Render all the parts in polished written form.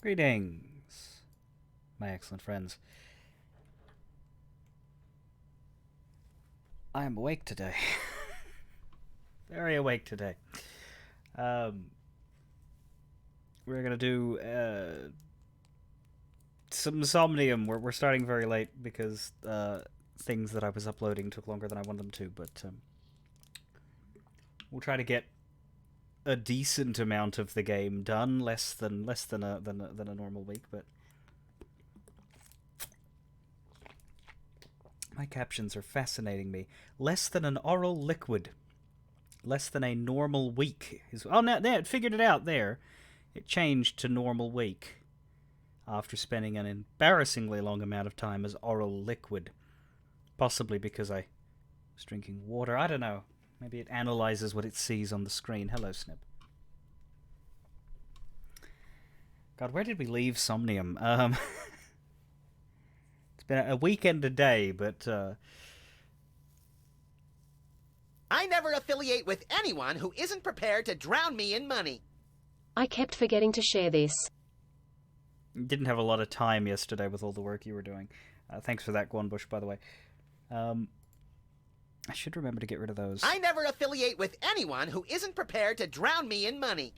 Greetings, my excellent friends. I am awake today. Very awake today. We're gonna do some Somnium. We're starting very late because things that I was uploading took longer than I wanted them to, but we'll try to get a decent amount of the game done, less than a normal week, but my captions are fascinating me. Less than an oral liquid. Less than a normal week. Oh, now it figured it out there. It changed to normal week after spending an embarrassingly long amount of time as oral liquid. Possibly because I was drinking water. I don't know. Maybe it analyzes what it sees on the screen. Hello, Snip. God, where did we leave Somnium? It's been a weekend a day, but I never affiliate with anyone who isn't prepared to drown me in money. I kept forgetting to share this. didn't have a lot of time yesterday with all the work you were doing. Thanks for that, Guanbush, by the way. I should remember to get rid of those. I never affiliate with anyone who isn't prepared to drown me in money.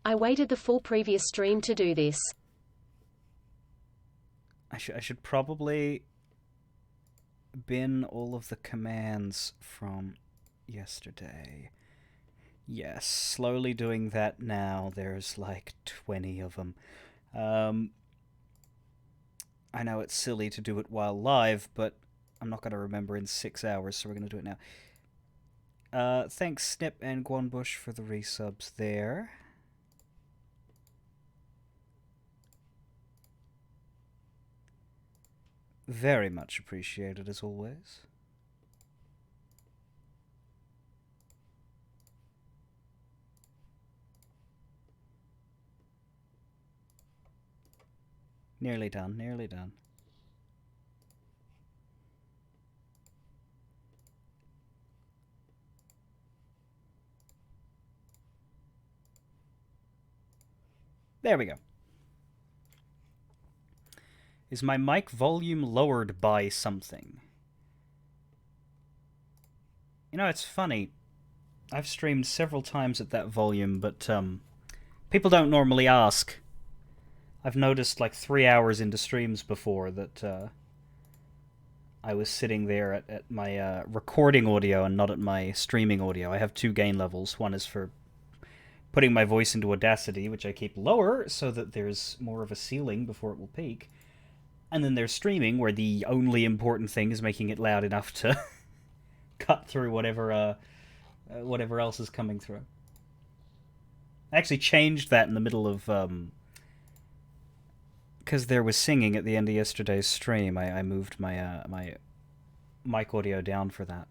I waited the full previous stream to do this. I should probably bin all of the commands from yesterday. Yes, slowly doing that now. There's like 20 of them. I know it's silly to do it while live, but I'm not going to remember in 6 hours, so we're going to do it now. Thanks, Snip and Guanbush, for the resubs there. Very much appreciated, as always. Nearly done, nearly done. There we go. Is my mic volume lowered by something? You know, it's funny. I've streamed several times at that volume, but people don't normally ask. I've noticed like 3 hours into streams before that I was sitting there at my recording audio and not at my streaming audio. I have two gain levels. One is for putting my voice into Audacity, which I keep lower so that there's more of a ceiling before it will peak. And then there's streaming, where the only important thing is making it loud enough to cut through whatever else is coming through. I actually changed that in the middle of... because there was singing at the end of yesterday's stream, I moved my my mic audio down for that.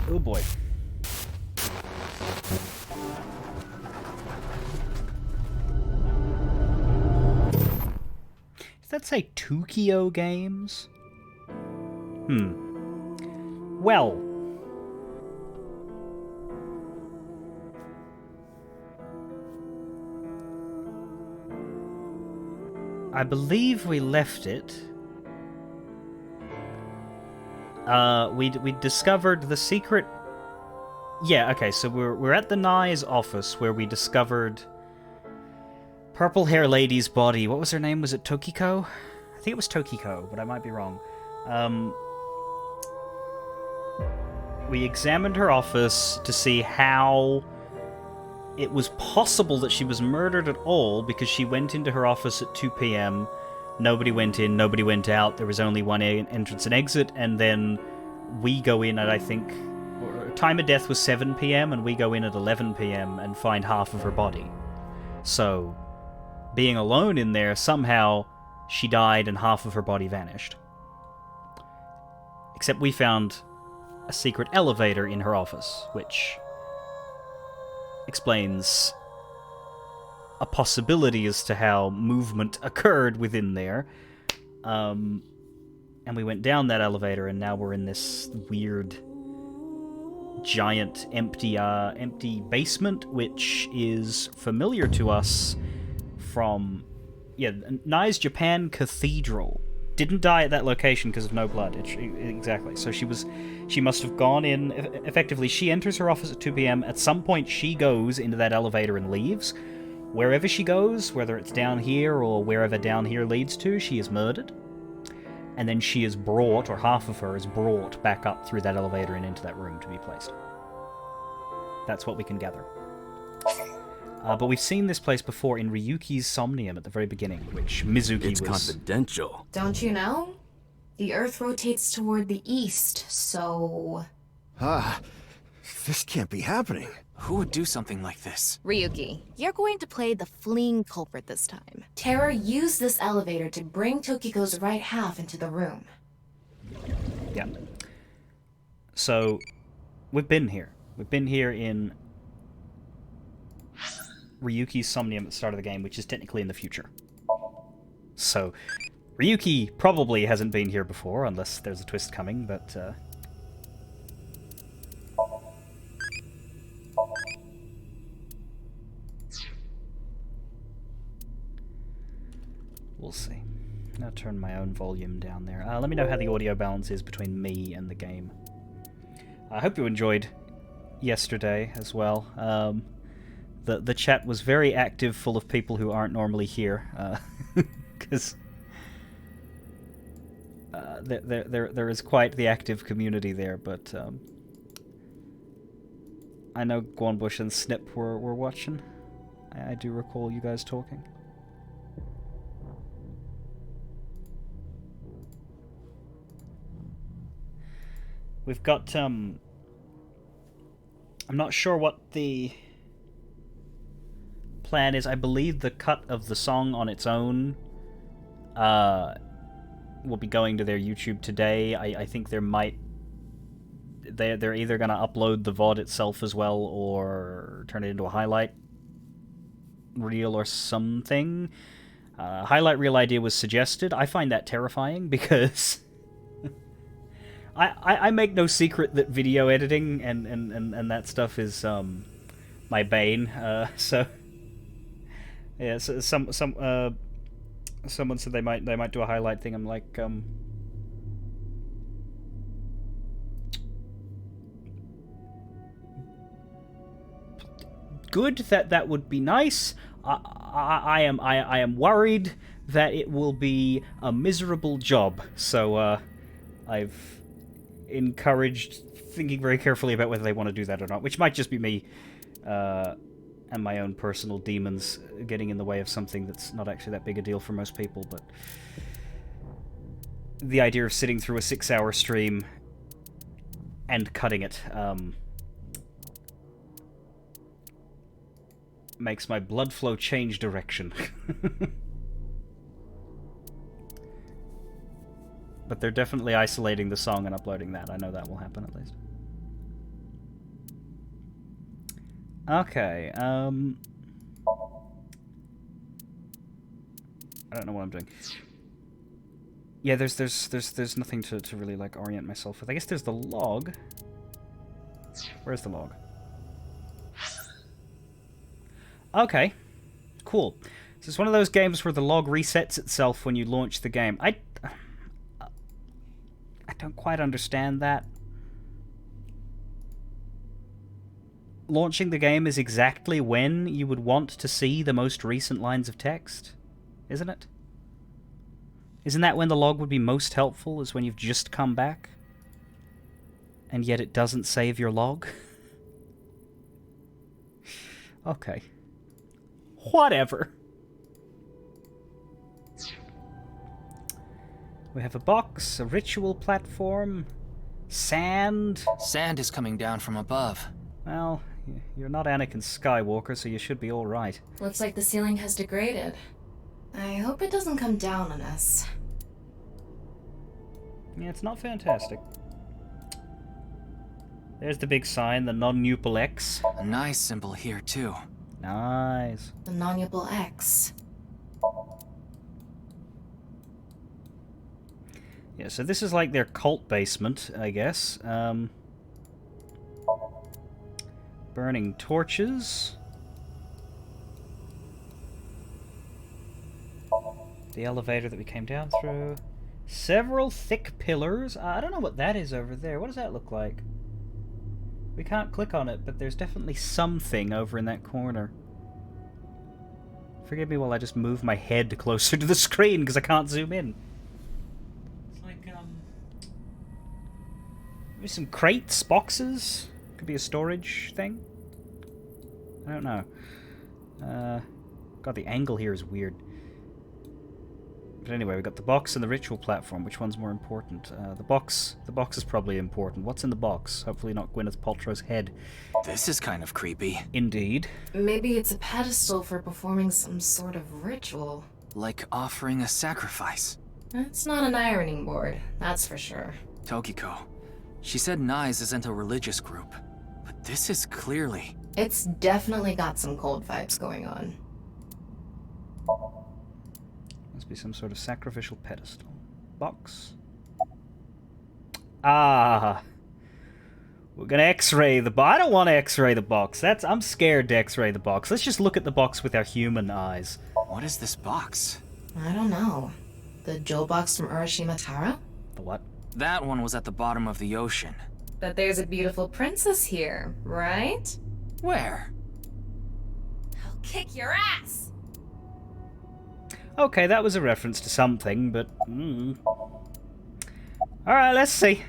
Oh boy. Does that say Tokyo Games? Well... I believe we left it. We discovered the secret... Yeah, okay, so we're at the Nye's office where we discovered Purple Hair Lady's body. What was her name? Was it Tokiko? I think it was Tokiko, but I might be wrong. We examined her office to see how it was possible that she was murdered at all, because she went into her office at 2 p.m. Nobody went in, nobody went out. There was only one entrance and exit, and then we go in at, I think... Time of death was 7 p.m., and we go in at 11 p.m. and find half of her body. So, being alone in there, somehow she died and half of her body vanished. Except we found a secret elevator in her office, which explains a possibility as to how movement occurred within there. And we went down that elevator, and now we're in this weird giant empty basement, which is familiar to us from Nye's Japan Cathedral. Didn't die at that location because of no blood. Exactly. So she must have gone in. Effectively, she enters her office at 2 p.m. At some point, she goes into that elevator and leaves. Wherever she goes, whether it's down here or wherever down here leads to, she is murdered. And then she is brought, or half of her is brought back up through that elevator and into that room to be placed. That's what we can gather. But we've seen this place before in Ryuki's Somnium at the very beginning, which Mizuki It's confidential. Don't you know? The Earth rotates toward the east, so... This can't be happening. Who would do something like this? Ryuki, you're going to play the fleeing culprit this time. Terra used this elevator to bring Tokiko's right half into the room. Yeah. So, we've been here. We've been here in Ryuki's Somnium at the start of the game, which is technically in the future. So, Ryuki probably hasn't been here before, unless there's a twist coming, but... we'll see. I'll turn my own volume down there. Let me know how the audio balance is between me and the game. I hope you enjoyed yesterday as well. The chat was very active, full of people who aren't normally here, because there is quite the active community there. But I know Guanbush and Snip were watching. I do recall you guys talking. We've got I'm not sure what the plan is. I believe the cut of the song on its own will be going to their YouTube today. I think they're either going to upload the VOD itself as well or turn it into a highlight reel or something. Highlight reel idea was suggested. I find that terrifying because I make no secret that video editing and that stuff is my bane. So yeah, so someone said they might do a highlight thing. I'm like, good, that would be nice. I am worried that it will be a miserable job. So I've encouraged thinking very carefully about whether they want to do that or not, which might just be me and my own personal demons getting in the way of something that's not actually that big a deal for most people. But the idea of sitting through a 6-hour stream and cutting it makes my blood flow change direction. But they're definitely isolating the song and uploading that. I know that will happen, at least. Okay, I don't know what I'm doing. Yeah, there's nothing to really, like, orient myself with. I guess there's the log. Where's the log? Okay, cool. So it's one of those games where the log resets itself when you launch the game. I don't quite understand that. Launching the game is exactly when you would want to see the most recent lines of text, isn't it? Isn't that when the log would be most helpful, is when you've just come back? And yet it doesn't save your log? Okay. Whatever. We have a box, a ritual platform, sand. Sand is coming down from above. Well, you're not Anakin Skywalker, so you should be alright. Looks like the ceiling has degraded. I hope it doesn't come down on us. Yeah, it's not fantastic. There's the big sign, the non-nupal X. A nice symbol here, too. Nice. The non-nupal X. Yeah, so this is like their cult basement, I guess. Burning torches. The elevator that we came down through. Several thick pillars. I don't know what that is over there. What does that look like? We can't click on it, but there's definitely something over in that corner. Forgive me while I just move my head closer to the screen because I can't zoom in. It's like, maybe some crates, boxes? Could be a storage thing? I don't know. God, the angle here is weird. But anyway, we got the box and the ritual platform. Which one's more important? The box is probably important. What's in the box? Hopefully not Gwyneth Paltrow's head. This is kind of creepy. Indeed. Maybe it's a pedestal for performing some sort of ritual. Like offering a sacrifice. It's not an ironing board, that's for sure. Tokiko. She said Nyes isn't a religious group. But this is clearly... It's definitely got some cold vibes going on. Must be some sort of sacrificial pedestal. Box. Ah. We're gonna X-ray the box. I don't want to X-ray the box. I'm scared to X-ray the box. Let's just look at the box with our human eyes. What is this box? I don't know. The jewel box from Urashima Tara? The what? That one was at the bottom of the ocean. But there's a beautiful princess here, right? Where? I'll kick your ass! Okay, that was a reference to something, but... Alright, let's see.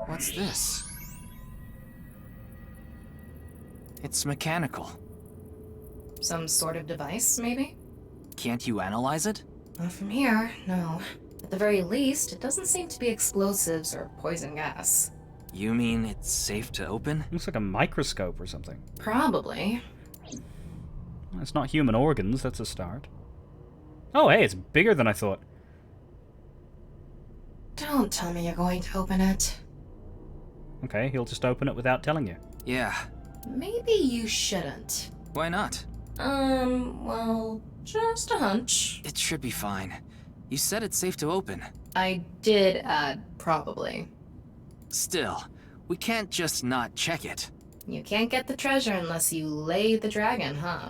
What's this? It's mechanical. Some sort of device, maybe? Can't you analyze it? Not from here, no. At the very least, it doesn't seem to be explosives or poison gas. You mean it's safe to open? Looks like a microscope or something. Probably. Well, it's not human organs, that's a start. Oh, hey, it's bigger than I thought. Don't tell me you're going to open it. Okay, he'll just open it without telling you. Yeah. Maybe you shouldn't. Why not? Well, just a hunch. It should be fine. You said it's safe to open. I did add probably. Still, we can't just not check it. You can't get the treasure unless you lay the dragon, huh?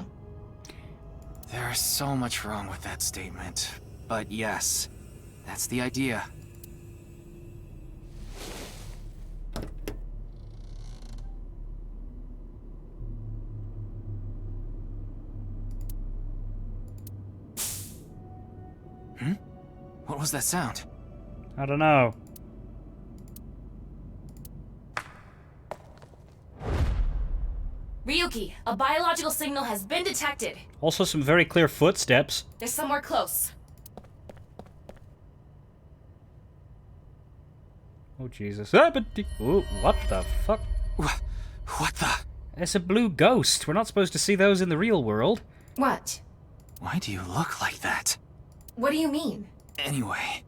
There's so much wrong with that statement. But yes, that's the idea. What was that sound? I don't know. Ryuki, a biological signal has been detected. Also some very clear footsteps. They're somewhere close. Oh, Jesus. Ah, but... Ooh, what the fuck? What the? It's a blue ghost. We're not supposed to see those in the real world. What? Why do you look like that? What do you mean? Anyway,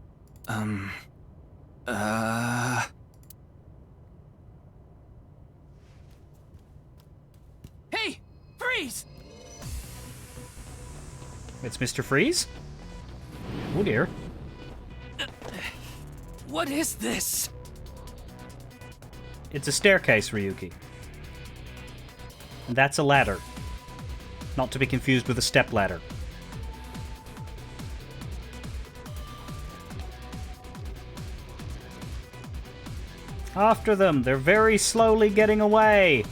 Hey! Freeze! It's Mr. Freeze? Oh, dear. What is this? It's a staircase, Ryuki. And that's a ladder. Not to be confused with a step ladder. After them! They're very slowly getting away!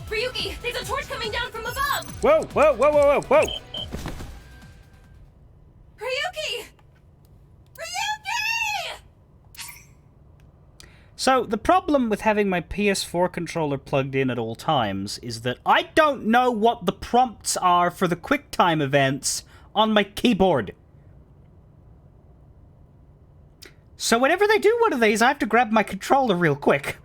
Ryuki, there's a torch coming down from above! Whoa! Whoa! Whoa! Whoa! Whoa! Whoa! Ryuki! Ryuki! So, the problem with having my PS4 controller plugged in at all times is that I don't know what the prompts are for the QuickTime events on my keyboard. So whenever they do one of these, I have to grab my controller real quick.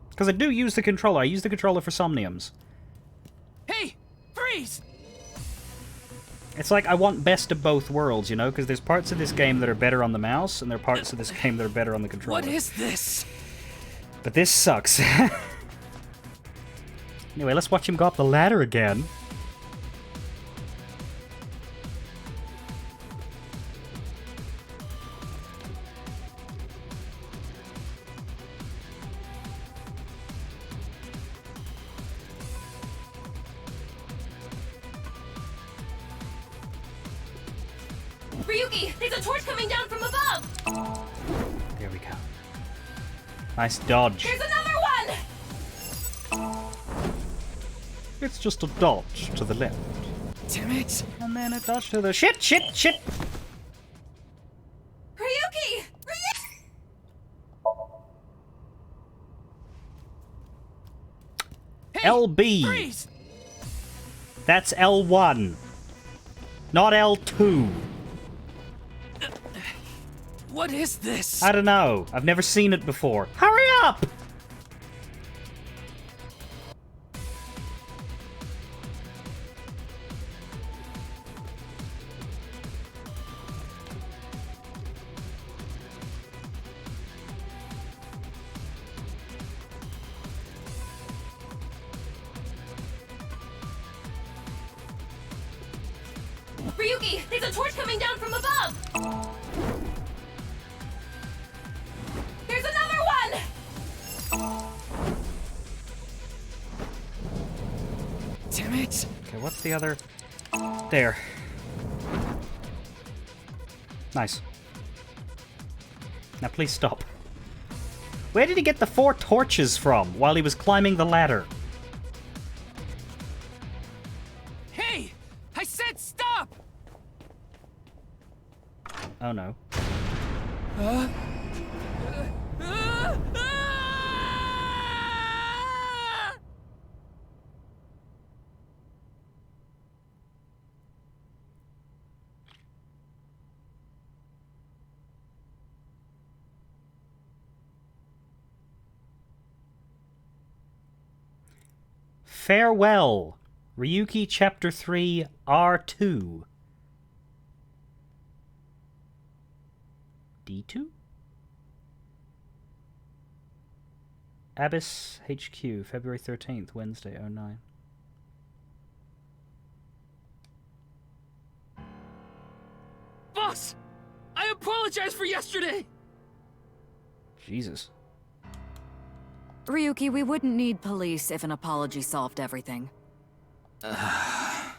Because I do use the controller. I use the controller for Somniums. Hey! Freeze! It's like I want best of both worlds, you know? Because there's parts of this game that are better on the mouse, and there are parts of this game that are better on the controller. What is this? But this sucks. Anyway, let's watch him go up the ladder again. Ryuki, there's a torch coming down from above! There we go. Nice dodge. There's another one! It's just a dodge to the left. Damn it! And then a dodge to the... Shit! Ryuki! LB! Freeze! That's L1. Not L2. What is this? I don't know. I've never seen it before. Hurry up! Ryuki, there's a torch coming down from above! There's another one! Damn it! Okay, what's the other... There. Nice. Now please stop. Where did he get the 4 torches from while he was climbing the ladder? Hey! I said stop! Oh no. Farewell. Ryuki Chapter 3 R2. D2? Abyss HQ, February 13th, Wednesday, 09. Boss! I apologize for yesterday! Jesus. Ryuki, we wouldn't need police if an apology solved everything. I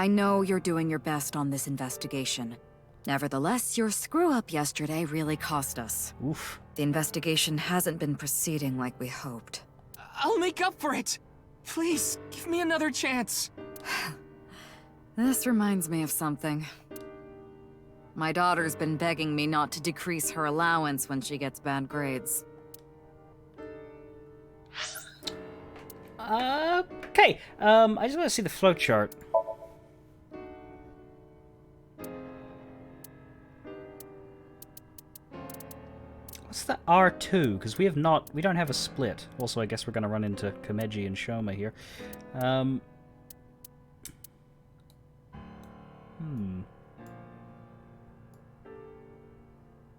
know you're doing your best on this investigation. Nevertheless, your screw-up yesterday really cost us. Oof. The investigation hasn't been proceeding like we hoped. I'll make up for it! Please, give me another chance. This reminds me of something. My daughter's been begging me not to decrease her allowance when she gets bad grades. Okay. I just want to see the flowchart. What's the R2? Because we don't have a split. Also, I guess we're going to run into Kameji and Shoma here.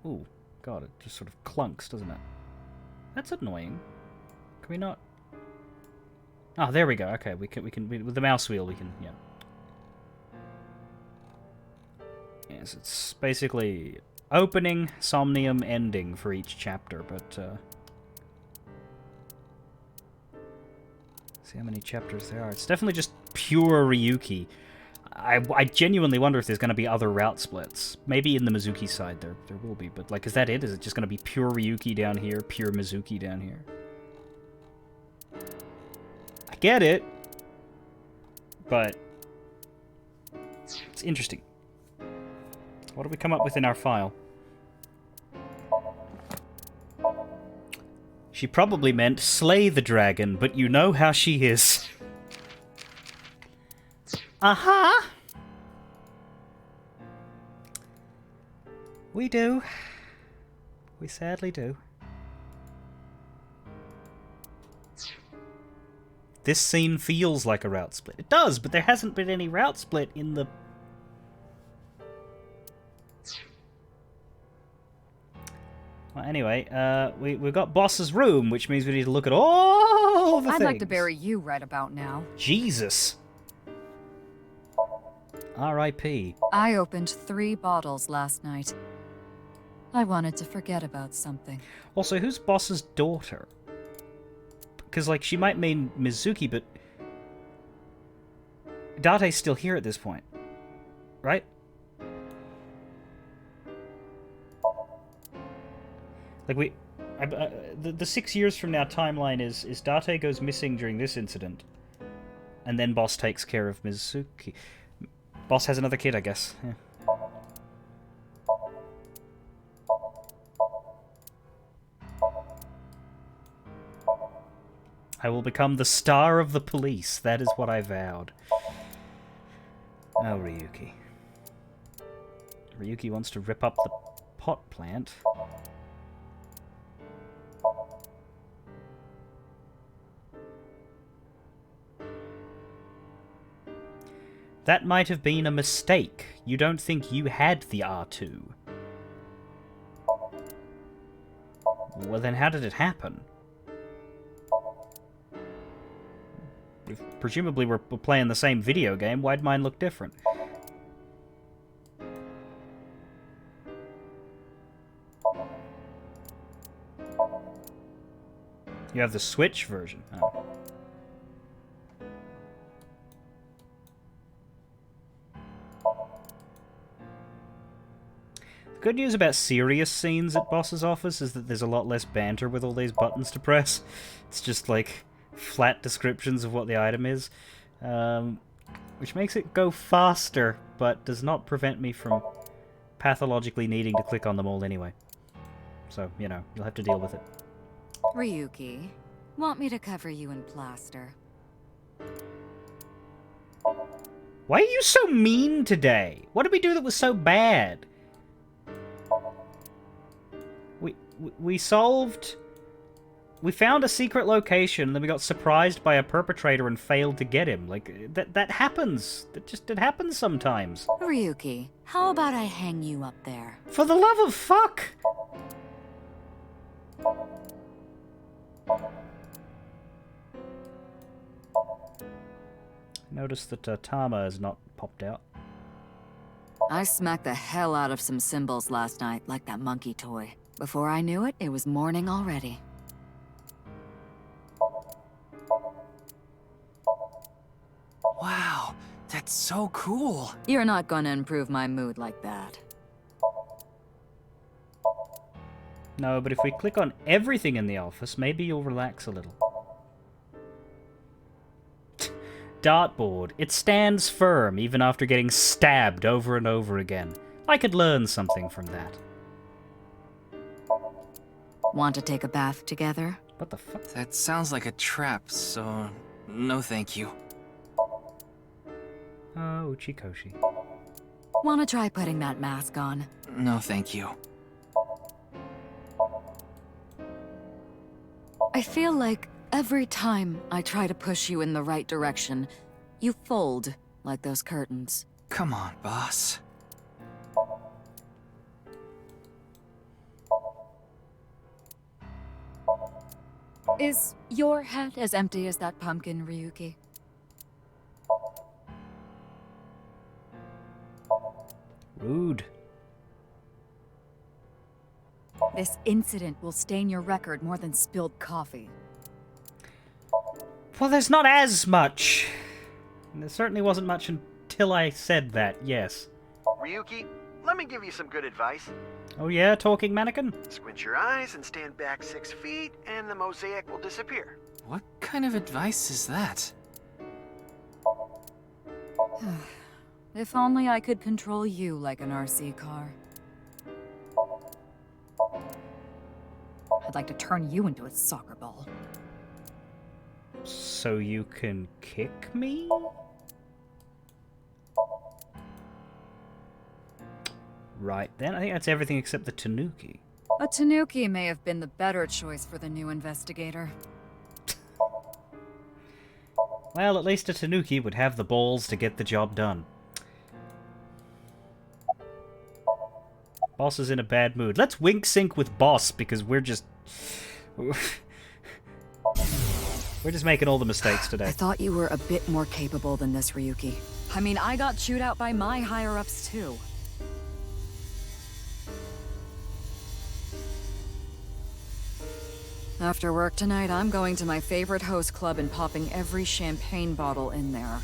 Ooh, God, it just sort of clunks, doesn't it? That's annoying. Can we not? Oh, there we go. Okay, we can with the mouse wheel we can, yeah. Yes, it's basically opening, Somnium, ending for each chapter, but see how many chapters there are. It's definitely just pure Ryuki. I genuinely wonder if there's going to be other route splits. Maybe in the Mizuki side there will be, but like, is that it? Is it just going to be pure Ryuki down here, pure Mizuki down here? I get it, but it's interesting. What do we come up with in our file? She probably meant slay the dragon, but you know how she is. Aha! We do. We sadly do. This scene feels like a route split. It does, but there hasn't been any route split in the... Well, anyway, we've got Boss's room, which means we need to look at all the things. I'd like to bury you right about now. Jesus. R.I.P. I opened 3 bottles last night. I wanted to forget about something. Also, who's Boss's daughter? Because, like, she might mean Mizuki, but... Date's still here at this point. Right? Like the 6 years from now timeline is Date goes missing during this incident, and then Boss takes care of Mizuki. Boss has another kid, I guess. Yeah. I will become the star of the police. That is what I vowed. Oh, Ryuki. Ryuki wants to rip up the pot plant. That might have been a mistake. You don't think you had the R2? Well, then how did it happen? If presumably we're playing the same video game, why'd mine look different? You have the Switch version. Oh. The good news about serious scenes at Boss's office is that there's a lot less banter with all these buttons to press. It's just like flat descriptions of what the item is, which makes it go faster, but does not prevent me from pathologically needing to click on them all anyway. So, you know, you'll have to deal with it. Ryuki, want me to cover you in plaster? Why are you so mean today? What did we do that was so bad? We solved... We found a secret location, and then we got surprised by a perpetrator and failed to get him. Like, that happens. It happens sometimes. Ryuki, how about I hang you up there? For the love of fuck! Notice that Tama has not popped out. I smacked the hell out of some symbols last night, like that monkey toy. Before I knew it, it was morning already. Wow, that's so cool. You're not gonna improve my mood like that. No, but if we click on everything in the office, maybe you'll relax a little. Dartboard. It stands firm even after getting stabbed over and over again. I could learn something from that. Want to take a bath together? What the fuck? That sounds like a trap, so no thank you. Oh, Uchikoshi. Want to try putting that mask on? No thank you. I feel like every time I try to push you in the right direction, you fold like those curtains. Come on, boss. Is your head as empty as that pumpkin, Ryuki? Rude. This incident will stain your record more than spilled coffee. Well, there's not as much. And there certainly wasn't much until I said that, yes. Ryuki, let me give you some good advice. Oh yeah, talking mannequin? Squint your eyes and stand back 6 feet, and the mosaic will disappear. What kind of advice is that? If only I could control you like an RC car. I'd like to turn you into a soccer ball. So you can kick me? Right then, I think that's everything except the Tanuki. A Tanuki may have been the better choice for the new investigator. Well, at least a Tanuki would have the balls to get the job done. Boss is in a bad mood. Let's wink sync with Boss, because we're just... we're just making all the mistakes today. I thought you were a bit more capable than this, Ryuki. I mean, I got chewed out by my higher-ups, too. After work tonight, I'm going to my favorite host club and popping every champagne bottle in there.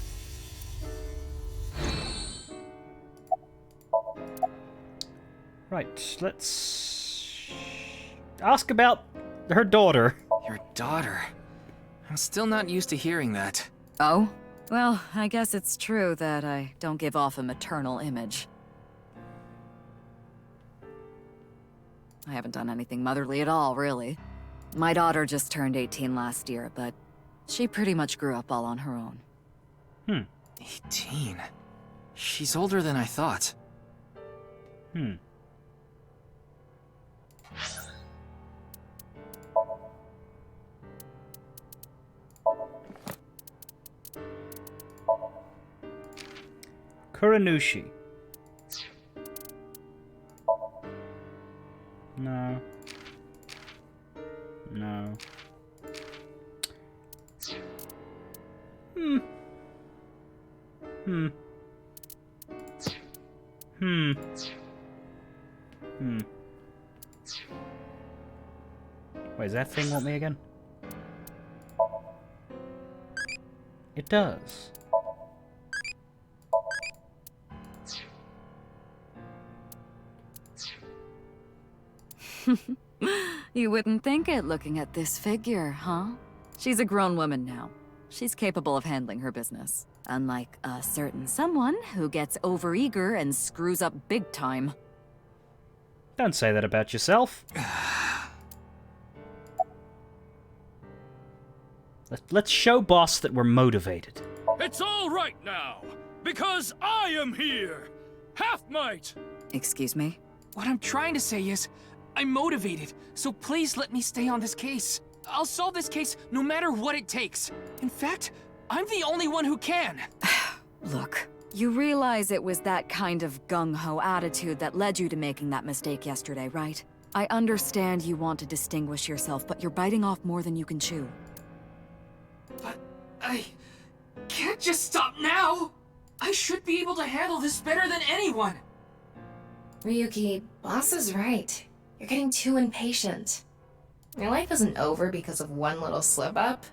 Right, let's... Ask about her daughter. Your daughter? I'm still not used to hearing that. Oh? Well, I guess it's true that I don't give off a maternal image. I haven't done anything motherly at all, really. My daughter just turned 18 last year, but she pretty much grew up all on her own. 18? She's older than I thought. Kuranushi. No. No. Wait, does that thing want me again? It does. You wouldn't think it looking at this figure, huh? She's a grown woman now. She's capable of handling her business. Unlike a certain someone who gets overeager and screws up big time. Don't say that about yourself. Let's show boss that we're motivated. It's all right now, because I am here! Half might! Excuse me? What I'm trying to say is, I'm motivated, so please let me stay on this case. I'll solve this case no matter what it takes. In fact, I'm the only one who can. Look, you realize it was that kind of gung-ho attitude that led you to making that mistake yesterday, right? I understand you want to distinguish yourself, but you're biting off more than you can chew. But I can't just stop now. I should be able to handle this better than anyone. Ryuki, boss is right. You're getting too impatient. Your life isn't over because of one little slip-up.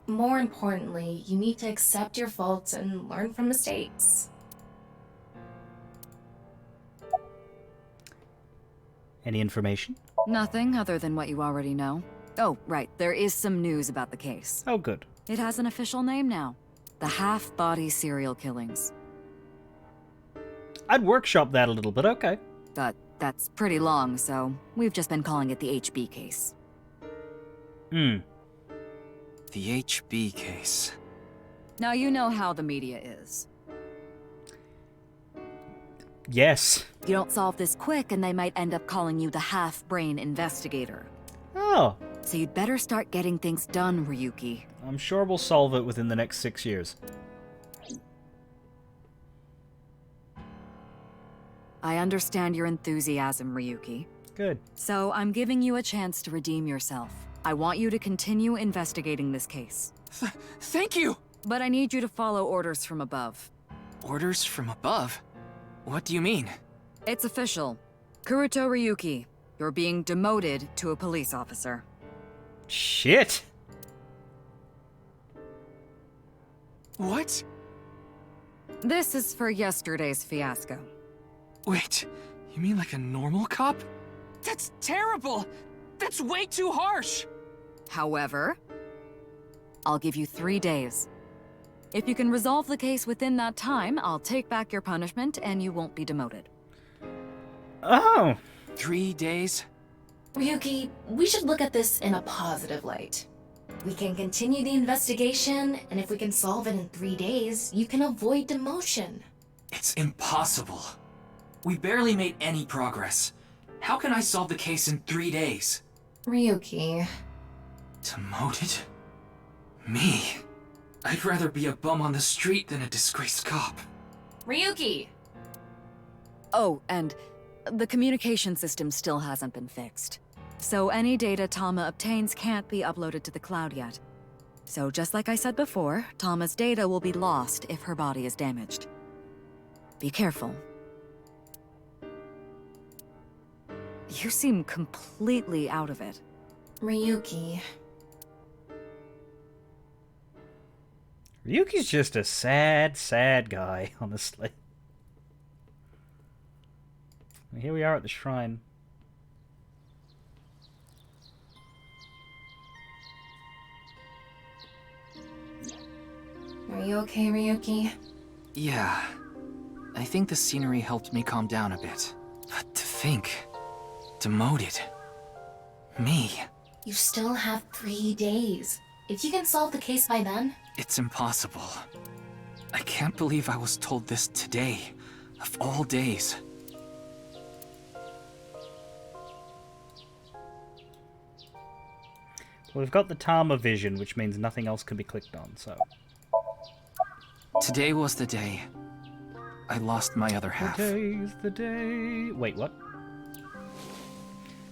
More importantly, you need to accept your faults and learn from mistakes. Any information? Nothing other than what you already know. Oh, right, there is some news about the case. Oh, good. It has an official name now. The Half-Body Serial Killings. I'd workshop that a little bit, okay. But that's pretty long, so we've just been calling it the HB case. The HB case. Now you know how the media is. Yes. You don't solve this quick and they might end up calling you the half-brain investigator. Oh. So you'd better start getting things done, Ryuki. I'm sure we'll solve it within the next 6 years. I understand your enthusiasm, Ryuki. Good. So I'm giving you a chance to redeem yourself. I want you to continue investigating this case. Thank you! But I need you to follow orders from above. Orders from above? What do you mean? It's official. Kuruto Ryuki, you're being demoted to a police officer. Shit! What? This is for yesterday's fiasco. Wait, you mean like a normal cop? That's terrible! That's way too harsh! However, I'll give you 3 days. If you can resolve the case within that time, I'll take back your punishment and you won't be demoted. Oh! 3 days? Ryuki, we should look at this in a positive light. We can continue the investigation, and if we can solve it in 3 days, you can avoid demotion. It's impossible. We barely made any progress. How can I solve the case in 3 days? Ryuki. Demoted? Me? I'd rather be a bum on the street than a disgraced cop. Ryuki! Oh, and the communication system still hasn't been fixed. So any data Tama obtains can't be uploaded to the cloud yet. So just like I said before, Tama's data will be lost if her body is damaged. Be careful. You seem completely out of it. Ryuki. Ryuki's just a sad, sad guy, honestly. Here we are at the shrine. Are you okay, Ryuki? Yeah. I think the scenery helped me calm down a bit. But to think... demoted... me... You still have 3 days. If you can solve the case by then... It's impossible. I can't believe I was told this today, of all days. Well, we've got the Tama vision, which means nothing else can be clicked on, so... Today was the day I lost my other half. Today's the day... Wait, what?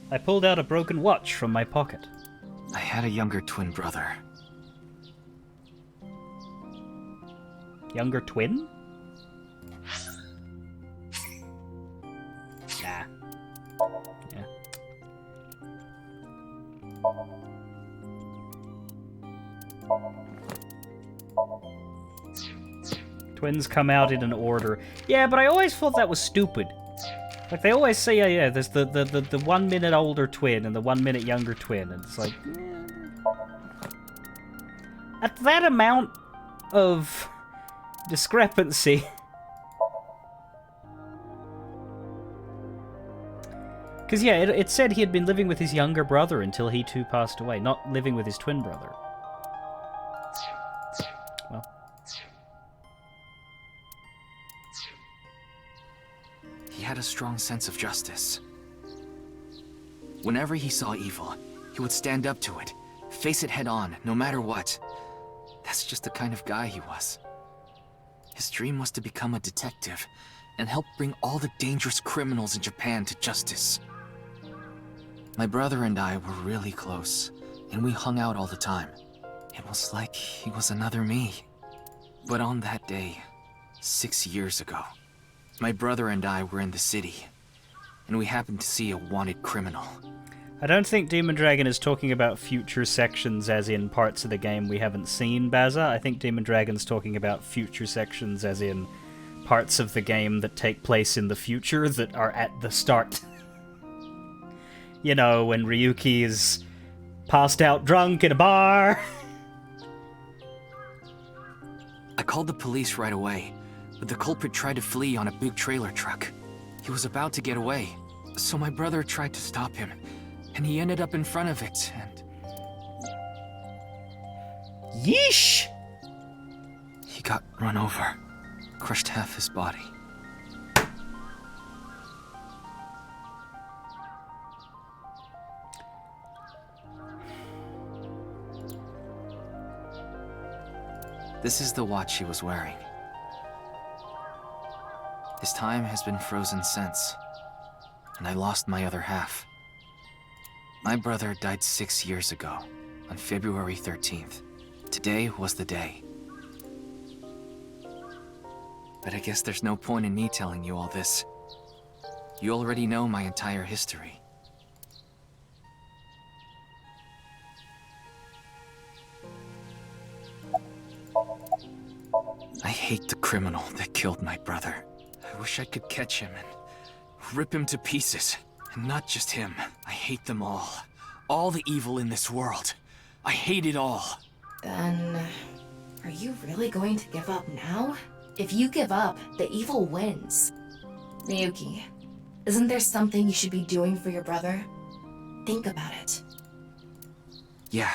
I pulled out a broken watch from my pocket. I had a younger twin brother. Younger twin? Nah. Yeah. Twins come out in an order. Yeah, but I always thought that was stupid. Like, they always say, yeah, there's the 1 minute older twin and the 1 minute younger twin, and it's like... At that amount of discrepancy... Because, yeah, it said he had been living with his younger brother until he too passed away, not living with his twin brother. Well... He had a strong sense of justice. Whenever he saw evil, he would stand up to it, face it head on, no matter what. That's just the kind of guy he was. His dream was to become a detective and help bring all the dangerous criminals in Japan to justice. My brother and I were really close, and we hung out all the time. It was like he was another me. But on that day, 6 years ago, my brother and I were in the city, and we happened to see a wanted criminal. I don't think Demon Dragon is talking about future sections as in parts of the game we haven't seen, Baza. I think Demon Dragon's talking about future sections as in parts of the game that take place in the future that are at the start. You know, when Ryuki is passed out drunk in a bar. I called the police right away, but the culprit tried to flee on a big trailer truck. He was about to get away, so my brother tried to stop him, and he ended up in front of it, and... Yeesh! He got run over, crushed half his body. This is the watch he was wearing. His time has been frozen since, and I lost my other half. My brother died 6 years ago, on February 13th. Today was the day. But I guess there's no point in me telling you all this. You already know my entire history. I hate the criminal that killed my brother. I wish I could catch him and rip him to pieces. And not just him. I hate them all. All the evil in this world. I hate it all. Then... are you really going to give up now? If you give up, the evil wins. Ryuki, isn't there something you should be doing for your brother? Think about it. Yeah,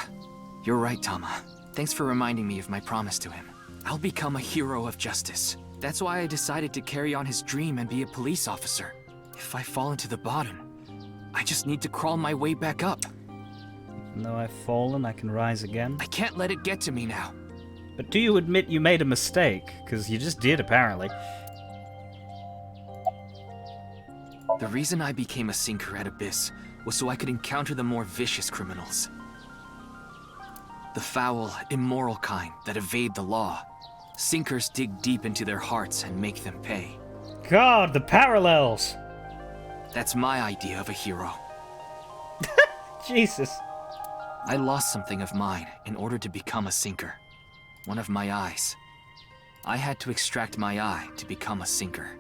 you're right, Tama. Thanks for reminding me of my promise to him. I'll become a hero of justice. That's why I decided to carry on his dream and be a police officer. If I fall into the bottom, I just need to crawl my way back up. Even though I've fallen, I can rise again. I can't let it get to me now. But do you admit you made a mistake? Because you just did, apparently. The reason I became a sinker at Abyss was so I could encounter the more vicious criminals. The foul, immoral kind that evade the law. Sinkers dig deep into their hearts and make them pay. God, the parallels! That's my idea of a hero. Jesus. I lost something of mine in order to become a sinker. One of my eyes. I had to extract my eye to become a sinker.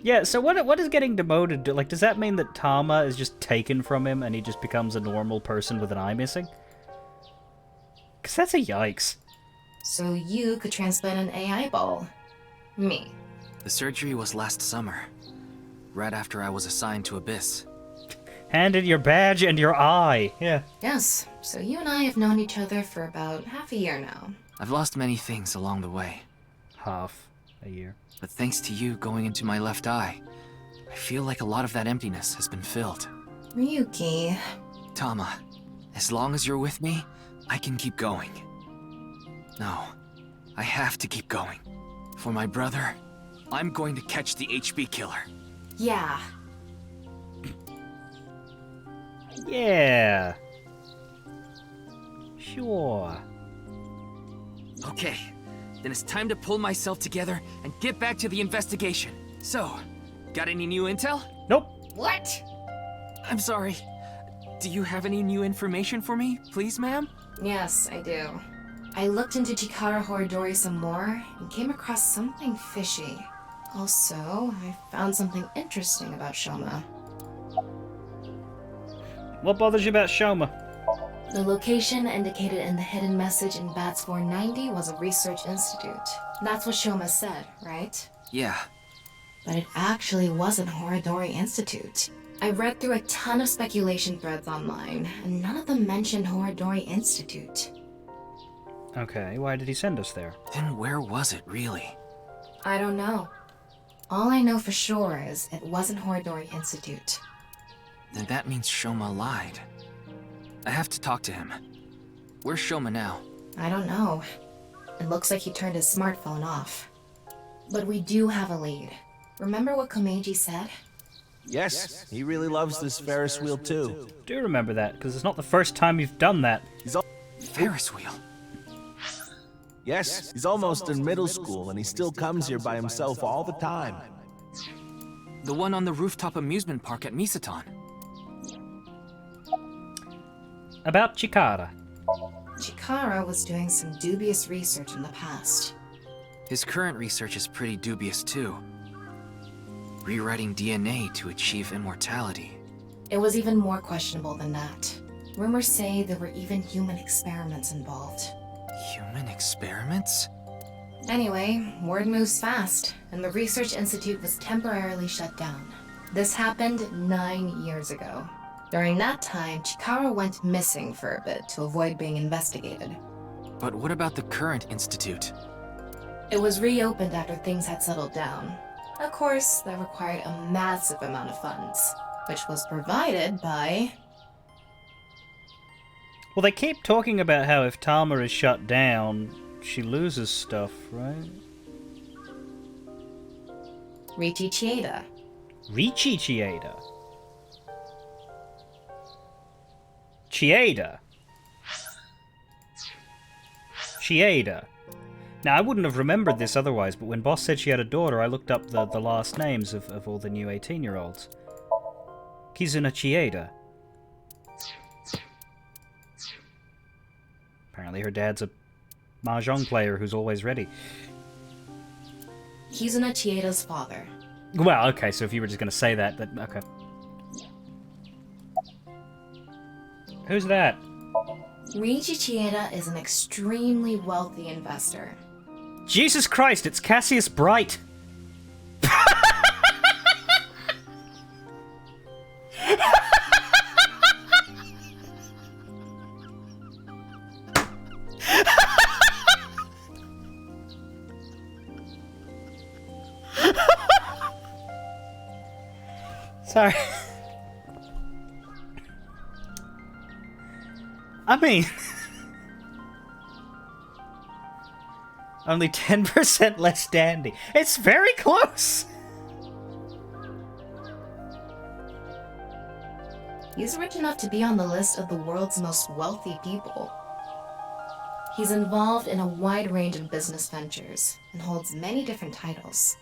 Yeah, so what is getting demoted do? Like, does that mean that Tama is just taken from him and he just becomes a normal person with an eye missing? Because that's a yikes. so you could transplant an AI ball. Me. The surgery was last summer, right after I was assigned to Abyss. Hand in your badge and your eye. Yeah. Yes, so you and I have known each other for about half a year now. I've lost many things along the way. Half a year. But thanks to you going into my left eye, I feel like a lot of that emptiness has been filled. Ryuki. Tama, as long as you're with me, I can keep going. No, I have to keep going. For my brother, I'm going to catch the HB killer. Yeah. Yeah. Sure. Okay, then it's time to pull myself together and get back to the investigation. So, got any new intel? Nope. What? I'm sorry. Do you have any new information for me, please, ma'am? Yes, I do. I looked into Chikara Horidori some more and came across something fishy. Also, I found something interesting about Shoma. What bothers you about Shoma? The location indicated in the hidden message in Bats 490 was a research institute. That's what Shoma said, right? Yeah. But it actually wasn't Horidori Institute. I read through a ton of speculation threads online, and none of them mentioned Horidori Institute. Okay, why did he send us there? Then where was it, really? I don't know. All I know for sure is it wasn't Horidori Institute. Then that means Shoma lied. I have to talk to him. Where's Shoma now? I don't know. It looks like he turned his smartphone off. But we do have a lead. Remember what Komeiji said? Yes, he really loves this Ferris wheel too. Do remember that, because it's not the first time you've done that. Ferris wheel? Yes, he's almost in middle school and he still comes here by himself all the time. The one on the rooftop amusement park at Misaton. About Chikara. Chikara was doing some dubious research in the past. His current research is pretty dubious too. Rewriting DNA to achieve immortality. It was even more questionable than that. Rumors say there were even human experiments involved. Human experiments? Anyway, word moves fast, and the Research Institute was temporarily shut down. This happened 9 years ago. During that time, Chikara went missing for a bit to avoid being investigated. But what about the current institute? It was reopened after things had settled down. Of course, that required a massive amount of funds, which was provided by... Well, they keep talking about how if Tama is shut down, she loses stuff, right? Riichi Chieda. Riichi Chieda? Chieda? Chieda. Now, I wouldn't have remembered this otherwise, but when Boss said she had a daughter, I looked up the last names of all the new 18-year-olds. Kizuna Chieda. Apparently her dad's a mahjong player who's always ready. Kizuna Chieda's father. Well, okay, so if you were just going to say that, okay. Who's that? Riichi Chieda is an extremely wealthy investor. Jesus Christ, it's Cassius Bright! Sorry. I mean... only 10% less dandy. It's very close! He's rich enough to be on the list of the world's most wealthy people. He's involved in a wide range of business ventures and holds many different titles.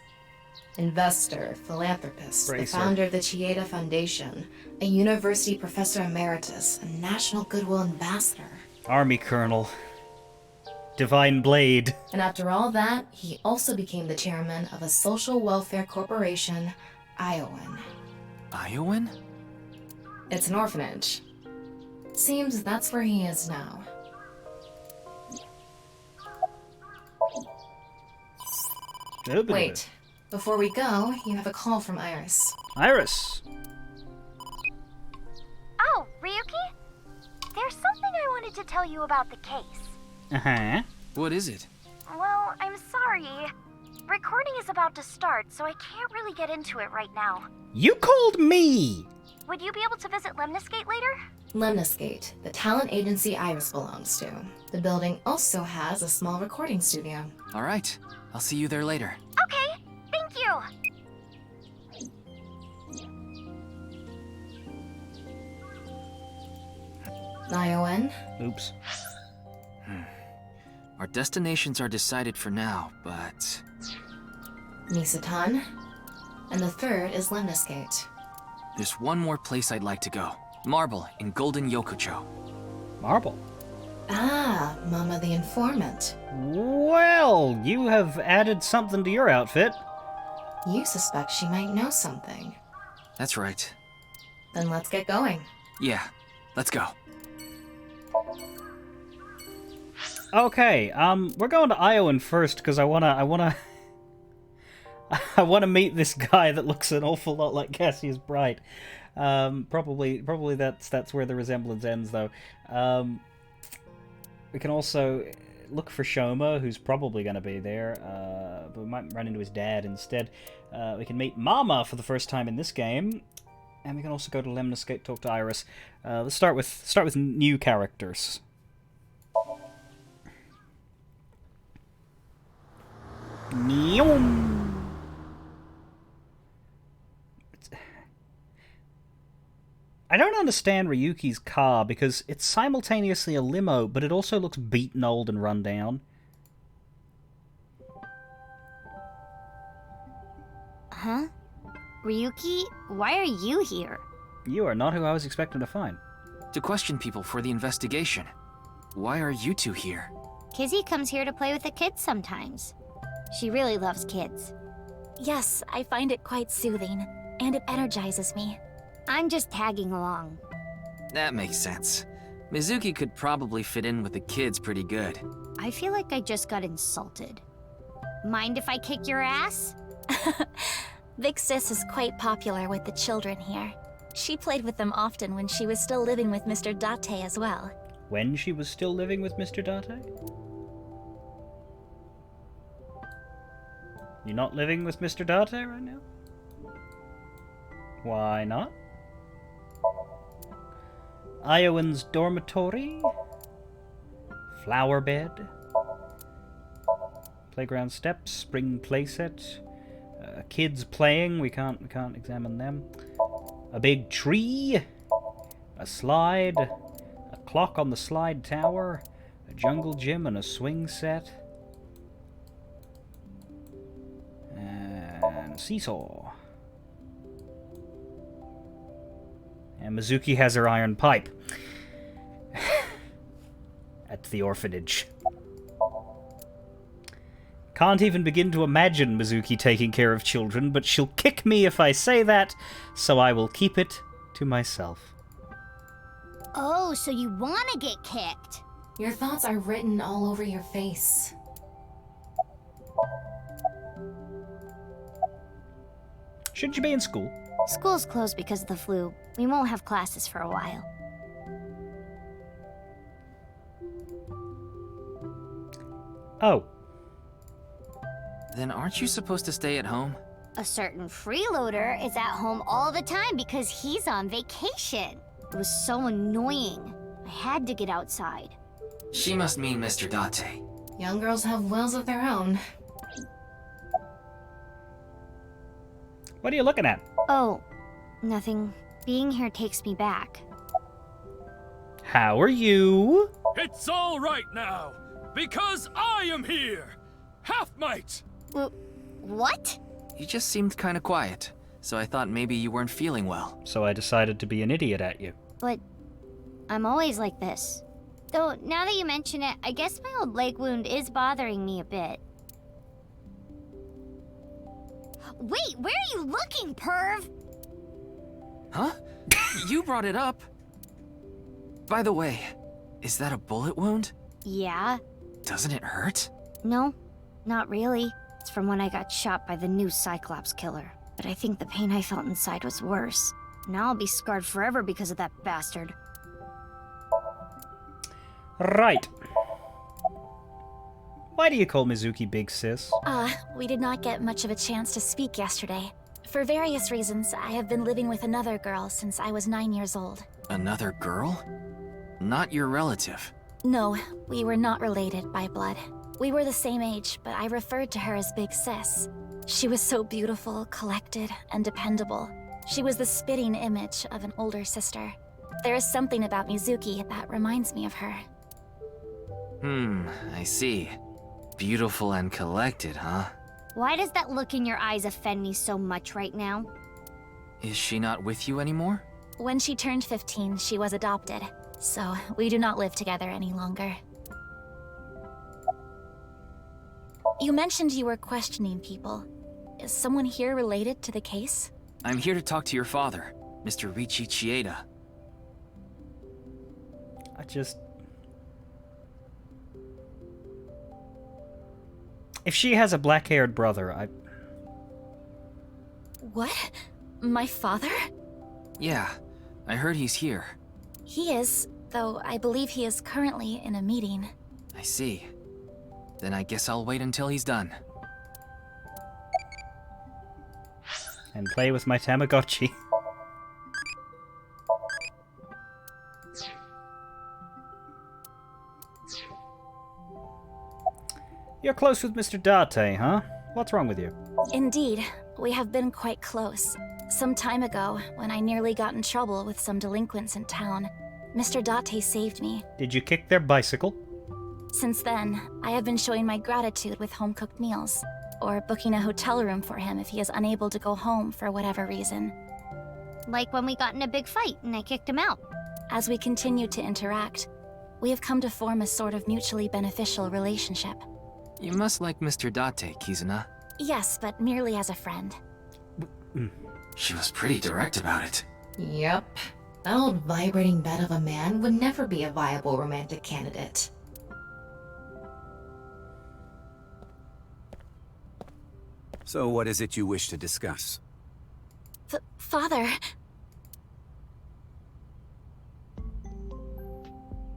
Investor, philanthropist, the founder of the Chieda Foundation, a university professor emeritus, a national goodwill ambassador. Army colonel. Divine blade. And after all that, he also became the chairman of a social welfare corporation, Iowan. Iowan? It's an orphanage. Seems that's where he is now. Wait, before we go, you have a call from Iris. Iris! Oh, Ryuki? There's something I wanted to tell you about the case. Uh-huh. What is it? Well, I'm sorry. Recording is about to start, so I can't really get into it right now. You called me! Would you be able to visit Lemniscate later? Lemniscate, the talent agency Iris belongs to. The building also has a small recording studio. All right. I'll see you there later. Okay, thank you. ION? Oops. Our destinations are decided for now, but... Misatan. And the third is Lemniscate. There's one more place I'd like to go. Marble in Golden Yokucho. Marble? Ah, Mama the Informant. Well, you have added something to your outfit. You suspect she might know something. That's right. Then let's get going. Yeah, let's go. Okay, we're going to Iowan first because I wanna meet this guy that looks an awful lot like Cassius Bright. Probably that's where the resemblance ends, though. We can also look for Shoma, who's probably going to be there, but we might run into his dad instead. We can meet Mama for the first time in this game, and we can also go to Lemniscate, talk to Iris. Let's start with new characters. I don't understand Ryuki's car because it's simultaneously a limo, but it also looks beaten, old, and run down. Huh? Ryuki, why are you here? You are not who I was expecting to find. To question people for the investigation. Why are you two here? Kizzy comes here to play with the kids sometimes. She really loves kids. Yes, I find it quite soothing, and it energizes me. I'm just tagging along. That makes sense. Mizuki could probably fit in with the kids pretty good. I feel like I just got insulted. Mind if I kick your ass? Big Sis is quite popular with the children here. She played with them often when she was still living with Mr. Date as well. When she was still living with Mr. Date? You're not living with Mr. Date right now? Why not? Iowan's dormitory? Flower bed? Playground steps? Spring playset? Kids playing? We can't examine them. A big tree? A slide? A clock on the slide tower? A jungle gym and a swing set? And a seesaw. And Mizuki has her iron pipe. At the orphanage. Can't even begin to imagine Mizuki taking care of children, but she'll kick me if I say that, so I will keep it to myself. Oh, so you want to get kicked? Your thoughts are written all over your face. Shouldn't you be in school? School's closed because of the flu. We won't have classes for a while. Oh. Then aren't you supposed to stay at home? A certain freeloader is at home all the time because he's on vacation. It was so annoying. I had to get outside. She must mean Mr. Date. Young girls have wills of their own. What are you looking at? Oh, nothing. Being here takes me back. How are you? It's all right now, because I am here! Half-Might! What? You just seemed kind of quiet, so I thought maybe you weren't feeling well. So I decided to be an idiot at you. But I'm always like this. Though, now that you mention it, I guess my old leg wound is bothering me a bit. Wait, where are you looking, perv? Huh? You brought it up. By the way, is that a bullet wound? Yeah. Doesn't it hurt? No, not really. scars from when I got shot by the new Cyclops killer. But I think the pain I felt inside was worse. Now I'll be scarred forever because of that bastard. Right. Why do you call Mizuki Big Sis? We did not get much of a chance to speak yesterday. For various reasons, I have been living with another girl since I was 9 years old. Another girl? Not your relative. No, we were not related by blood. We were the same age, but I referred to her as Big Sis. She was so beautiful, collected, and dependable. She was the spitting image of an older sister. There is something about Mizuki that reminds me of her. I see. Beautiful and collected, huh? Why does that look in your eyes offend me so much right now? Is she not with you anymore? When she turned 15, she was adopted, so we do not live together any longer. You mentioned you were questioning people. Is someone here related to the case? I'm here to talk to your father, Mr. Riichi Chieda. If she has a black-haired brother, What? My father? Yeah, I heard he's here. He is, though I believe he is currently in a meeting. I see. Then I guess I'll wait until he's done. And play with my Tamagotchi. You're close with Mr. Date, huh? What's wrong with you? Indeed, we have been quite close. Some time ago, when I nearly got in trouble with some delinquents in town, Mr. Date saved me. Did you kick their bicycle? Since then, I have been showing my gratitude with home-cooked meals, or booking a hotel room for him if he is unable to go home for whatever reason. Like when we got in a big fight and I kicked him out. As we continue to interact, we have come to form a sort of mutually beneficial relationship. You must like Mr. Date, Kizuna. Yes, but merely as a friend. She was pretty direct about it. Yep. That old vibrating bed of a man would never be a viable romantic candidate. So what is it you wish to discuss? Father...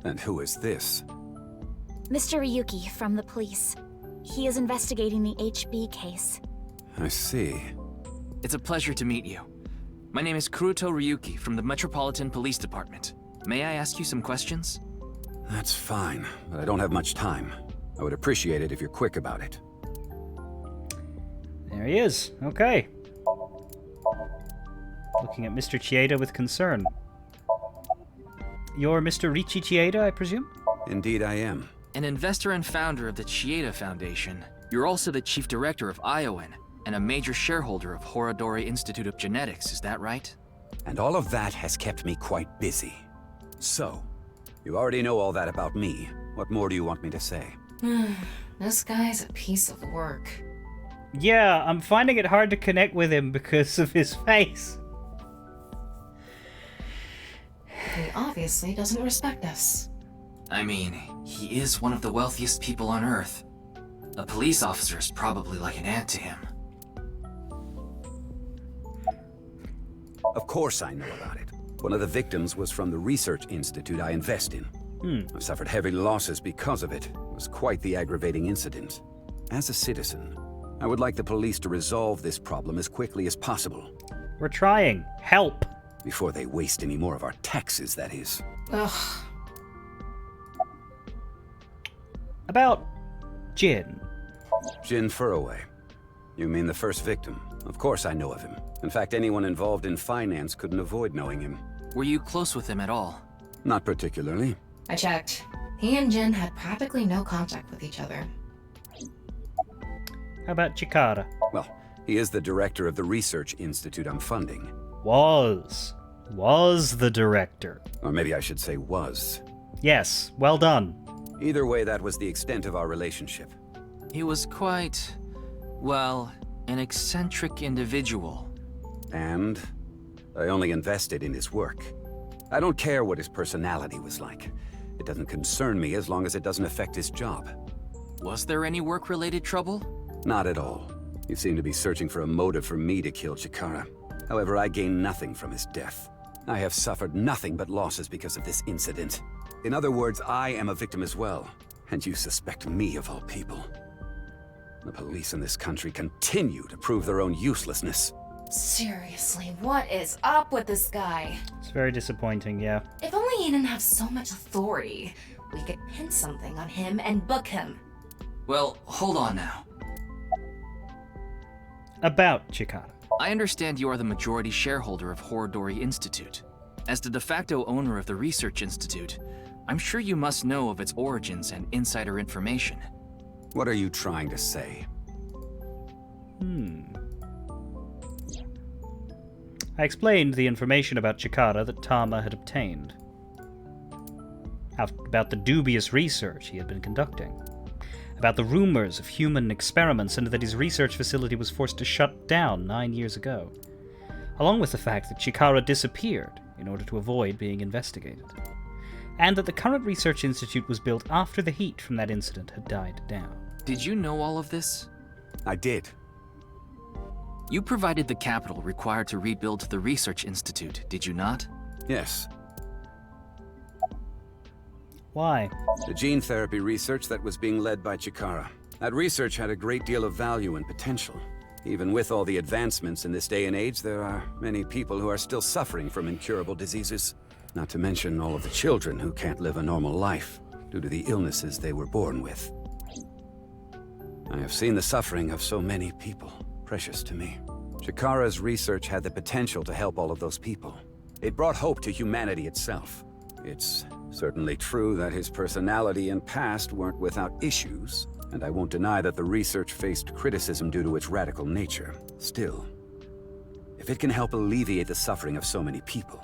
And who is this? Mr. Ryuki from the police. He is investigating the HB case. I see. It's a pleasure to meet you. My name is Kuruto Ryuki from the Metropolitan Police Department. May I ask you some questions? That's fine, but I don't have much time. I would appreciate it if you're quick about it. There he is. Okay. Looking at Mr. Chieda with concern. You're Mr. Riichi Chieda, I presume? Indeed I am. An investor and founder of the Chieda Foundation. You're also the chief director of Iowan, and a major shareholder of Horadori Institute of Genetics, is that right? And all of that has kept me quite busy. So, you already know all that about me. What more do you want me to say? This guy's a piece of work. Yeah, I'm finding it hard to connect with him because of his face. He obviously doesn't respect us. I mean, he is one of the wealthiest people on Earth. A police officer is probably like an ant to him. Of course I know about it. One of the victims was from the research institute I invest in. I've suffered heavy losses because of it. It was quite the aggravating incident. As a citizen, I would like the police to resolve this problem as quickly as possible. We're trying. Help! Before they waste any more of our taxes, that is. Ugh. About Jin. Jin Furroway. You mean the first victim? Of course I know of him. In fact, anyone involved in finance couldn't avoid knowing him. Were you close with him at all? Not particularly. I checked. He and Jin had practically no contact with each other. How about Chikara? Well, he is the director of the research institute I'm funding. Was the director. Or maybe I should say was. Yes, well done. Either way, that was the extent of our relationship. He was quite, well, an eccentric individual. And I only invested in his work. I don't care what his personality was like. It doesn't concern me as long as it doesn't affect his job. Was there any work-related trouble? Not at all. You seem to be searching for a motive for me to kill Chikara. However, I gain nothing from his death. I have suffered nothing but losses because of this incident. In other words, I am a victim as well. And you suspect me of all people. The police in this country continue to prove their own uselessness. Seriously, what is up with this guy? It's very disappointing, yeah. If only he didn't have so much authority, we could pin something on him and book him. Well, hold on now. About Chikara. I understand you are the majority shareholder of Horodori Institute. As the de facto owner of the Research Institute, I'm sure you must know of its origins and insider information. What are you trying to say? I explained the information about Chikara that Tama had obtained. About the dubious research he had been conducting. About the rumors of human experiments and that his research facility was forced to shut down 9 years ago. Along with the fact that Chikara disappeared in order to avoid being investigated. And that the current research institute was built after the heat from that incident had died down. Did you know all of this? I did. You provided the capital required to rebuild the Research Institute, did you not? Yes. Why? The gene therapy research that was being led by Chikara. That research had a great deal of value and potential. Even with all the advancements in this day and age, there are many people who are still suffering from incurable diseases. Not to mention all of the children who can't live a normal life due to the illnesses they were born with. I have seen the suffering of so many people, precious to me. Chikara's research had the potential to help all of those people. It brought hope to humanity itself. It's certainly true that his personality and past weren't without issues, and I won't deny that the research faced criticism due to its radical nature. Still, if it can help alleviate the suffering of so many people,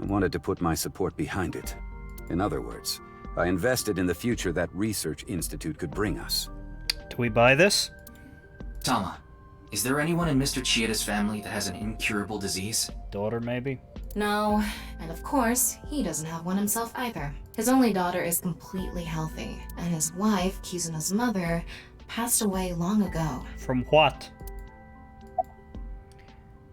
I wanted to put my support behind it. In other words, I invested in the future that Research Institute could bring us. Do we buy this? Tama, is there anyone in Mr. Chieda's family that has an incurable disease? Daughter, maybe? No, and of course, he doesn't have one himself either. His only daughter is completely healthy, and his wife, Kizuna's mother, passed away long ago. From what?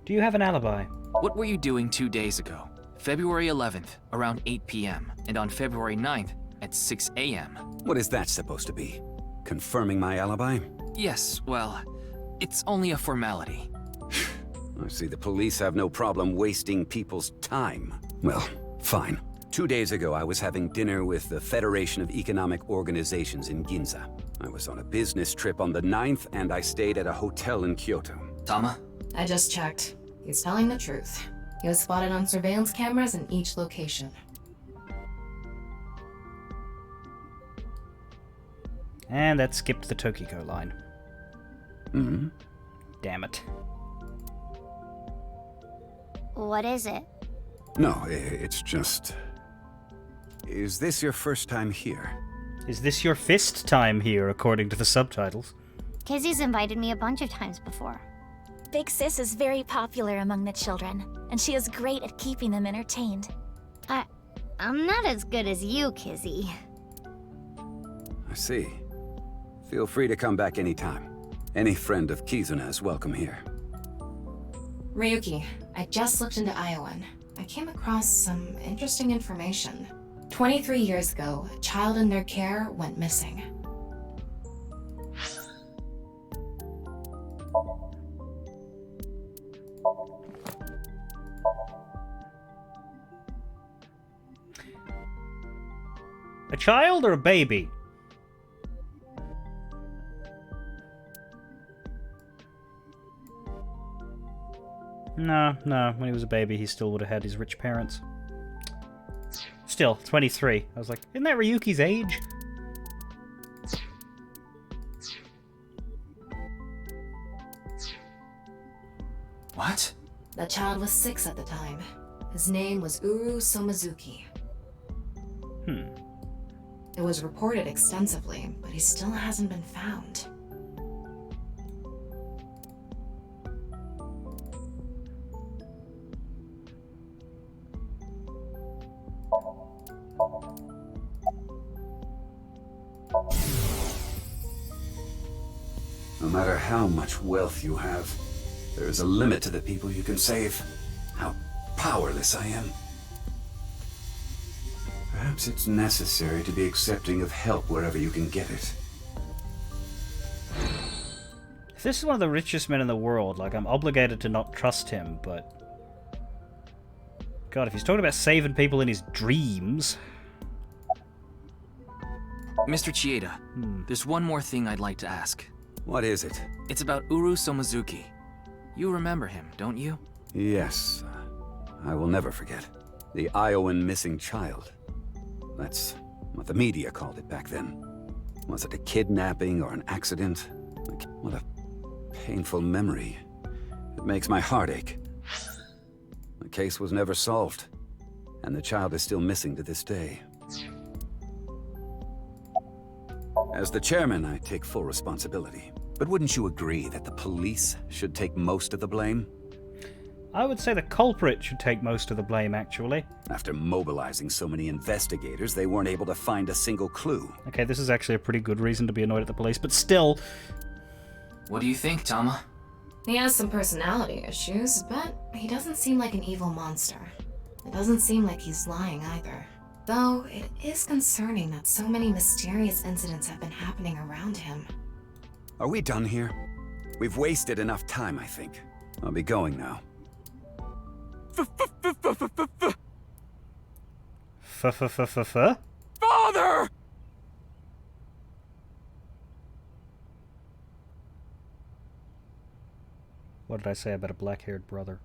Do you have an alibi? What were you doing 2 days ago? February 11th, around 8 p.m., and on February 9th, at 6 a.m. What is that supposed to be? Confirming my alibi? Yes, well, it's only a formality. I see the police have no problem wasting people's time. Well, fine. 2 days ago, I was having dinner with the Federation of Economic Organizations in Ginza. I was on a business trip on the 9th, and I stayed at a hotel in Kyoto. Tama? I just checked. He's telling the truth. He was spotted on surveillance cameras in each location. And that skipped the Tokiko line. Mm-hmm. Damn it. What is it? No, it's just... Is this your first time here? Is this your fist time here, according to the subtitles? Kizzy's invited me a bunch of times before. Big Sis is very popular among the children, and she is great at keeping them entertained. I'm not as good as you, Kizzy. I see. Feel free to come back anytime. Any friend of Kizuna is welcome here. Ryuki, I just looked into Iowan. I came across some interesting information. 23 years ago, a child in their care went missing. A child or a baby? No, when he was a baby he still would have had his rich parents. Still, 23. I was like, isn't that Ryuki's age? What? The child was 6 at the time. His name was Uru Somazuki. It was reported extensively, but he still hasn't been found. No matter how much wealth you have, there is a limit to the people you can save. How powerless I am. Perhaps it's necessary to be accepting of help wherever you can get it. If this is one of the richest men in the world, like, I'm obligated to not trust him, but... God, if he's talking about saving people in his dreams... Mr. Chieda, there's one more thing I'd like to ask. What is it? It's about Uru Somazuki. You remember him, don't you? Yes. I will never forget. The Iowan missing child. That's what the media called it back then. Was it a kidnapping or an accident? What a painful memory. It makes my heart ache. The case was never solved, and the child is still missing to this day. As the chairman, I take full responsibility. But wouldn't you agree that the police should take most of the blame? I would say the culprit should take most of the blame, actually. After mobilizing so many investigators, they weren't able to find a single clue. Okay, this is actually a pretty good reason to be annoyed at the police, but still... What do you think, Tama? He has some personality issues, but he doesn't seem like an evil monster. It doesn't seem like he's lying either. Though, it is concerning that so many mysterious incidents have been happening around him. Are we done here? We've wasted enough time, I think. I'll be going now. Father! What did I say about a black-haired brother?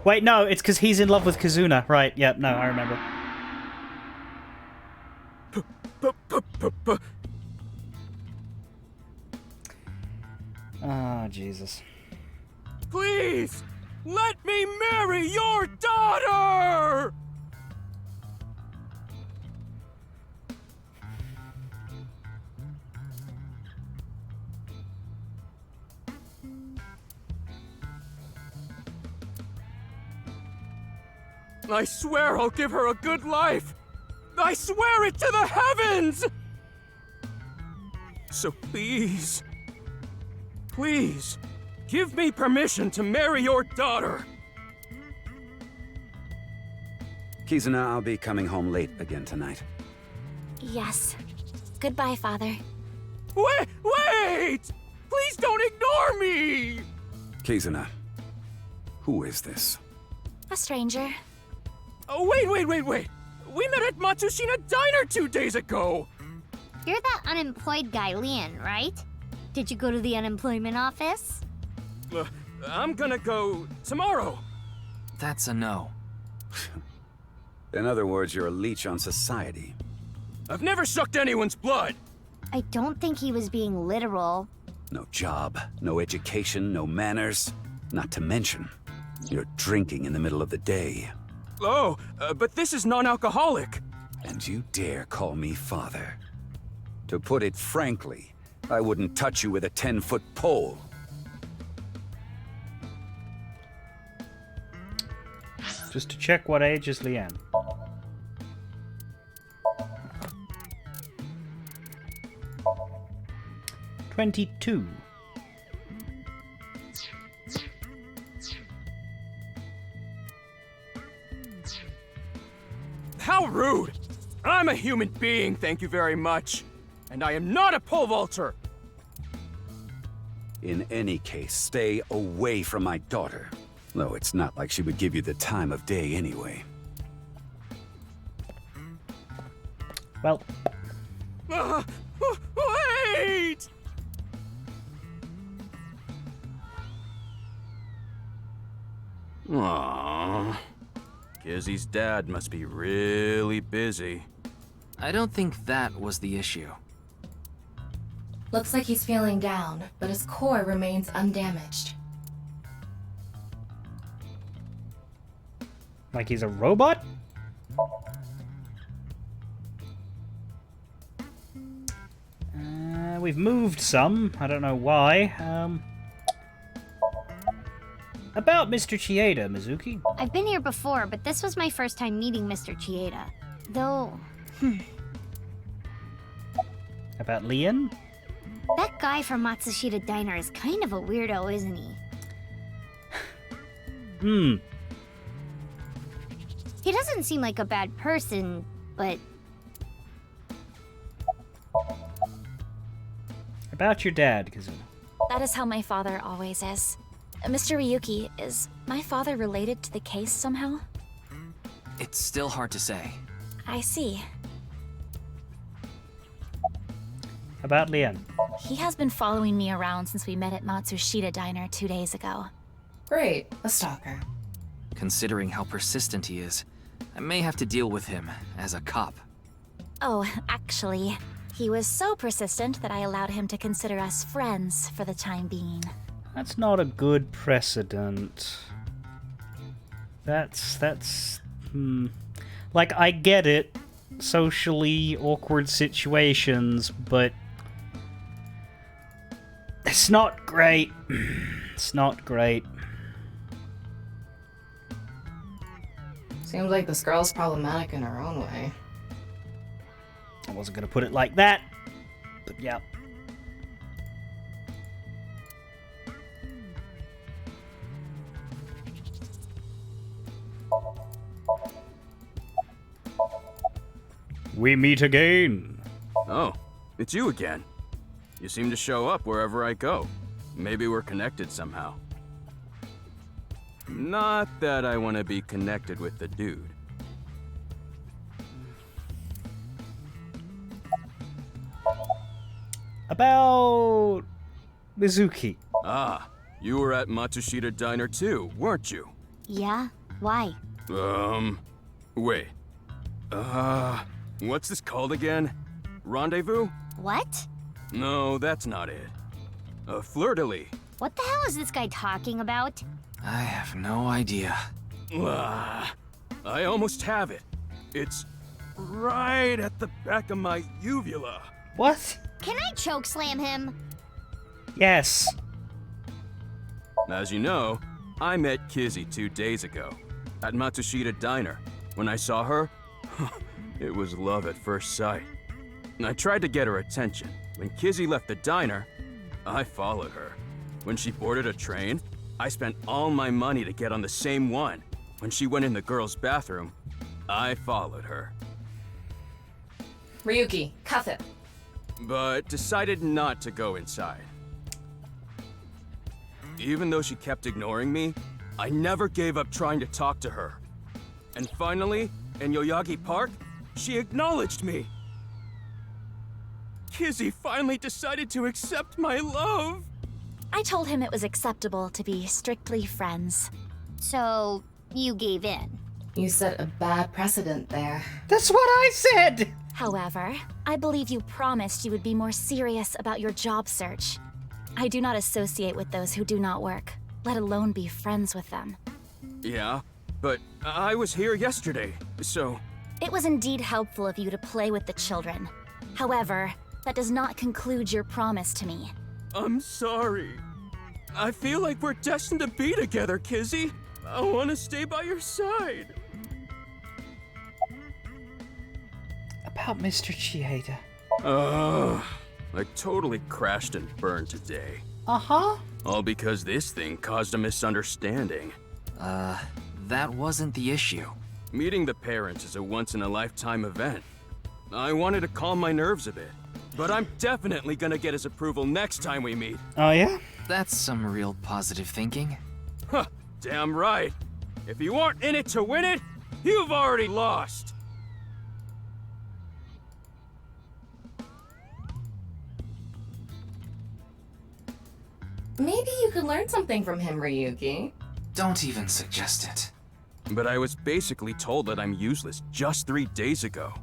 Wait, no, it's because he's in love with Kazuna. Right, yep, no, I remember. Ah, Jesus. Please! Let me marry your daughter! I swear I'll give her a good life! I swear it to the heavens! So please, please, give me permission to marry your daughter! Kizuna, I'll be coming home late again tonight. Yes. Goodbye, Father. Wait! Please don't ignore me! Kizuna, who is this? A stranger. Oh, wait! We met at Matsushina Diner 2 days ago! You're that unemployed guy, Leon, right? Did you go to the unemployment office? I'm gonna go tomorrow. That's a no. In other words, you're a leech on society. I've never sucked anyone's blood! I don't think he was being literal. No job, no education, no manners. Not to mention, you're drinking in the middle of the day. Oh, but this is non-alcoholic. And you dare call me father. To put it frankly, I wouldn't touch you with a 10-foot pole. Just to check, what age is Leanne? "22. How rude! I'm a human being, thank you very much. And I am not a pole vaulter! In any case, stay away from my daughter. Though it's not like she would give you the time of day anyway. Well... Wait! Aww. Gizzy's dad must be really busy. I don't think that was the issue. Looks like he's feeling down, but his core remains undamaged. Like he's a robot? We've moved some. I don't know why. About Mr. Chieda, Mizuki. I've been here before, but this was my first time meeting Mr. Chieda. Though, About Leon? that guy from Matsushita Diner is kind of a weirdo, isn't he? He doesn't seem like a bad person, but... About your dad, Kazuna. That is how my father always is. Mr. Ryuki, is my father related to the case somehow? It's still hard to say. I see. About Leon. He has been following me around since we met at Matsushita Diner 2 days ago. Great, a stalker. Considering how persistent he is, I may have to deal with him as a cop. Oh, actually, he was so persistent that I allowed him to consider us friends for the time being. That's not a good precedent. Like, I get it. Socially awkward situations, but... it's not great. It's not great. Seems like this girl's problematic in her own way. I wasn't gonna put it like that, but yeah. We meet again. Oh, it's you again. You seem to show up wherever I go. Maybe we're connected somehow. Not that I want to be connected with the dude. About Mizuki. Ah, you were at Matsushita Diner too, weren't you? Yeah? Why? Wait. What's this called again? Rendezvous? What? No, that's not it. Fleur-de-lis. What the hell is this guy talking about? I have no idea. I almost have it. It's right at the back of my uvula. What? Can I chokeslam him? Yes. As you know, I met Kizzy 2 days ago at Matsushita Diner. When I saw her, it was love at first sight. I tried to get her attention. When Kizzy left the diner, I followed her. When she boarded a train, I spent all my money to get on the same one. When she went in the girls' bathroom, I followed her. Ryuki, cuff it. But decided not to go inside. Even though she kept ignoring me, I never gave up trying to talk to her. And finally, in Yoyagi Park, she acknowledged me. Kizzy finally decided to accept my love. I told him it was acceptable to be strictly friends. So, you gave in. You set a bad precedent there. That's what I said! However, I believe you promised you would be more serious about your job search. I do not associate with those who do not work, let alone be friends with them. Yeah, but I was here yesterday, so... It was indeed helpful of you to play with the children. However, that does not conclude your promise to me. I'm sorry. I feel like we're destined to be together, Kizzy. I want to stay by your side. About Mr. Chieda. I totally crashed and burned today. Uh-huh. All because this thing caused a misunderstanding. That wasn't the issue. Meeting the parents is a once-in-a-lifetime event. I wanted to calm my nerves a bit, but I'm definitely gonna get his approval next time we meet. Oh, yeah? That's some real positive thinking. Huh, damn right. If you aren't in it to win it, you've already lost. Maybe you could learn something from him, Ryuki. Don't even suggest it. But I was basically told that I'm useless just 3 days ago.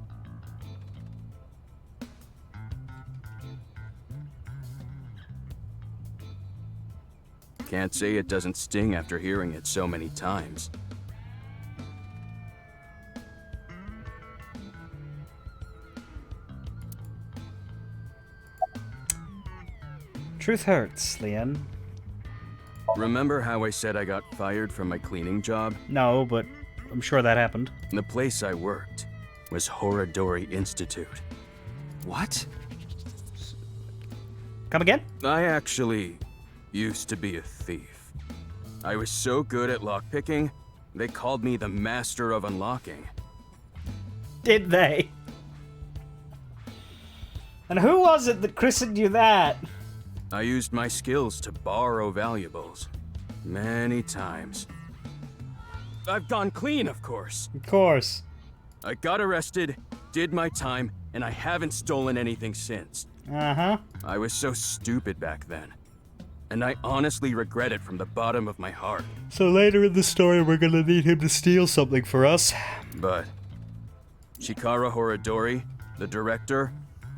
Can't say it doesn't sting after hearing it so many times. Truth hurts, Leon. Remember how I said I got fired from my cleaning job? No, but I'm sure that happened. The place I worked was Horadori Institute. What? Come again? I actually used to be a thief. I was so good at lockpicking, they called me the Master of Unlocking. Did they? And who was it that christened you that? I used my skills to borrow valuables. Many times. I've gone clean, of course. Of course. I got arrested, did my time, and I haven't stolen anything since. Uh-huh. I was so stupid back then. And I honestly regret it from the bottom of my heart. So later in the story, we're gonna need him to steal something for us. But Chikara Horadori, the director,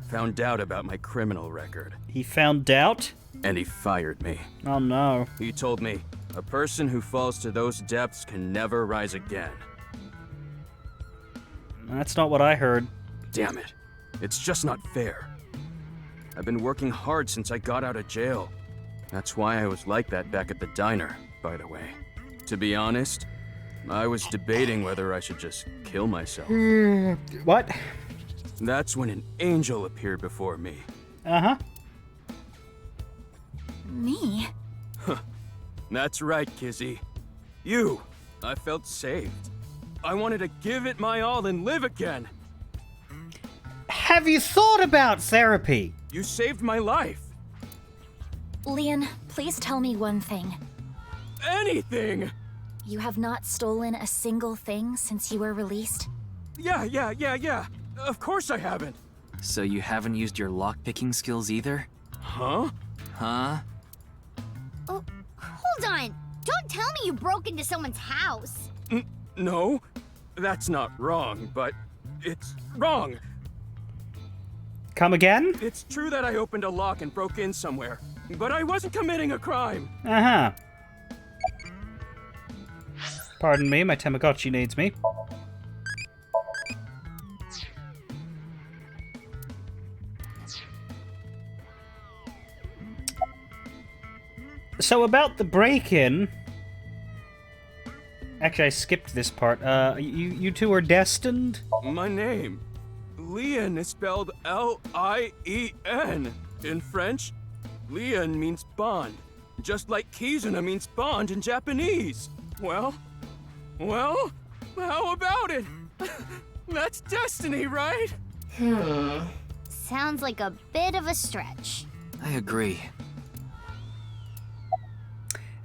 found out about my criminal record. He found out? And he fired me. Oh no. He told me, a person who falls to those depths can never rise again. That's not what I heard. Damn it. It's just not fair. I've been working hard since I got out of jail. That's why I was like that back at the diner, by the way. To be honest, I was debating whether I should just kill myself. What? That's when an angel appeared before me. Uh-huh. Me? That's right, Kizzy. You. I felt saved. I wanted to give it my all and live again. Have you thought about therapy? You saved my life. Leon, please tell me one thing. Anything! You have not stolen a single thing since you were released? Yeah. Of course I haven't. So you haven't used your lockpicking skills either? Huh? Huh? Oh, hold on. Don't tell me you broke into someone's house. No, that's not wrong, but it's wrong. Come again? It's true that I opened a lock and broke in somewhere, but I wasn't committing a crime. Uh-huh. Pardon me, my Tamagotchi needs me. So about the break-in... Actually, I skipped this part. You two are destined? My name, Leon, is spelled L-I-E-N. In French, Leon means bond, just like Kizuna means bond in Japanese. Well, how about it? That's destiny, right? Sounds like a bit of a stretch. I agree.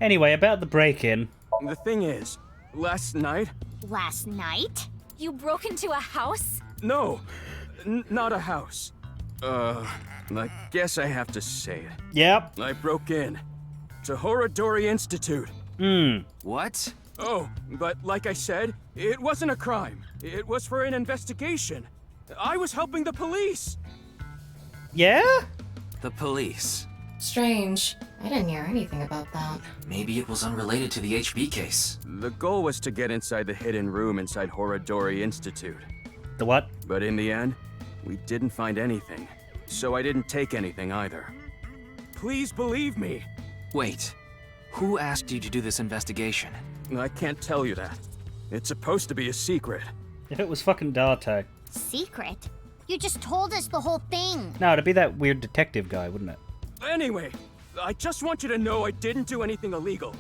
Anyway, about the break-in. The thing is, last night... Last night? You broke into a house? No, not a house. I guess I have to say it. Yep. I broke in to Horadori Institute. What? Oh, but like I said, it wasn't a crime. It was for an investigation. I was helping the police. Yeah? The police. Strange. I didn't hear anything about that. Maybe it was unrelated to the HB case. The goal was to get inside the hidden room inside Horadori Institute. The what? But in the end, we didn't find anything. So I didn't take anything either. Please believe me. Wait. Who asked you to do this investigation? I can't tell you that. It's supposed to be a secret. If it was fucking Date. Secret? You just told us the whole thing. No, it'd be that weird detective guy, wouldn't it? Anyway, I just want you to know I didn't do anything illegal.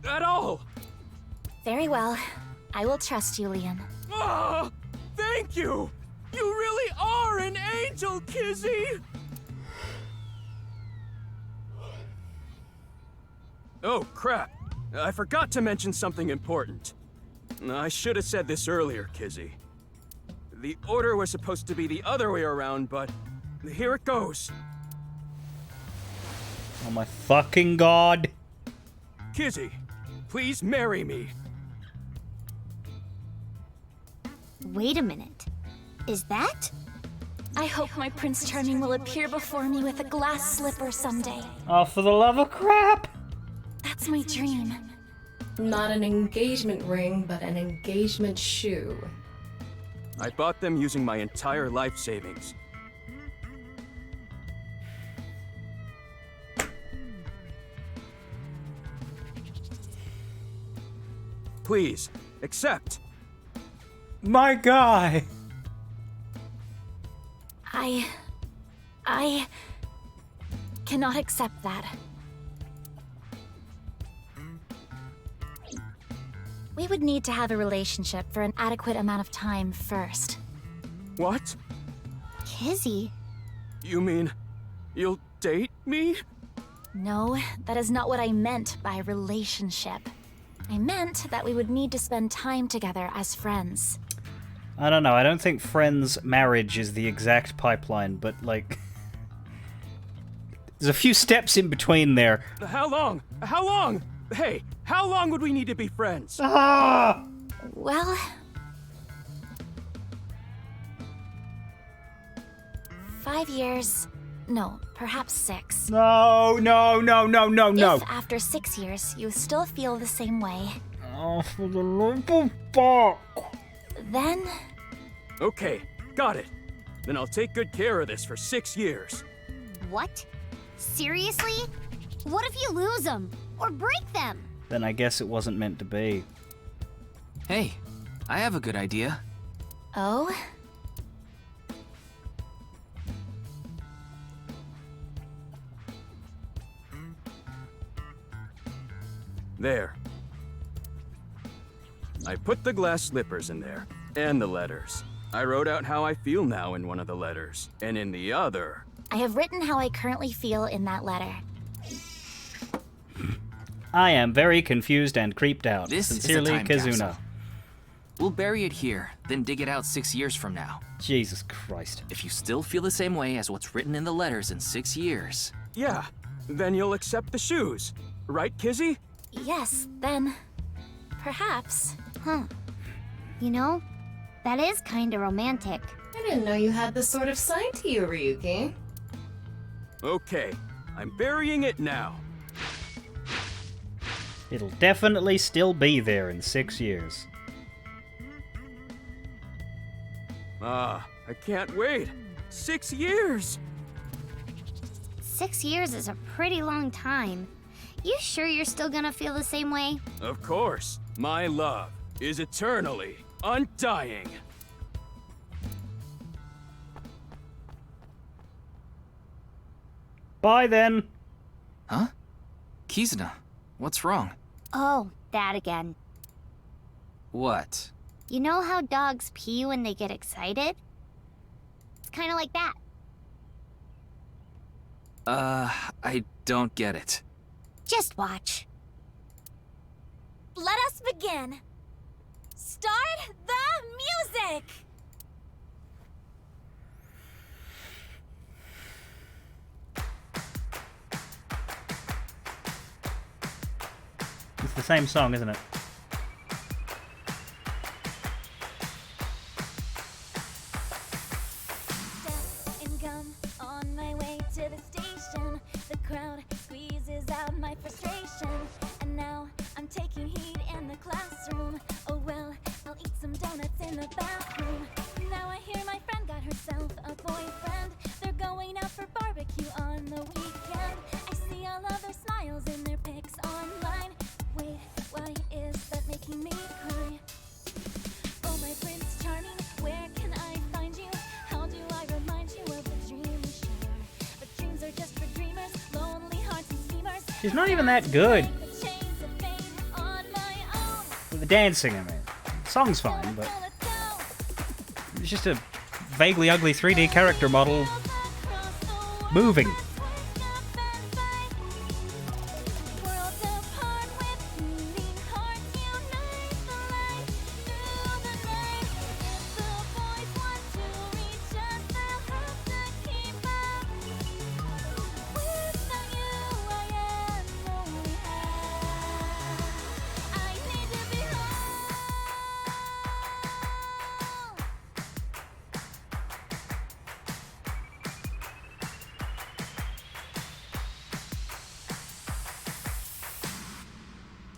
At all. Very well. I will trust you, Leon. Ah, thank you! You really are an angel, Kizzy! Oh, crap. I forgot to mention something important. I should have said this earlier, Kizzy. The order was supposed to be the other way around, but here it goes. Oh my fucking god. Kizzy, please marry me. Wait a minute. Is that? I hope my Prince Charming will appear before me with a glass slipper someday. Oh, for the love of crap! That's my dream. Not an engagement ring, but an engagement shoe. I bought them using my entire life savings. Please, accept. My guy! I cannot accept that. We would need to have a relationship for an adequate amount of time first. What? Kizzy? You mean you'll date me? No, that is not what I meant by relationship. I meant that we would need to spend time together as friends. I don't know, I don't think friends marriage is the exact pipeline, but like... there's a few steps in between there. How long? How long? Hey, how long would we need to be friends? Ah! Well... 5 years... No, perhaps 6. No. If after 6 years you still feel the same way... Oh, for the love of fuck! Then... Okay, got it. Then I'll take good care of this for 6 years. What? Seriously? What if you lose them? Or break them? Then I guess it wasn't meant to be. Hey, I have a good idea. Oh? There. I put the glass slippers in there, and the letters. I wrote out how I feel now in one of the letters, and in the other... I have written how I currently feel in that letter. I am very confused and creeped out. This Sincerely, is a time Kazuna. capsule. We'll bury it here, then dig it out 6 years from now. Jesus Christ. If you still feel the same way as what's written in the letters in 6 years... Yeah, then you'll accept the shoes. Right, Kizzy? Yes, then... perhaps. Huh. You know, that is kinda romantic. I didn't know you had this sort of side to you, Ryuki. Okay, I'm burying it now. It'll definitely still be there in 6 years. Ah, I can't wait. 6 years! 6 years is a pretty long time. You sure you're still gonna feel the same way? Of course, my love is eternally undying. Bye then. Huh? Kizuna, what's wrong? Oh, that again. What? You know how dogs pee when they get excited? It's kinda like that. I don't get it. Just watch. Let us begin. Start the music! It's the same song, isn't it? And gum on my way to the station. The crowd squeezes out my frustration. And now I'm taking heat in the classroom. Oh well, I'll eat some donuts in the bathroom. Now I hear my friend got herself a boyfriend. They're going out for barbecue on the weekend. I see all of their smiles in their pics online. Wait, why is that making me cry? Oh my Prince Charming, where can I find you? How do I remind you of the dream we share? But dreams are just for dreamers, lonely hearts and steamers. She's not even that good. With the dancing, I mean. The song's fine, but... it's just a vaguely ugly 3D character model... moving.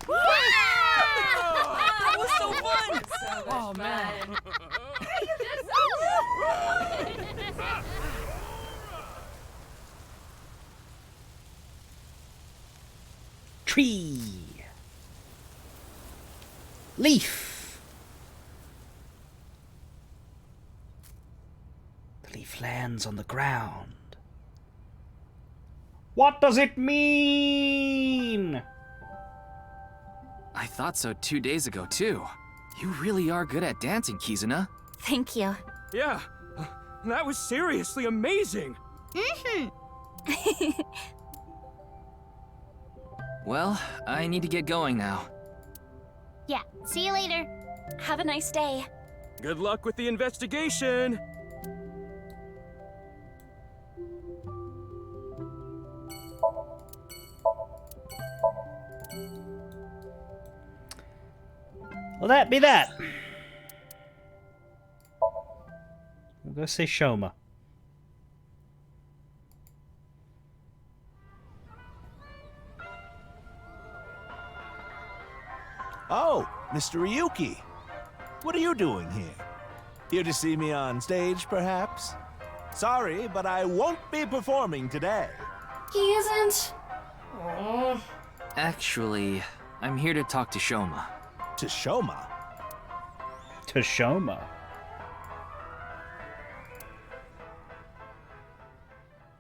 That was so fun! Oh man. Tree. Leaf! The leaf lands on the ground. What does it mean? I thought so 2 days ago, too. You really are good at dancing, Kizuna. Thank you. Yeah, that was seriously amazing. Well, I need to get going now. Yeah, see you later. Have a nice day. Good luck with the investigation. Well, that be that. We'll go see Shoma. Oh, Mr. Ryuki. What are you doing here? Here to see me on stage, perhaps? Sorry, but I won't be performing today. He isn't. Oh. Actually, I'm here to talk to Shoma. To Shoma? To Shoma.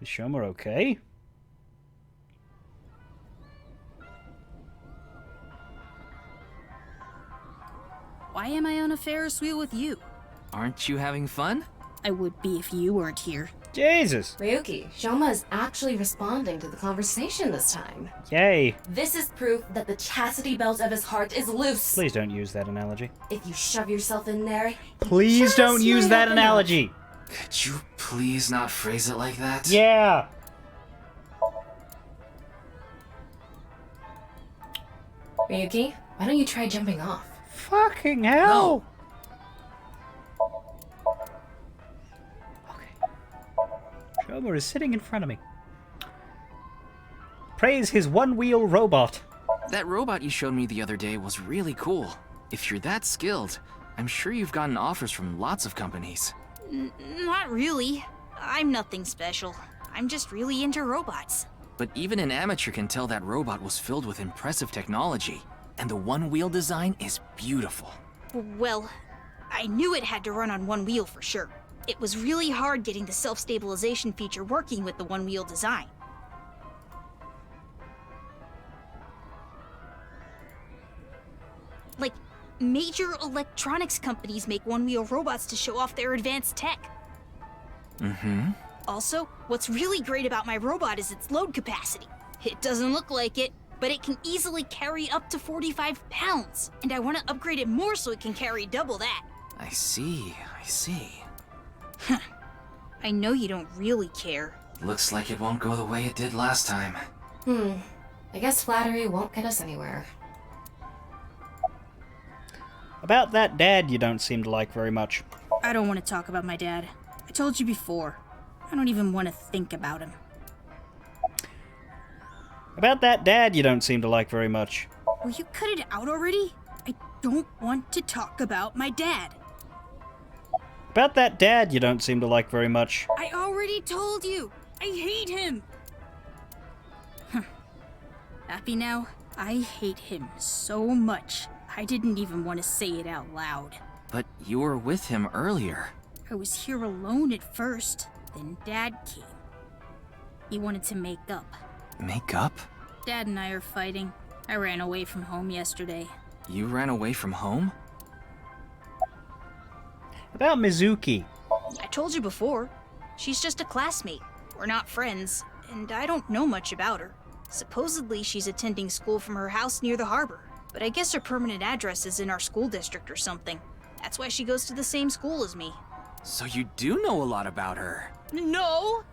Is Shoma okay? Why am I on a Ferris wheel with you? Aren't you having fun? I would be if you weren't here. Jesus! Ryuki, Shoma is actually responding to the conversation this time. Yay! This is proof that the chastity belt of his heart is loose. Please don't use that analogy. If you shove yourself in there, Please just don't use might that open up. analogy! Could you please not phrase it like that? Yeah! Ryuki, why don't you try jumping off? Fucking hell! Shoma is sitting in front of me. Praise his one-wheel robot. That robot you showed me the other day was really cool. If you're that skilled, I'm sure you've gotten offers from lots of companies. Not really. I'm nothing special. I'm just really into robots. But even an amateur can tell that robot was filled with impressive technology. And the one-wheel design is beautiful. Well, I knew it had to run on one wheel for sure. It was really hard getting the self-stabilization feature working with the one-wheel design. Like, major electronics companies make one-wheel robots to show off their advanced tech. Mm-hmm. Also, what's really great about my robot is its load capacity. It doesn't look like it, but it can easily carry up to 45 pounds. And I want to upgrade it more so it can carry double that. I see. I know you don't really care. Looks like it won't go the way it did last time. I guess flattery won't get us anywhere. About that dad you don't seem to like very much. I don't want to talk about my dad. I told you before. I don't even want to think about him. About that dad you don't seem to like very much. Will you cut it out already? I don't want to talk about my dad. About that dad you don't seem to like very much. I already told you. I hate him. Happy now? I hate him so much. I didn't even want to say it out loud. But you were with him earlier. I was here alone at first. Then Dad came. He wanted to make up. Make up? Dad and I are fighting. I ran away from home yesterday. You ran away from home? About Mizuki. I told you before. She's just a classmate. We're not friends, and I don't know much about her. Supposedly she's attending school from her house near the harbor, but I guess her permanent address is in our school district or something. That's why she goes to the same school as me. So you do know a lot about her. No!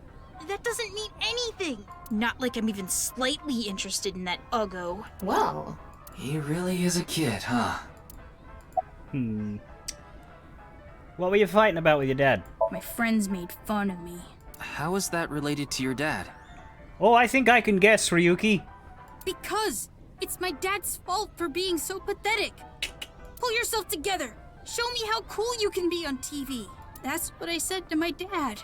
That doesn't mean anything! Not like I'm even slightly interested in that Uggo. Well, He really is a kid, huh? What were you fighting about with your dad? My friends made fun of me. How is that related to your dad? Oh, I think I can guess, Ryuki. Because it's my dad's fault for being so pathetic. Pull yourself together. Show me how cool you can be on TV. That's what I said to my dad.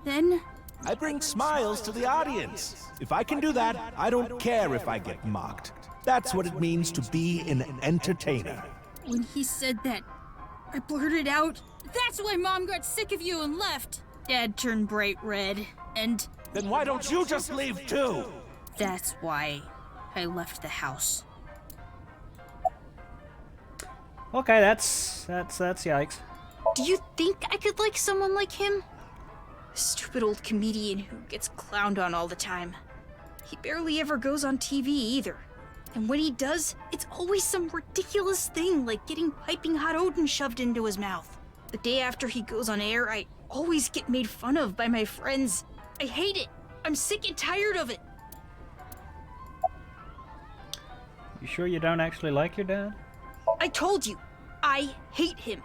Then I bring smiles to the audience. If I can do that, I don't care if I get mocked. That's what it means to be an entertainer. When he said that, I blurted out, "That's why Mom got sick of you and left." Dad turned bright red, and... Then why don't you just leave too? That's why I left the house. Okay, that's yikes. Do you think I could like someone like him? A stupid old comedian who gets clowned on all the time. He barely ever goes on TV either. And when he does, it's always some ridiculous thing like getting piping hot Odin shoved into his mouth. The day after he goes on air, I always get made fun of by my friends. I hate it. I'm sick and tired of it. You sure you don't actually like your dad? I told you, I hate him.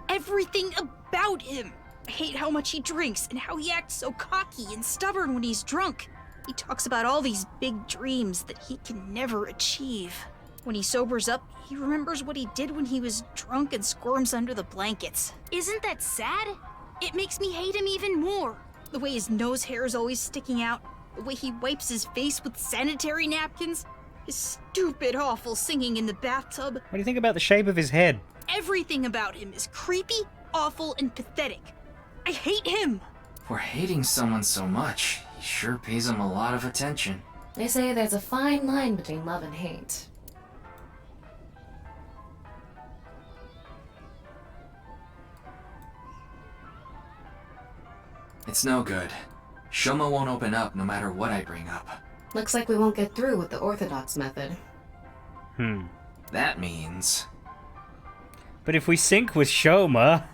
Everything about him. I hate how much he drinks and how he acts so cocky and stubborn when he's drunk. He talks about all these big dreams that he can never achieve. When he sobers up, he remembers what he did when he was drunk and squirms under the blankets. Isn't that sad? It makes me hate him even more. The way his nose hair is always sticking out, the way he wipes his face with sanitary napkins, his stupid, awful singing in the bathtub. What do you think about the shape of his head? Everything about him is creepy, awful, and pathetic. I hate him! For hating someone so much, he sure pays him a lot of attention. They say there's a fine line between love and hate. It's no good. Shoma won't open up no matter what I bring up. Looks like we won't get through with the Orthodox method. That means... But if we sync with Shoma...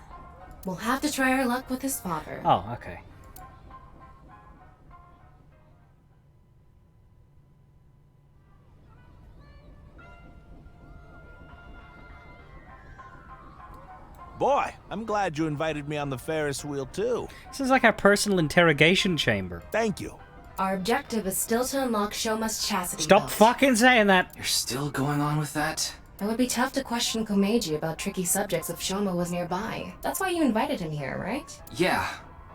We'll have to try our luck with his father. Oh, okay. Boy, I'm glad you invited me on the Ferris wheel too. This is like our personal interrogation chamber. Thank you. Our objective is still to unlock Shoma's chastity Stop belt. fucking saying that! You're still going on with that? It would be tough to question Komeiji about tricky subjects if Shoma was nearby. That's why you invited him here, right? Yeah,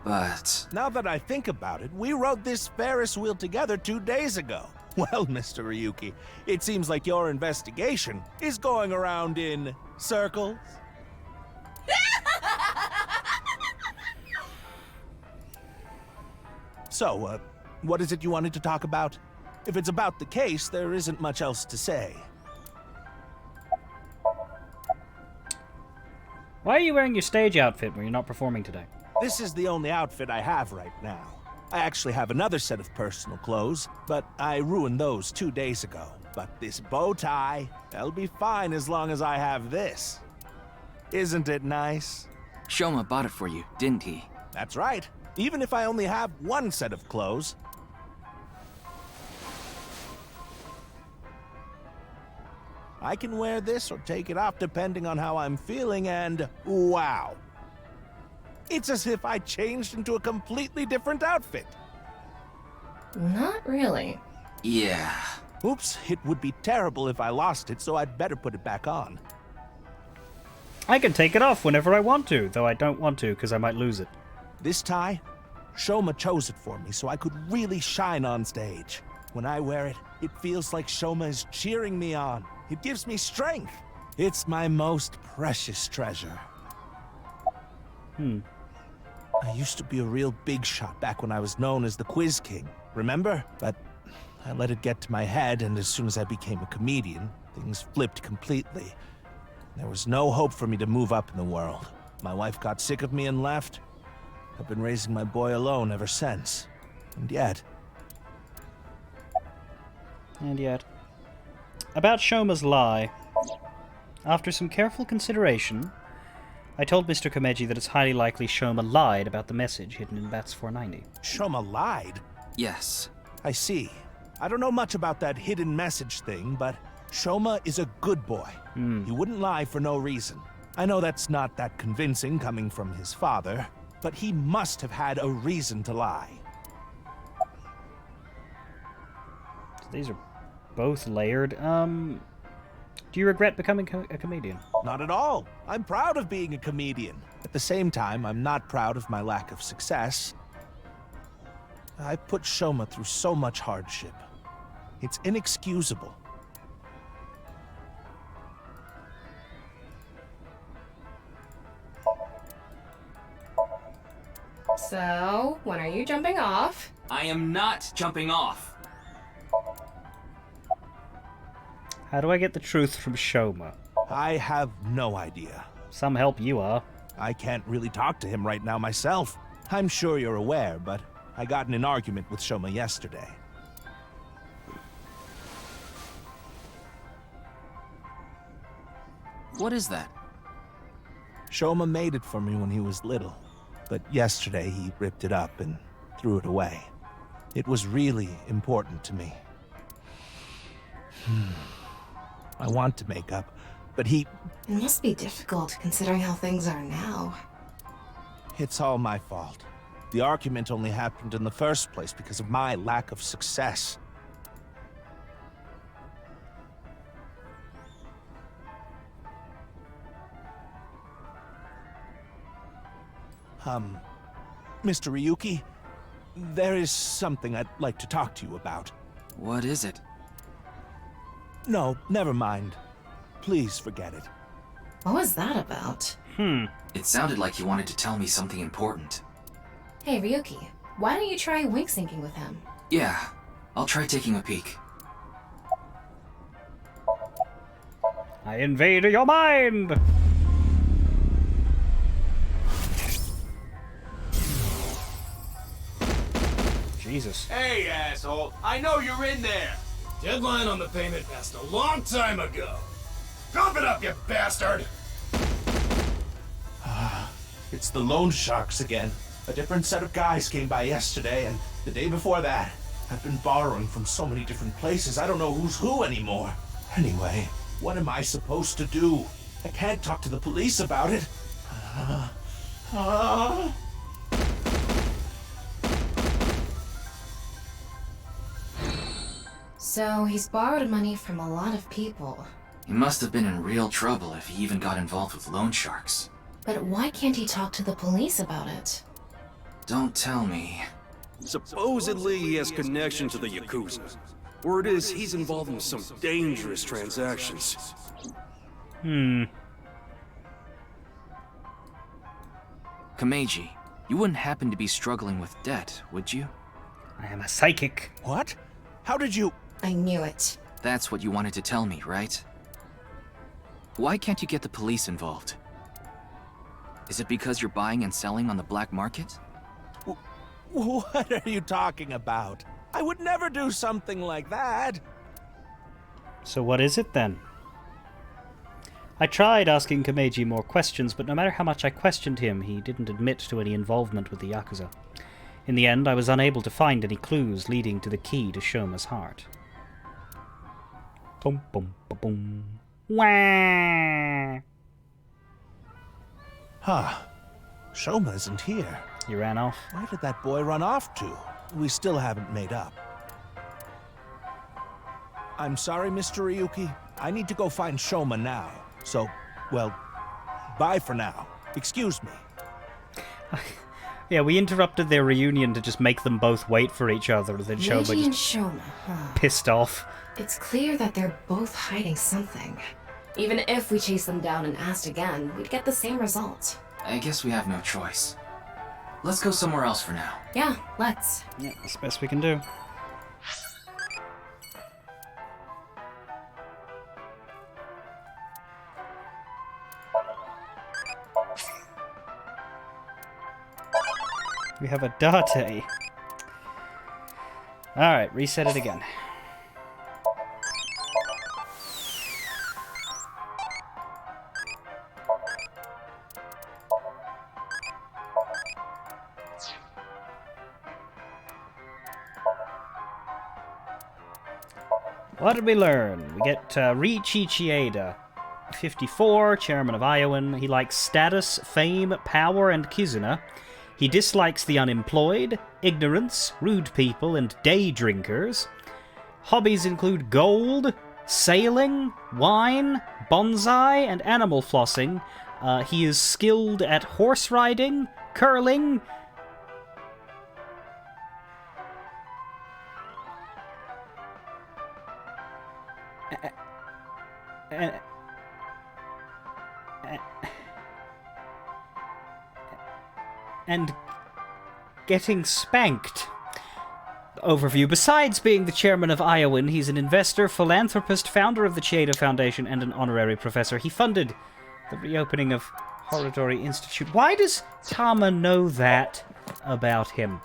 but... Now that I think about it, we rode this Ferris wheel together 2 days ago. Well, Mr. Ryuki, it seems like your investigation is going around in circles. So, what is it you wanted to talk about? If it's about the case, there isn't much else to say. Why are you wearing your stage outfit when you're not performing today? This is the only outfit I have right now. I actually have another set of personal clothes, but I ruined those 2 days ago. But this bow tie, that'll be fine as long as I have this. Isn't it nice? Shoma bought it for you, didn't he? That's right. Even if I only have one set of clothes. I can wear this or take it off depending on how I'm feeling, and wow. It's as if I changed into a completely different outfit. Not really. Yeah. Oops, it would be terrible if I lost it, so I'd better put it back on. I can take it off whenever I want to, though I don't want to because I might lose it. This tie, Shoma chose it for me so I could really shine on stage. When I wear it, it feels like Shoma is cheering me on. It gives me strength. It's my most precious treasure. I used to be a real big shot back when I was known as the Quiz King, remember? But I let it get to my head, and as soon as I became a comedian, things flipped completely. There was no hope for me to move up in the world. My wife got sick of me and left. I've been raising my boy alone ever since. And yet... About Shoma's lie. After some careful consideration, I told Mr. Komeiji that it's highly likely Shoma lied about the message hidden in Bats 490. Shoma lied? Yes. I see. I don't know much about that hidden message thing, but Shoma is a good boy. He wouldn't lie for no reason. I know that's not that convincing coming from his father, but he must have had a reason to lie. These are both layered. Do you regret becoming a comedian? Not at all. I'm proud of being a comedian. At the same time, I'm not proud of my lack of success. I put Shoma through so much hardship. It's inexcusable. So, when are you jumping off? I am not jumping off. How do I get the truth from Shoma? I have no idea. Some help you are. I can't really talk to him right now myself. I'm sure you're aware, but I got in an argument with Shoma yesterday. What is that? Shoma made it for me when he was little, but yesterday he ripped it up and threw it away. It was really important to me. I want to make up, but he... It must be difficult considering how things are now. It's all my fault. The argument only happened in the first place because of my lack of success. Mr. Ryuki, there is something I'd like to talk to you about. What is it? No, never mind. Please forget it. What was that about? It sounded like you wanted to tell me something important. Hey, Ryuki, why don't you try wink syncing with him? Yeah, I'll try taking a peek. I invade your mind! Jesus. Hey, asshole! I know you're in there! Deadline on the payment passed a long time ago. Cough it up, you bastard! It's the loan sharks again. A different set of guys came by yesterday, and the day before that. I've been borrowing from so many different places, I don't know who's who anymore. Anyway, what am I supposed to do? I can't talk to the police about it. So, he's borrowed money from a lot of people. He must have been in real trouble if he even got involved with loan sharks. But why can't he talk to the police about it? Don't tell me. Supposedly he has connection to the Yakuza. Word is he's involved in some dangerous transactions. Kameji, you wouldn't happen to be struggling with debt, would you? I am a psychic. What? How did you... I knew it. That's what you wanted to tell me, right? Why can't you get the police involved? Is it because you're buying and selling on the black market? What are you talking about? I would never do something like that. So what is it then? I tried asking Kameji more questions, but no matter how much I questioned him, he didn't admit to any involvement with the Yakuza. In the end, I was unable to find any clues leading to the key to Shoma's heart. Boom, boom, boom, boom. Wah! Huh. Shoma isn't here. He ran off. Where did that boy run off to? We still haven't made up. I'm sorry, Mr. Ryuki. I need to go find Shoma now. So, well, bye for now. Excuse me. Yeah, we interrupted their reunion to just make them both wait for each other. Then Shoma Meiji and just Shoma, huh? pissed off. It's clear that they're both hiding something. Even if we chased them down and asked again, we'd get the same result. I guess we have no choice. Let's go somewhere else for now. Yeah, let's. Yeah, that's the best we can do. We have a Date. Alright, reset it again. What did we learn? We get Riichi Chieda, 54, chairman of Iowan. He likes status, fame, power, and kizuna. He dislikes the unemployed, ignorance, rude people, and day drinkers. Hobbies include gold, sailing, wine, bonsai, and animal flossing. He is skilled at horse riding, curling, getting spanked. Overview. Besides being the chairman of Iowan, he's an investor, philanthropist, founder of the Chieda Foundation, and an honorary professor. He funded the reopening of Horodori Institute. Why does Tama know that about him?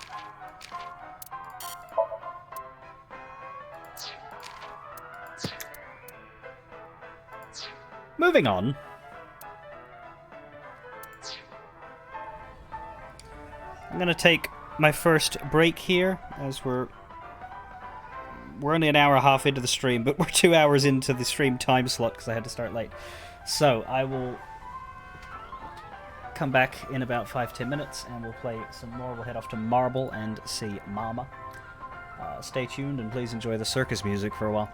Moving on. I'm going to take my first break here, as we're only an hour and a half into the stream, but we're 2 hours into the stream time slot because I had to start late. So I will come back in about 5-10 minutes and we'll play some more. We'll head off to Marble and see Mama. Stay tuned and please enjoy the circus music for a while.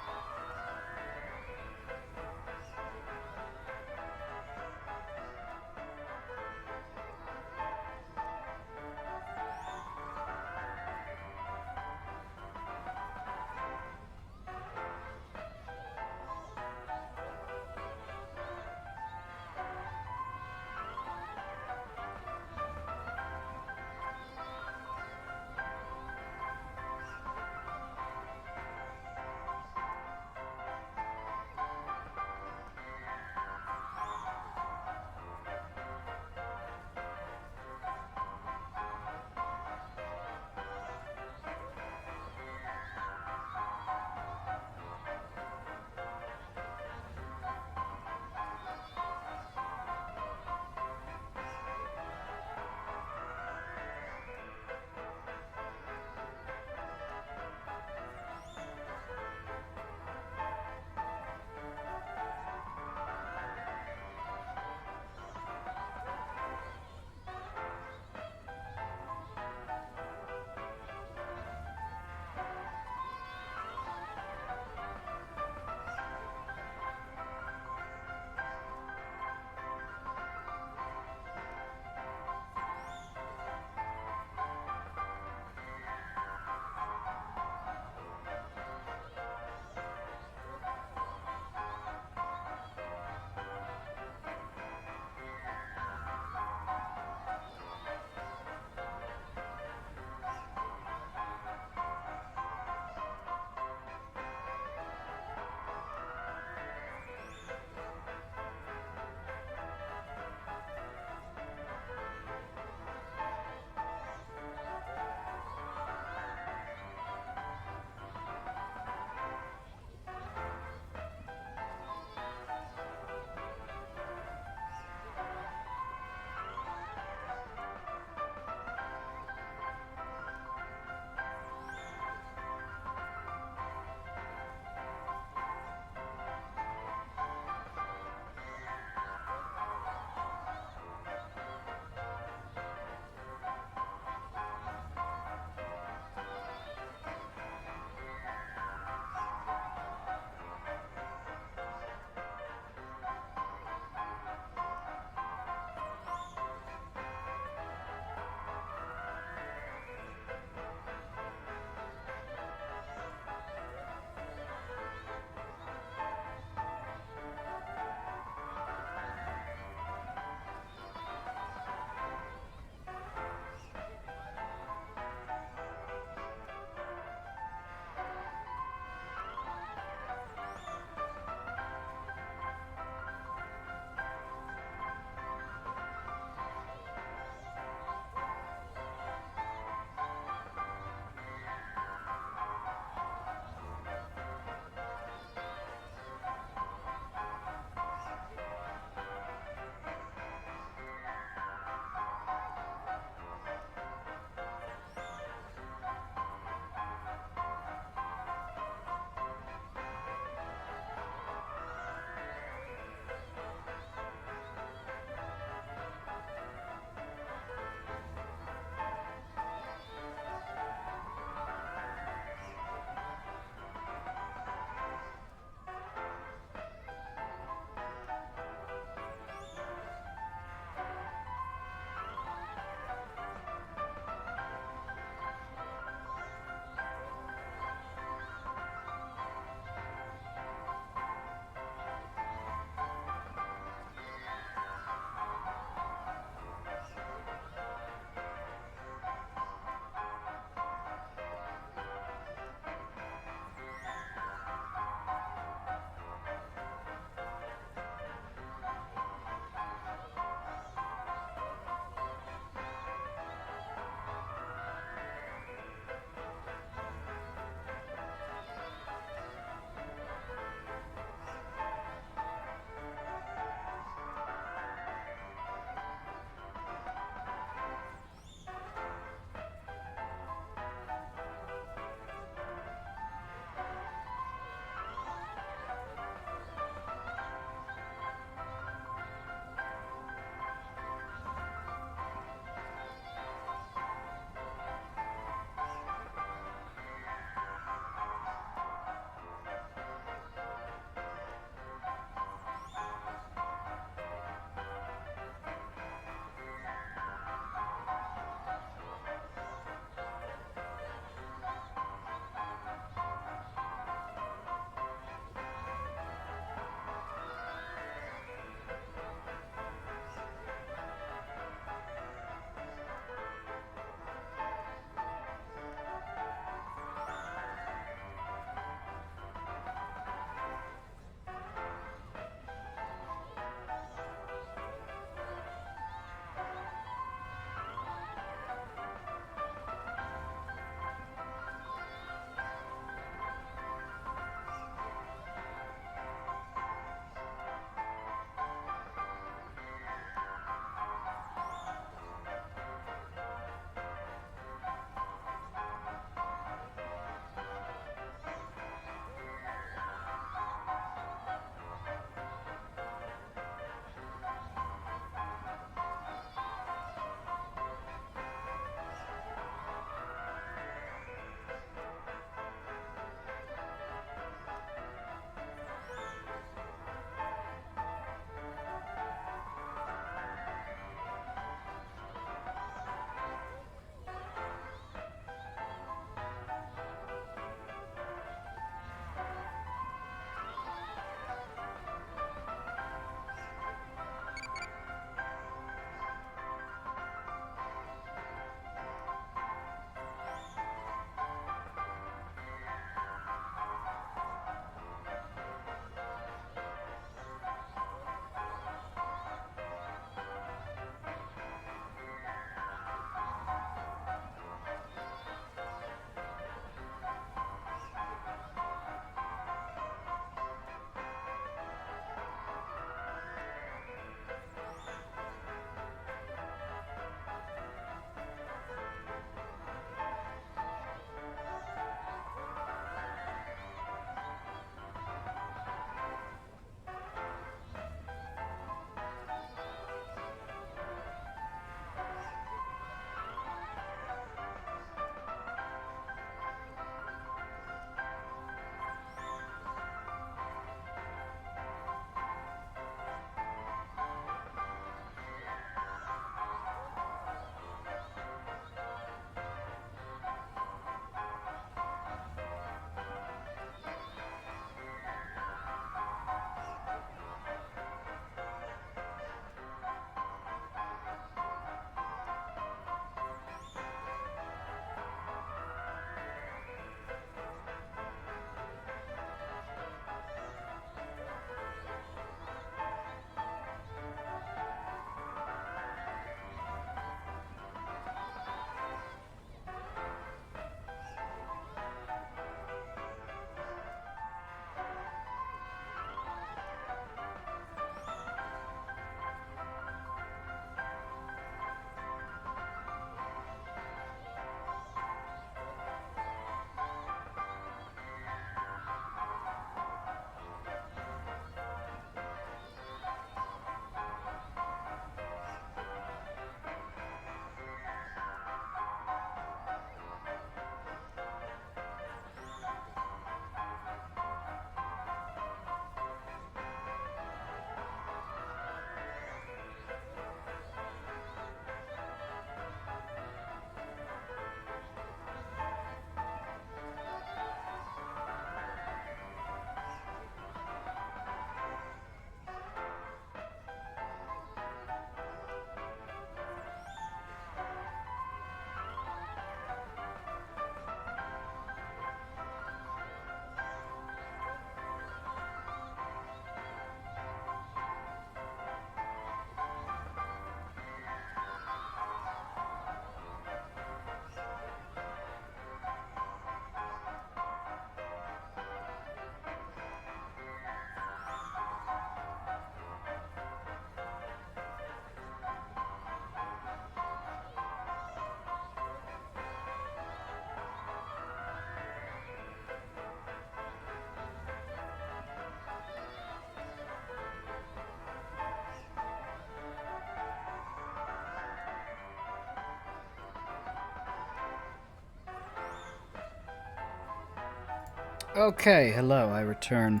Okay, hello, I return.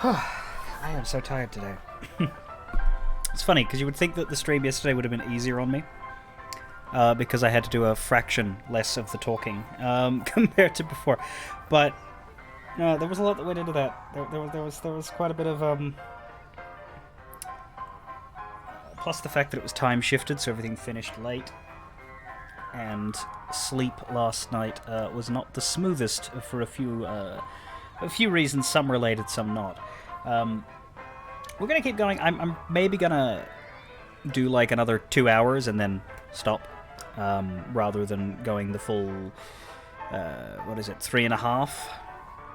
I am so tired today. It's funny, because you would think that the stream yesterday would have been easier on me. Because I had to do a fraction less of the talking compared to before. But no, there was a lot that went into that. There was quite a bit of... plus the fact that it was time shifted, so everything finished late. And sleep last night was not the smoothest for a few reasons, some related, some not. We're gonna keep going. I'm maybe gonna do like another 2 hours and then stop, rather than going the full, what is it, 3.5?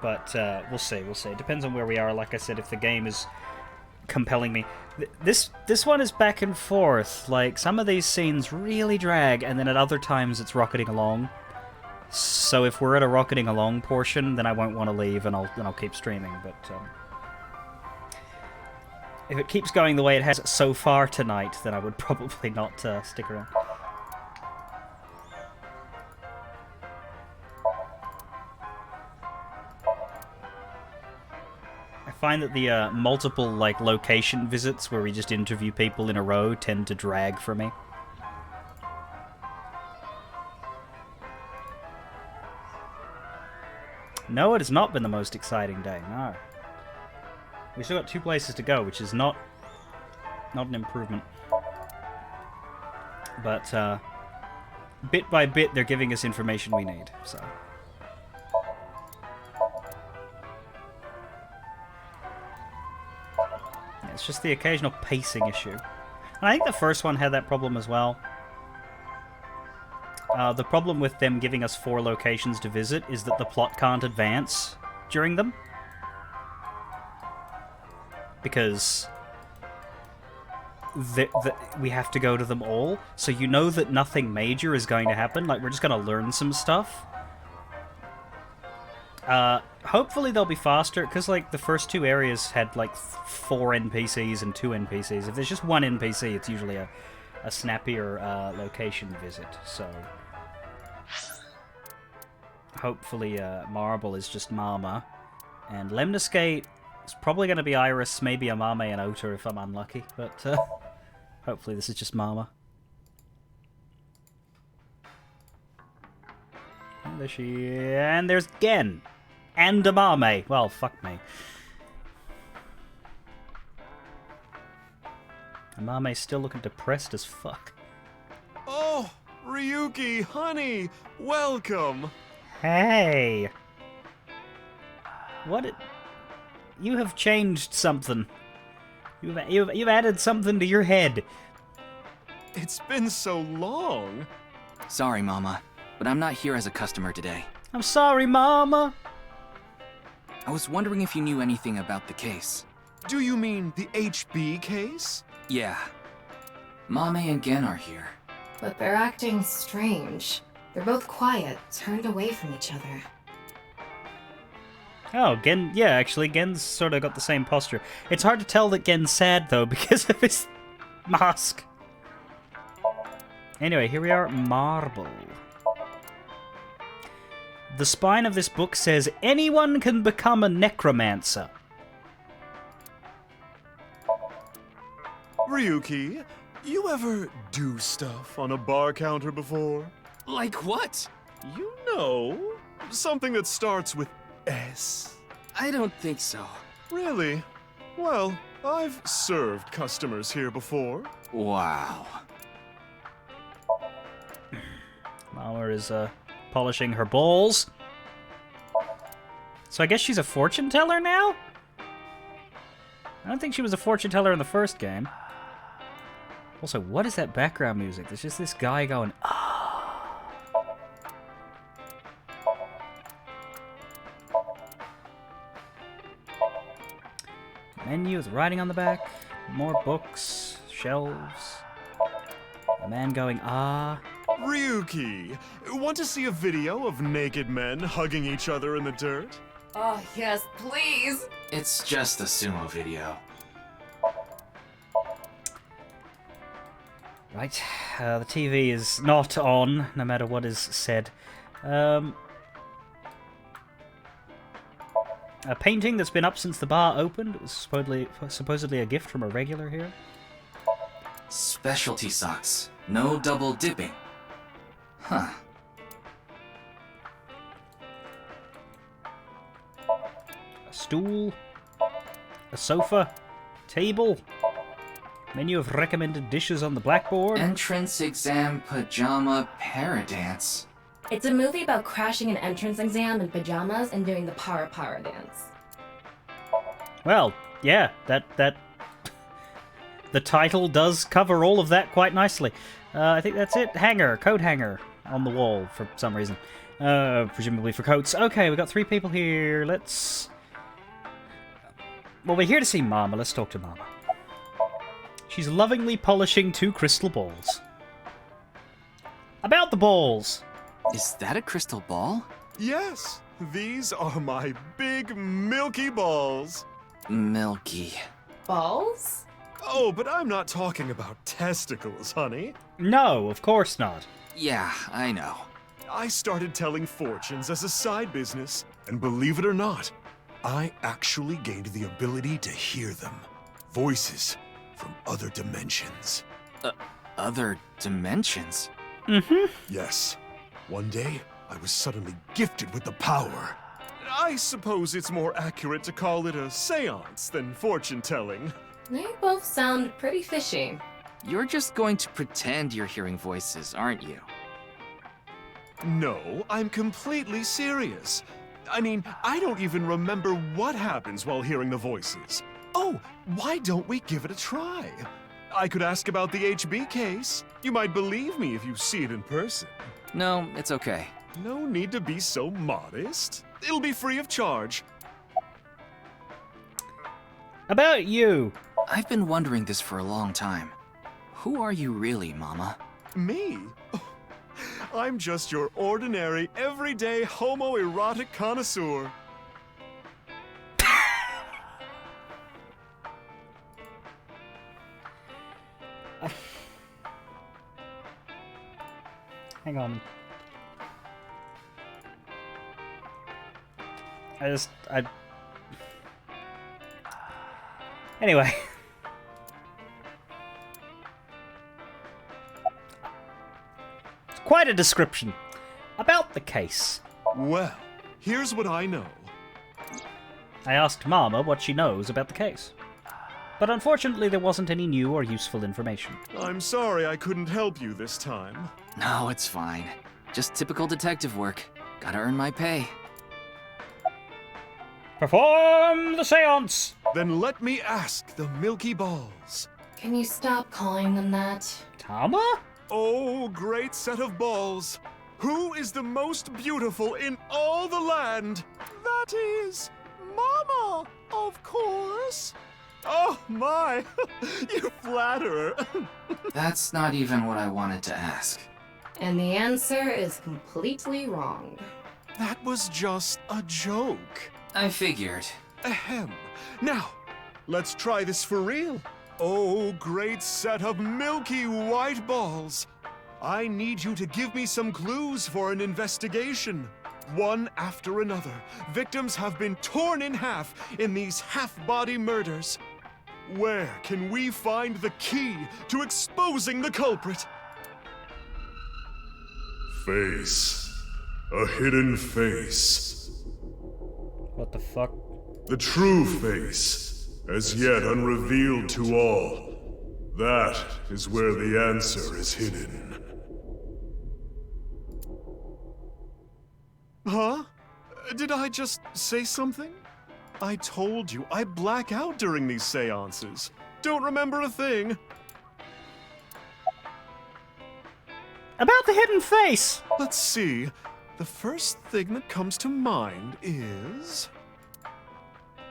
But we'll see. It depends on where we are. Like I said, if the game is compelling me. This one is back and forth. Like, some of these scenes really drag, and then at other times it's rocketing along. So if we're at a rocketing along portion, then I won't want to leave, and I'll keep streaming. But if it keeps going the way it has so far tonight, then I would probably not stick around. I find that the multiple like location visits where we just interview people in a row tend to drag for me. No, it has not been the most exciting day, no. We still got 2 places to go, which is not an improvement. But bit by bit they're giving us information we need, so. It's just the occasional pacing issue. And I think the first one had that problem as well. The problem with them giving us 4 locations to visit is that the plot can't advance during them. Because we have to go to them all, so you know that nothing major is going to happen. Like, we're just going to learn some stuff. Hopefully they'll be faster, because, like, the first 2 areas had, like, 4 NPCs and 2 NPCs. If there's just 1 NPC, it's usually a snappier location visit, so... Hopefully, Marble is just Mama, and Lemniscate is probably going to be Iris, maybe Amame and Ota if I'm unlucky, but, hopefully this is just Mama. And there she... and there's Gen! And Amame. Well, fuck me. Amame's still looking depressed as fuck. Oh, Ryuki, honey, welcome. Hey. What? You have changed something. You've added something to your head. It's been so long. Sorry, Mama, but I'm not here as a customer today. I'm sorry, Mama. I was wondering if you knew anything about the case. Do you mean the HB case? Yeah. Mame and Gen are here. But they're acting strange. They're both quiet, turned away from each other. Oh, Gen... yeah, actually, Gen's sort of got the same posture. It's hard to tell that Gen's sad, though, because of his mask. Anyway, here we are at Marble. The spine of this book says, anyone can become a necromancer. Ryuki, you ever do stuff on a bar counter before? Like what? You know, something that starts with S. I don't think so. Really? Well, I've served customers here before. Wow. Mama is, polishing her balls. So I guess she's a fortune teller now? I don't think she was a fortune teller in the first game. Also, what is that background music? There's just this guy going, ah. Menu with writing on the back, more books, shelves, a man going, ah. Ryuki, want to see a video of naked men hugging each other in the dirt? Oh, yes, please! It's just a sumo video. Right, the TV is not on, no matter what is said. A painting that's been up since the bar opened. It was supposedly a gift from a regular here. Specialty socks. No double dipping. Huh. A stool. A sofa. Table. Menu of recommended dishes on the blackboard. Entrance exam pajama paradance. It's a movie about crashing an entrance exam in pajamas and doing the para dance. Well, yeah, that the title does cover all of that quite nicely. I think that's it. Hanger, coat hanger on the wall for some reason. Presumably for coats. Okay, we got 3 people here. Let's... Well, we're here to see Mama. Let's talk to Mama. She's lovingly polishing 2 crystal balls. About the balls! Is that a crystal ball? Yes, these are my big milky balls. Milky. Balls? Oh, but I'm not talking about testicles, honey. No, of course not. Yeah, I know. I started telling fortunes as a side business, and believe it or not, I actually gained the ability to hear them. Voices from other dimensions. Other dimensions? Mm-hmm. Yes. One day, I was suddenly gifted with the power. I suppose it's more accurate to call it a seance than fortune-telling. They both sound pretty fishy. You're just going to pretend you're hearing voices, aren't you? No, I'm completely serious. I mean, I don't even remember what happens while hearing the voices. Oh, why don't we give it a try? I could ask about the HB case. You might believe me if you see it in person. No, it's okay. No need to be so modest. It'll be free of charge. About you. I've been wondering this for a long time. Who are you really, Mama? Me? I'm just your ordinary, everyday homoerotic connoisseur. Hang on. Anyway. It's quite a description. About the case. Well, here's what I know. I asked Mama what she knows about the case. But unfortunately there wasn't any new or useful information. I'm sorry I couldn't help you this time. No, it's fine. Just typical detective work. Gotta earn my pay. Perform the seance! Then let me ask the Milky Balls. Can you stop calling them that? Tama? Oh, great set of balls. Who is the most beautiful in all the land? That is Mama, of course. Oh my, you flatterer. That's not even what I wanted to ask. And the answer is completely wrong. That was just a joke. I figured. Ahem. Now, let's try this for real. Oh, great set of milky white balls. I need you to give me some clues for an investigation. One after another, victims have been torn in half in these half-body murders. Where can we find the key to exposing the culprit? Face. A hidden face. What the fuck? The true face, as yet unrevealed to all. That is where the answer is hidden. Huh? Did I just say something? I told you, I black out during these seances. Don't remember a thing. About the hidden face! Let's see. The first thing that comes to mind is...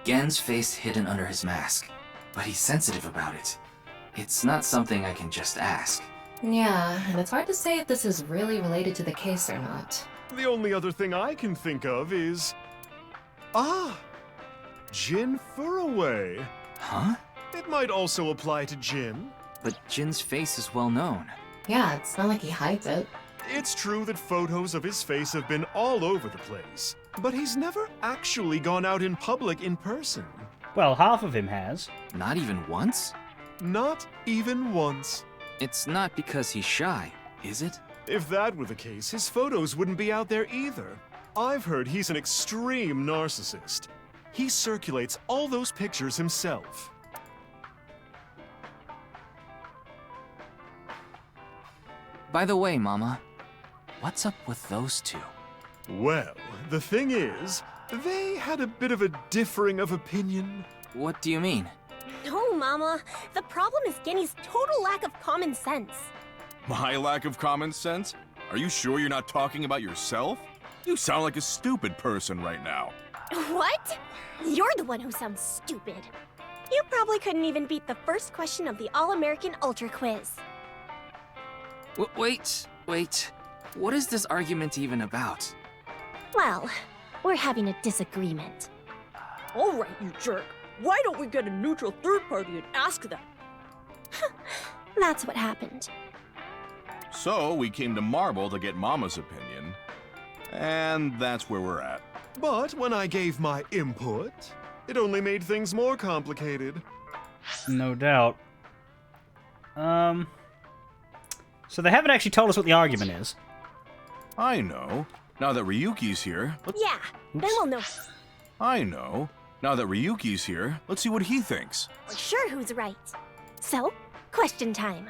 Gen's face hidden under his mask, but he's sensitive about it. It's not something I can just ask. Yeah, and it's hard to say if this is really related to the case or not. The only other thing I can think of is... Ah! Jin Furaway. Huh? It might also apply to Jin. But Jin's face is well known. Yeah, it's not like he hides it. It's true that photos of his face have been all over the place, but he's never actually gone out in public in person. Well, half of him has. Not even once? Not even once. It's not because he's shy, is it? If that were the case, his photos wouldn't be out there either. I've heard he's an extreme narcissist. He circulates all those pictures himself. By the way, Mama, what's up with those two? Well, the thing is, they had a bit of a differing of opinion. What do you mean? No, Mama. The problem is Genny's total lack of common sense. My lack of common sense? Are you sure you're not talking about yourself? You sound like a stupid person right now. What? You're the one who sounds stupid. You probably couldn't even beat the first question of the All-American Ultra Quiz. Wait. What is this argument even about? Well, we're having a disagreement. All right, you jerk. Why don't we get a neutral third party and ask them? That's what happened. So, we came to Marble to get Mama's opinion, and that's where we're at. But when I gave my input, it only made things more complicated. No doubt. So they haven't actually told us what the argument is. I know. Now that Ryuki's here, Yeah, then we'll know. I know. Now that Ryuki's here, let's see what he thinks. We're sure who's right. So, question time.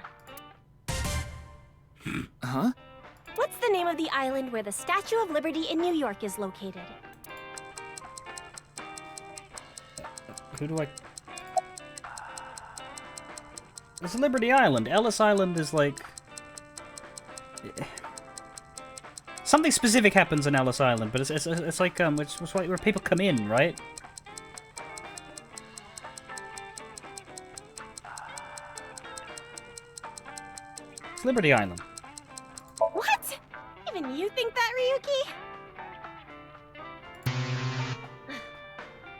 Huh? What's the name of the island where the Statue of Liberty in New York is located? Who do I... It's Liberty Island. Ellis Island is like... Something specific happens in Ellis Island, but it's like it's where people come in, right? It's Liberty Island. What? Even you think that, Ryuki?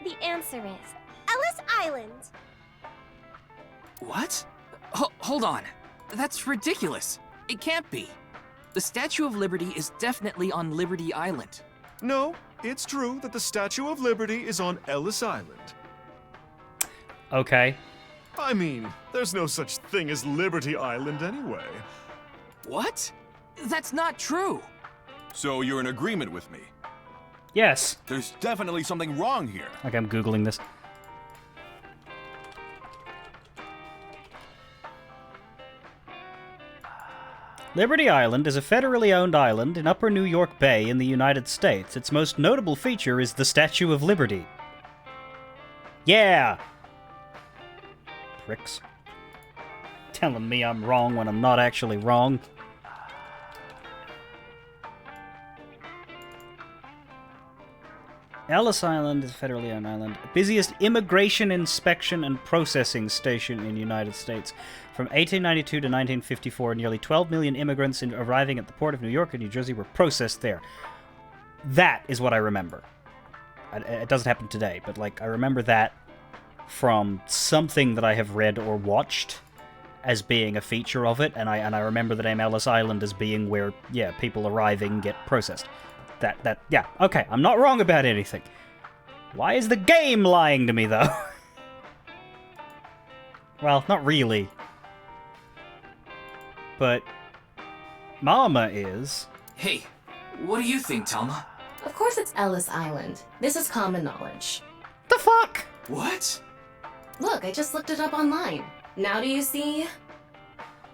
The answer is Ellis Island. What? Hold on. That's ridiculous. It can't be. The Statue of Liberty is definitely on Liberty Island. No, it's true that the Statue of Liberty is on Ellis Island. Okay. I mean, there's no such thing as Liberty Island anyway. What? That's not true. So you're in agreement with me? Yes. There's definitely something wrong here. Like I'm Googling this. Liberty Island is a federally owned island in Upper New York Bay in the United States. Its most notable feature is the Statue of Liberty. Yeah! Pricks. Telling me I'm wrong when I'm not actually wrong. Ellis Island is a federally owned island. Busiest immigration inspection and processing station in the United States. From 1892 to 1954, nearly 12 million immigrants arriving at the port of New York and New Jersey were processed there. That is what I remember. It doesn't happen today, but like I remember that from something that I have read or watched as being a feature of it, and I remember the name Ellis Island as being where, yeah, people arriving get processed. Yeah, okay, I'm not wrong about anything. Why is the game lying to me, though? Well, not really. But Mama is. Hey, what do you think, Talma? Of course it's Ellis Island. This is common knowledge. The fuck? What? Look, I just looked it up online. Now do you see?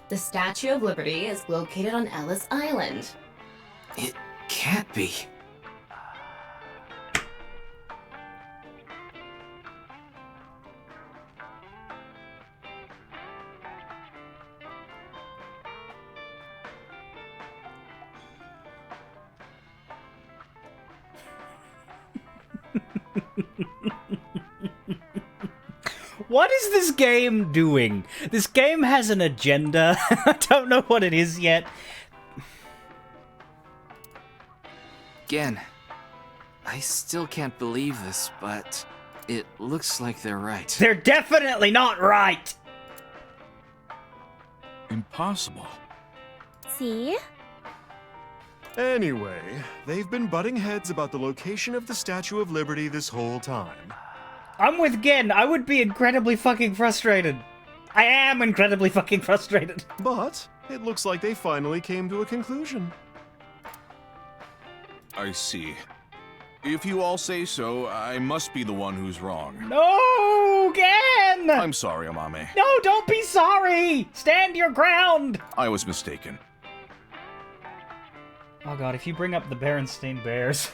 The Statue of Liberty is located on Ellis Island. It can't be. What is this game doing? This game has an agenda. I don't know what it is yet. Again, I still can't believe this, but it looks like they're right. They're definitely not right! Impossible. See? Anyway, they've been butting heads about the location of the Statue of Liberty this whole time. I'm with Gen. I would be incredibly fucking frustrated. I am incredibly fucking frustrated. But it looks like they finally came to a conclusion. I see. If you all say so, I must be the one who's wrong. No, Gen! I'm sorry, Amame. No, don't be sorry! Stand your ground! I was mistaken. Oh god, if you bring up the Berenstein Bears...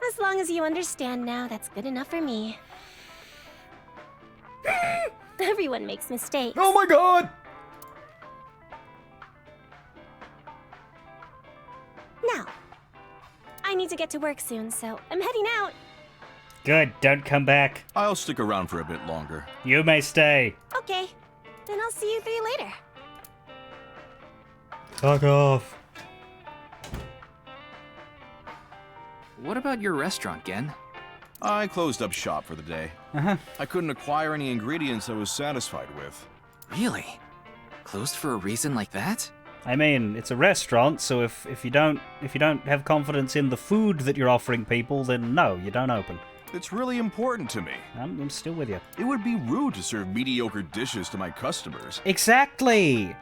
As long as you understand now, that's good enough for me. Everyone makes mistakes. Oh my god! Now, I need to get to work soon, so I'm heading out. Good, don't come back. I'll stick around for a bit longer. You may stay. Okay, then I'll see you three later. Fuck off. What about your restaurant, Gen? I closed up shop for the day. I couldn't acquire any ingredients I was satisfied with. Really? Closed for a reason like that? I mean, it's a restaurant, so if you don't have confidence in the food that you're offering people, then no, you don't open. It's really important to me. I'm still with you. It would be rude to serve mediocre dishes to my customers. Exactly!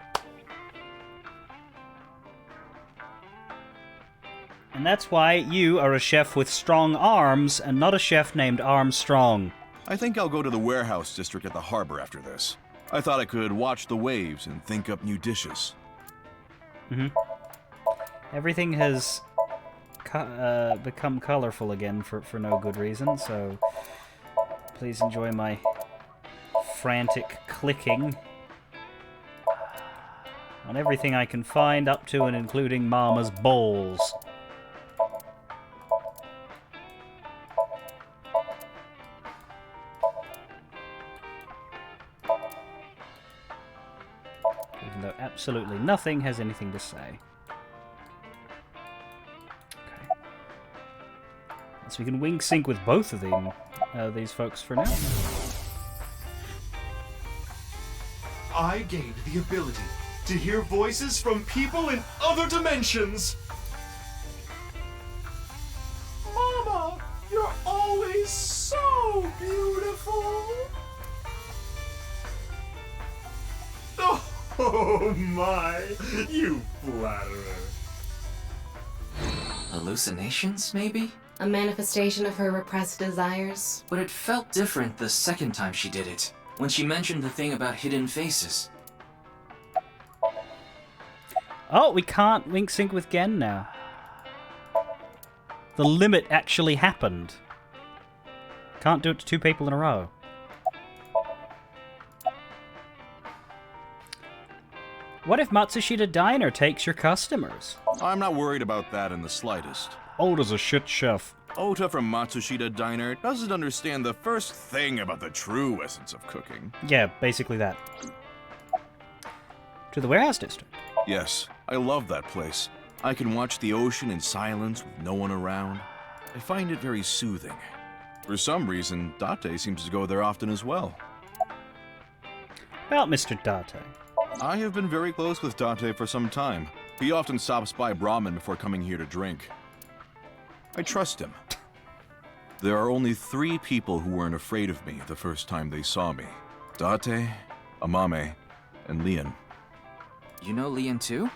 And that's why you are a chef with strong arms and not a chef named Armstrong. I think I'll go to the warehouse district at the harbor after this. I thought I could watch the waves and think up new dishes. Everything has become colorful again for no good reason, so please enjoy my frantic clicking on everything I can find, up to and including Mama's balls. Even though absolutely nothing has anything to say. Okay. So we can wing sync with both of them, these folks for now. I gained the ability to hear voices from people in other dimensions. Mama, you're always so beautiful. Oh my, you flatterer. Hallucinations, maybe? A manifestation of her repressed desires. But it felt different the second time she did it, when she mentioned the thing about hidden faces. Oh, we can't link sync with Gen now. The limit actually happened. Can't do it to two people in a row. What if Matsushita Diner takes your customers? I'm not worried about that in the slightest. Ota's a shit chef. Ota from Matsushita Diner doesn't understand the first thing about the true essence of cooking. Yeah, basically that. To the warehouse district. Yes, I love that place. I can watch the ocean in silence with no one around. I find it very soothing. For some reason, Date seems to go there often as well. About Mr. Date. I have been very close with Date for some time. He often stops by Brahmin before coming here to drink. I trust him. There are only 3 people who weren't afraid of me the first time they saw me. Date, Amame, and Leon. You know Leon too?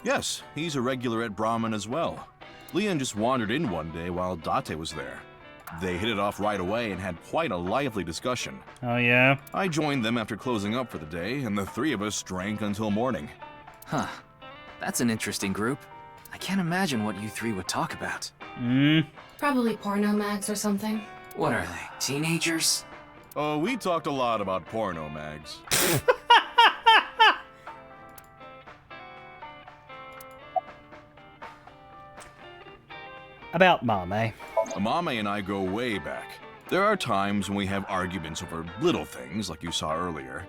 Yes, he's a regular at Brahmin as well. Leon just wandered in one day while Date was there. They hit it off right away and had quite a lively discussion. Oh yeah? I joined them after closing up for the day, and the 3 of us drank until morning. Huh. That's an interesting group. I can't imagine what you 3 would talk about. Probably porno mags or something. What are they, teenagers? Oh, we talked a lot about porno mags. About Mame. Amame and I go way back. There are times when we have arguments over little things, like you saw earlier.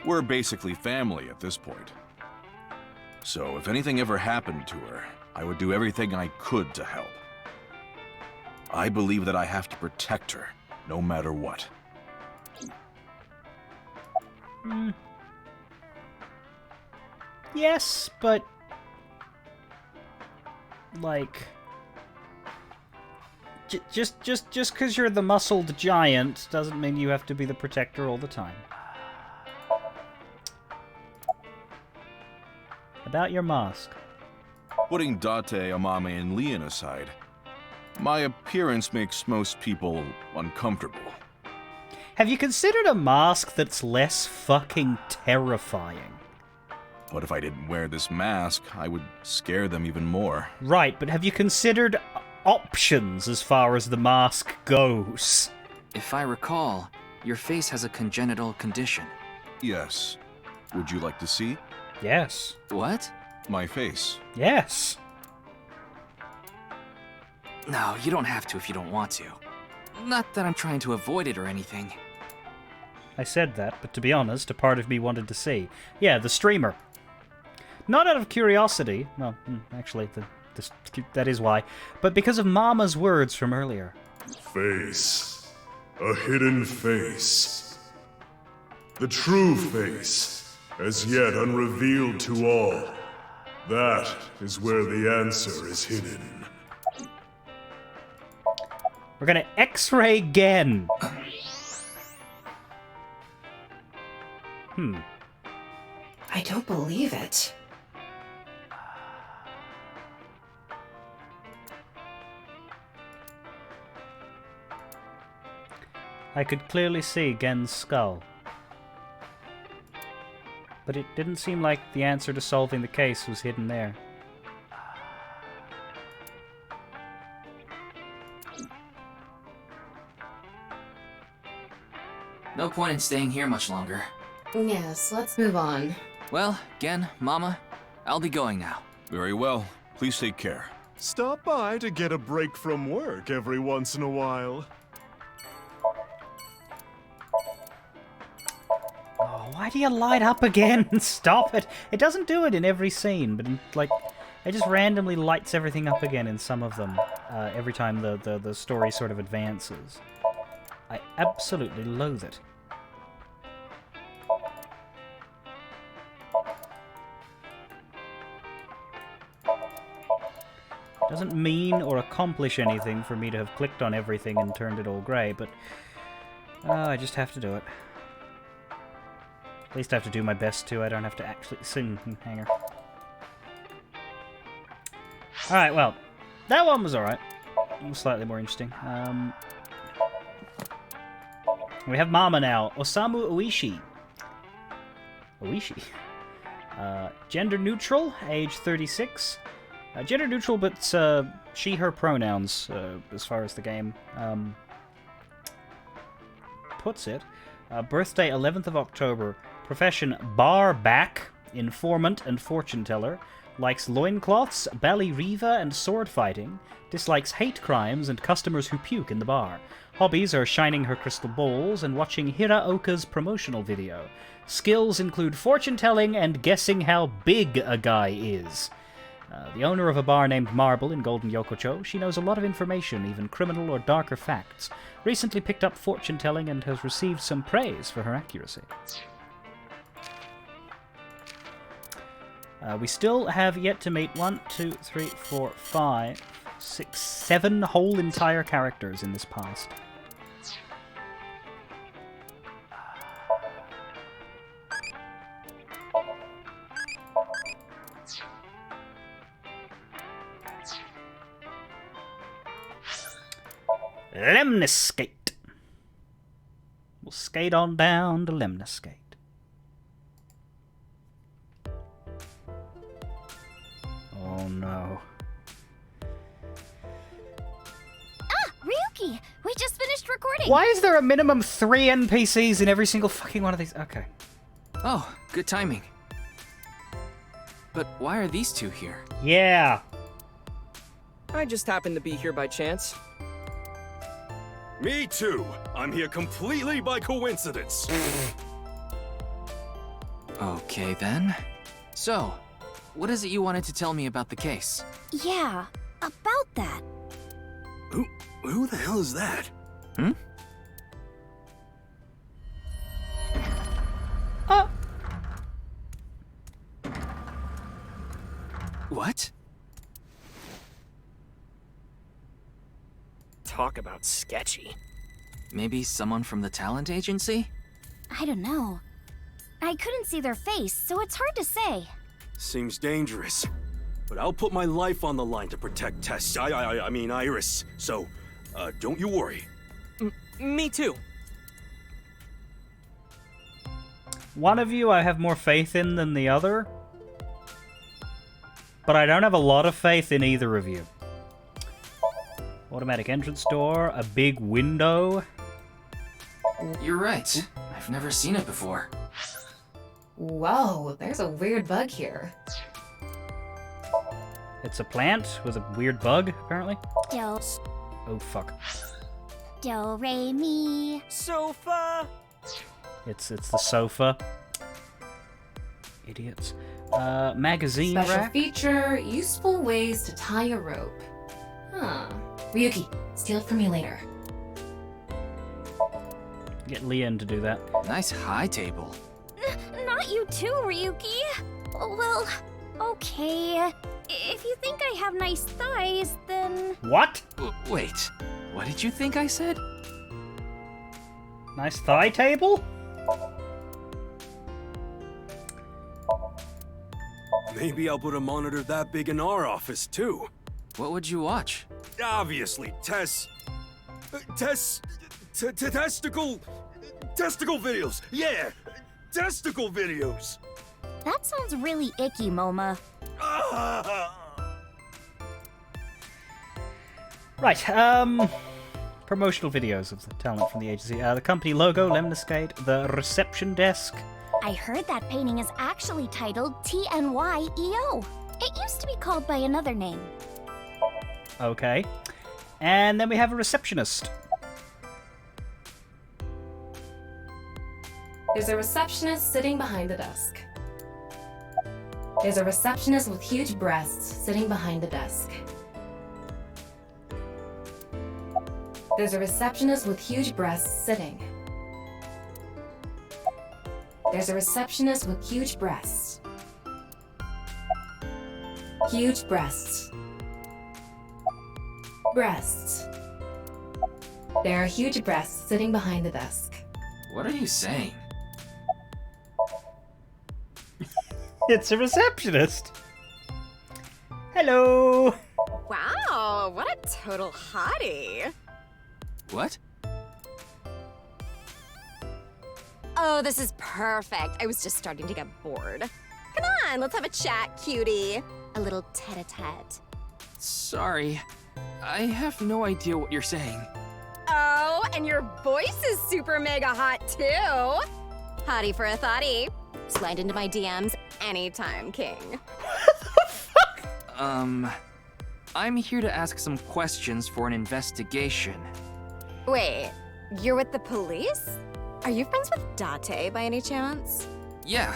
We're basically family at this point. So if anything ever happened to her, I would do everything I could to help. I believe that I have to protect her, no matter what. Yes, but like... Just because you're the muscled giant doesn't mean you have to be the protector all the time. About your mask. Putting Date, Amame, and Leon aside, my appearance makes most people uncomfortable. Have you considered a mask that's less fucking terrifying? What if I didn't wear this mask? I would scare them even more. Right, but have you considered options as far as the mask goes? If I recall, your face has a congenital condition. Yes. Would you like to see? Yes. What? My face. Yes. No, you don't have to if you don't want to. Not that I'm trying to avoid it or anything. I said that, but to be honest, a part of me wanted to see. Yeah, the streamer. Not out of curiosity. Well, actually, that is why. But because of Mama's words from earlier. Face. A hidden face. The true face, as yet unrevealed to all. That is where the answer is hidden. We're gonna X-ray again. I don't believe it. I could clearly see Gen's skull. But it didn't seem like the answer to solving the case was hidden there. No point in staying here much longer. Yes, let's move on. Well, Gen, Mama, I'll be going now. Very well. Please take care. Stop by to get a break from work every once in a while. Oh, why do you light up again? Stop it! It doesn't do it in every scene, but it just randomly lights everything up again in some of them every time the story sort of advances. I absolutely loathe it. Doesn't mean or accomplish anything for me to have clicked on everything and turned it all grey, but I just have to do it. At least I have to do my best to. I don't have to actually sing Hanger. Alright, well, that one was alright. Slightly more interesting. We have Mama now. Osamu Oishi. Oishi. Gender neutral, age 36. Gender neutral, but she, her pronouns, as far as the game puts it. Birthday 11th of October. Profession bar back, informant and fortune teller. Likes loincloths, ballyriva and sword fighting. Dislikes hate crimes and customers who puke in the bar. Hobbies are shining her crystal balls and watching Hiraoka's promotional video. Skills include fortune telling and guessing how big a guy is. The owner of a bar named Marble in Golden Yokocho, she knows a lot of information, even criminal or darker facts. Recently picked up fortune telling and has received some praise for her accuracy. We still have yet to meet 1, 2, 3, 4, 5, 6, 7 whole entire characters in this past. Lemniscate. We'll skate on down to Lemniscate. Oh no. Ryuki, we just finished recording. Why is there a minimum 3 NPCs in every single fucking one of these? Okay. Oh, good timing. But why are these two here? Yeah. I just happened to be here by chance. Me too. I'm here completely by coincidence. Okay then. So, what is it you wanted to tell me about the case? Yeah, about that. Who the hell is that? Hmm? What? Talk about sketchy. Maybe someone from the talent agency? I don't know. I couldn't see their face, so it's hard to say. Seems dangerous. But I'll put my life on the line to protect Tess. I mean Iris. So, don't you worry. Me too. One of you I have more faith in than the other. But I don't have a lot of faith in either of you. Automatic entrance door, a big window. You're right. I've never seen it before. Whoa, there's a weird bug here. It's a plant with a weird bug, apparently. Do, Oh, fuck. do, re, mi. Sofa! It's the sofa. Idiots. Magazine Special rack? feature, useful ways to tie a rope. Huh. Ryuki, steal it from me later. Get Leon to do that. Nice high table. Not you too, Ryuki. Well, okay. If you think I have nice thighs, then... What? Wait, what did you think I said? Nice thigh table? Maybe I'll put a monitor that big in our office, too. What would you watch? Obviously, testicle videos. Yeah, testicle videos. That sounds really icky, Moma. Right, promotional videos of the talent from the agency. The company logo, lemniscate, the reception desk. I heard that painting is actually titled TNYEO. It used to be called by another name. Okay. And then we have a receptionist. There's a receptionist sitting behind the desk. There's a receptionist with huge breasts sitting behind the desk. There's a receptionist with huge breasts sitting. There's a receptionist with huge breasts. Huge breasts. Breasts. There are huge breasts sitting behind the desk. What are you saying? It's a receptionist. Hello. Wow, what a total hottie. What? Oh, this is perfect. I was just starting to get bored. Come on, let's have a chat, cutie. A little tete-a-tete. Sorry. I have no idea what you're saying. Oh, and your voice is super mega hot, too. Hottie for a thottie. Slide into my DMs anytime, king. I'm here to ask some questions for an investigation. Wait, you're with the police? Are you friends with Date by any chance? Yeah,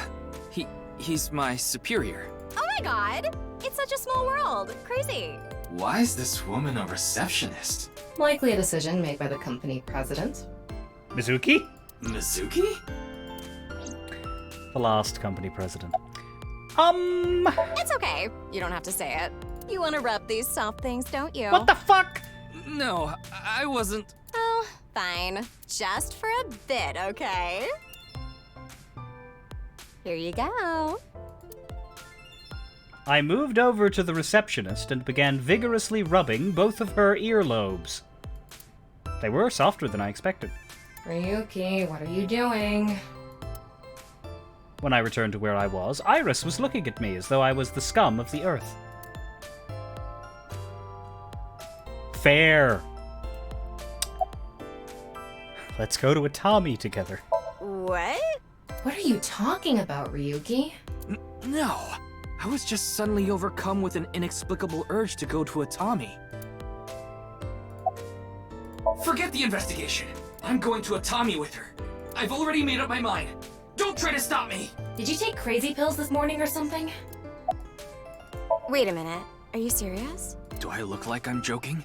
he's my superior. Oh my god! It's such a small world. Crazy. Why is this woman a receptionist? Likely a decision made by the company president. Mizuki? Mizuki? The last company president. It's okay. You don't have to say it. You want to rub these soft things, don't you? What the fuck? No, I wasn't. Oh, fine. Just for a bit, okay? Here you go. I moved over to the receptionist and began vigorously rubbing both of her earlobes. They were softer than I expected. Ryuki, what are you doing? When I returned to where I was, Iris was looking at me as though I was the scum of the earth. Fair. Let's go to Atami together. What? What are you talking about, Ryuki? No. I was just suddenly overcome with an inexplicable urge to go to Atami. Forget the investigation. I'm going to Atami with her. I've already made up my mind. Don't try to stop me! Did you take crazy pills this morning or something? Wait a minute. Are you serious? Do I look like I'm joking?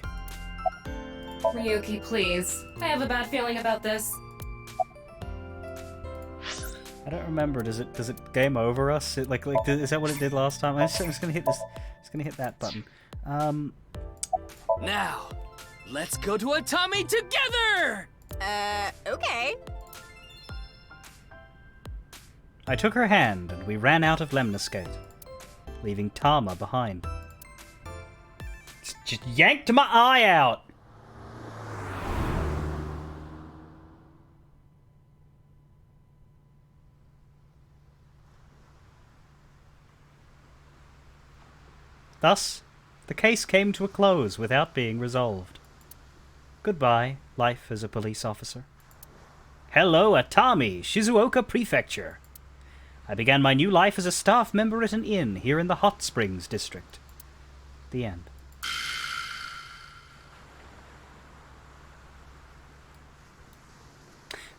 Ryuki, please. I have a bad feeling about this. I don't remember. Does it game over us? Is that what it did last time? I'm just gonna hit this. Just gonna hit that button. Now, Let's go to Atami together! Okay. I took her hand and we ran out of Lemniscate, leaving Tama behind. Just yanked my eye out! Thus, the case came to a close without being resolved. Goodbye, life as a police officer. Hello, Atami, Shizuoka Prefecture. I began my new life as a staff member at an inn here in the Hot Springs district. The end.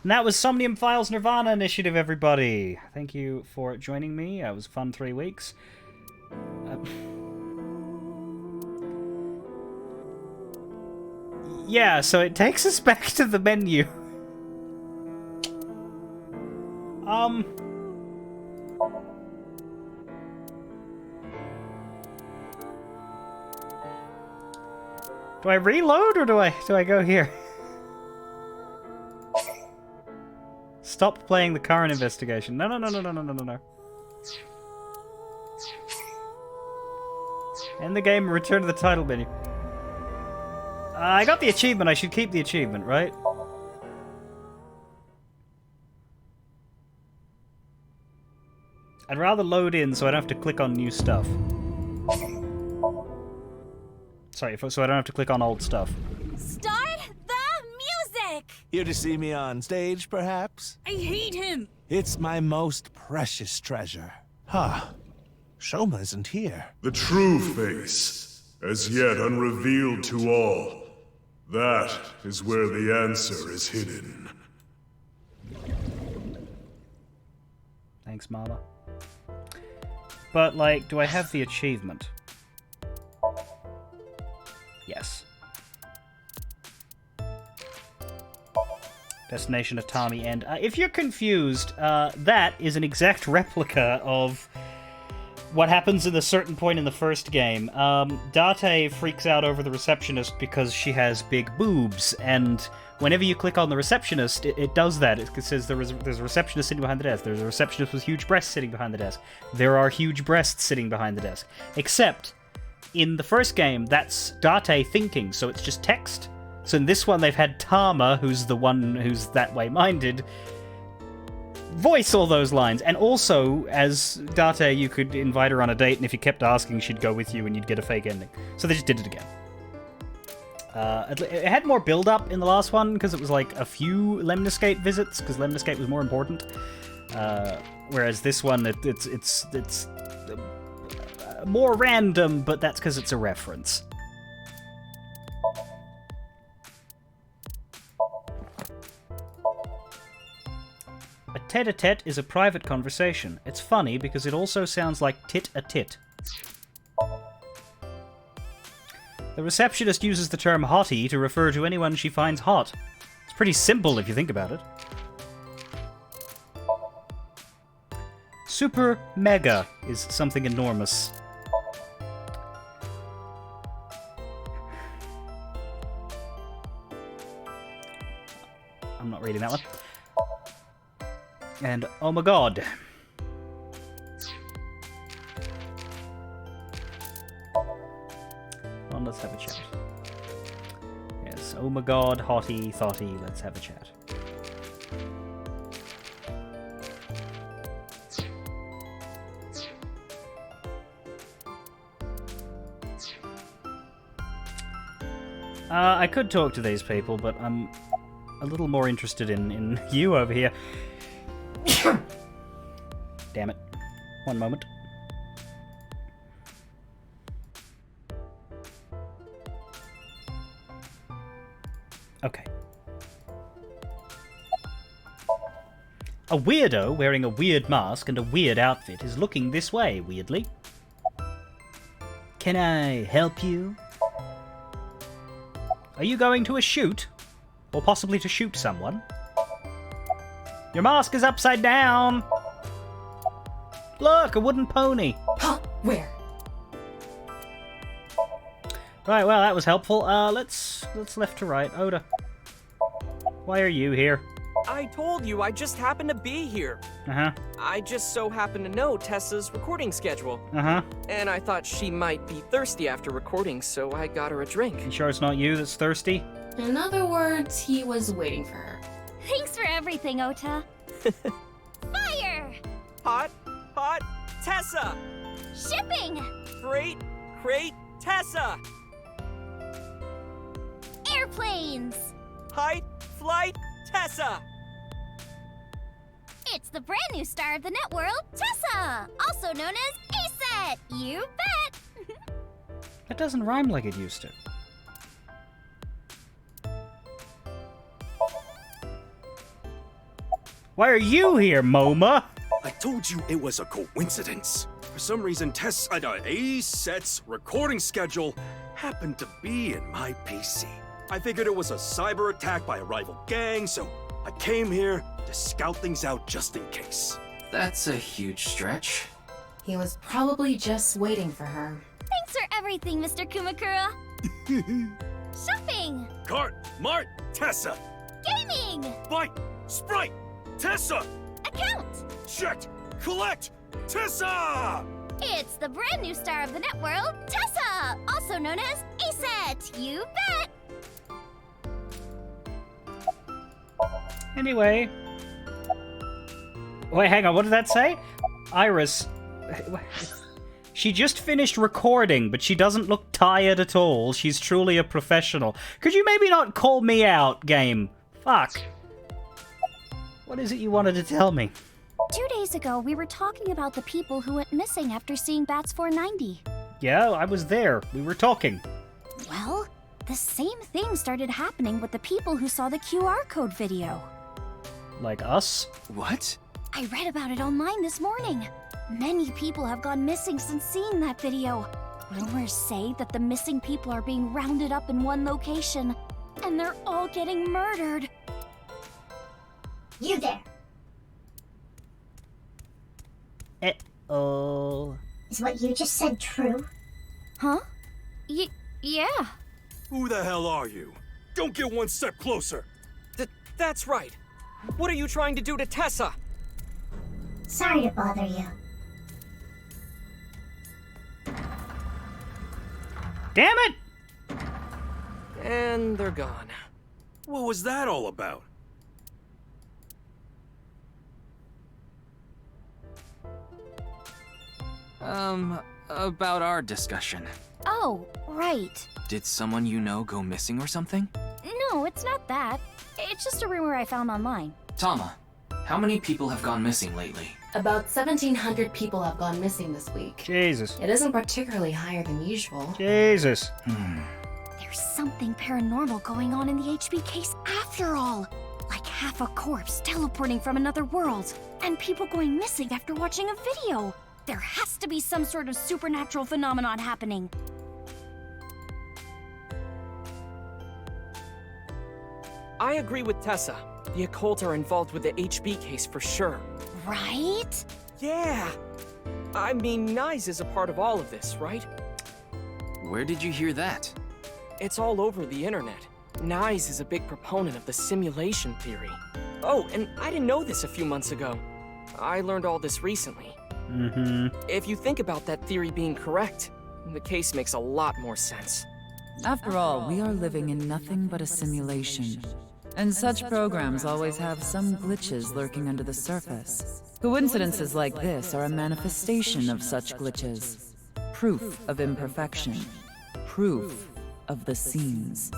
And that was Somnium Files Nirvana Initiative, everybody. Thank you for joining me. It was a fun 3 weeks. Yeah, so it takes us back to the menu. Do I reload or do I go here? Stop playing the current investigation. No. End the game and return to the title menu. I got the achievement. I should keep the achievement, right? I'd rather load in so I don't have to click on new stuff. Sorry, so I don't have to click on old stuff. Start the music! Here to see me on stage, perhaps? I hate him! It's my most precious treasure. Shoma isn't here. The true face, as yet unrevealed to all. That is where the answer is hidden. Thanks, Mama. But, like, do I have the achievement? Yes. Destination Atami End. If you're confused, that is an exact replica of what happens at a certain point in the first game. Date freaks out over the receptionist because she has big boobs, and whenever you click on the receptionist, it does that. It says there's a receptionist sitting behind the desk. There's a receptionist with huge breasts sitting behind the desk. There are huge breasts sitting behind the desk. Except, in the first game, that's Date thinking, so it's just text. So in this one, they've had Tama, who's the one who's that way-minded, voice all those lines. And also, as Date, you could invite her on a date, and if you kept asking, she'd go with you and you'd get a fake ending. So they just did it again. It had more build-up in the last one, because it was like a few Lemniscate visits, because Lemniscate was more important. Whereas this one, it's more random, but that's because it's a reference. A tete-a-tete is a private conversation. It's funny because it also sounds like tit-a-tit. The receptionist uses the term hottie to refer to anyone she finds hot. It's pretty simple if you think about it. Super mega is something enormous. I'm not reading that one. And oh my god. Well, let's have a chat. Yes, oh my god, hottie, thotty, let's have a chat. I could talk to these people, but I'm a little more interested in you over here. Damn it. One moment. Okay. A weirdo wearing a weird mask and a weird outfit is looking this way, weirdly. Can I help you? Are you going to a shoot? Or possibly to shoot someone? Your mask is upside down! Look, a wooden pony! Huh? Where? Right, well, that was helpful. Let's left to right. Oda, why are you here? I told you, I just happened to be here. Uh-huh. I just so happen to know Tessa's recording schedule. Uh-huh. And I thought she might be thirsty after recording, so I got her a drink. You sure it's not you that's thirsty? In other words, he was waiting for her. Thanks for everything, Ota. Fire! Hot, Tessa! Shipping! Crate, Tessa! Airplanes! Height, flight, Tessa! It's the brand new star of the net world, Tessa! Also known as ASET! You bet! That doesn't rhyme like it used to. Why are you here, MoMA? I told you it was a coincidence. For some reason, ASET's recording schedule happened to be in my PC. I figured it was a cyber attack by a rival gang, so I came here to scout things out just in case. That's a huge stretch. He was probably just waiting for her. Thanks for everything, Mr. Kumakura. Shopping! Cart, Mart, Tessa! Gaming! Bite, Sprite, Tessa! Account! Checked! Collect! Tessa! It's the brand new star of the net world, Tessa! Also known as ASET! You bet! Anyway. Wait, hang on, what did that say? Iris. She just finished recording, but she doesn't look tired at all. She's truly a professional. Could you maybe not call me out, game? Fuck. What is it you wanted to tell me? 2 days ago, we were talking about the people who went missing after seeing Bats 490. Yeah, I was there. We were talking. Well, the same thing started happening with the people who saw the QR code video. Like us? What? I read about it online this morning. Many people have gone missing since seeing that video. Rumors say that the missing people are being rounded up in one location, and they're all getting murdered. You there. Oh. Is what you just said true? Huh? Yeah. Who the hell are you? Don't get one step closer! That's right. What are you trying to do to Tessa? Sorry to bother you. Damn it! And they're gone. What was that all about? About our discussion. Oh, right. Did someone you know go missing or something? No, it's not that. It's just a rumor I found online. Tama, how many people have gone missing lately? About 1,700 people have gone missing this week. Jesus. It isn't particularly higher than usual. Jesus. There's something paranormal going on in the HB case after all. Like half a corpse teleporting from another world, and people going missing after watching a video. There has to be some sort of supernatural phenomenon happening. I agree with Tessa. The occult are involved with the HB case for sure. Right? Yeah. I mean, Nyes is a part of all of this, right? Where did you hear that? It's all over the internet. Nyes is a big proponent of the simulation theory. Oh, and I didn't know this a few months ago. I learned all this recently. If you think about that theory being correct, the case makes a lot more sense. After all, we are living in nothing but a simulation. And such programs always have some glitches lurking under the surface. Coincidences like this are a manifestation of such glitches. Proof of imperfection. Proof of the seams.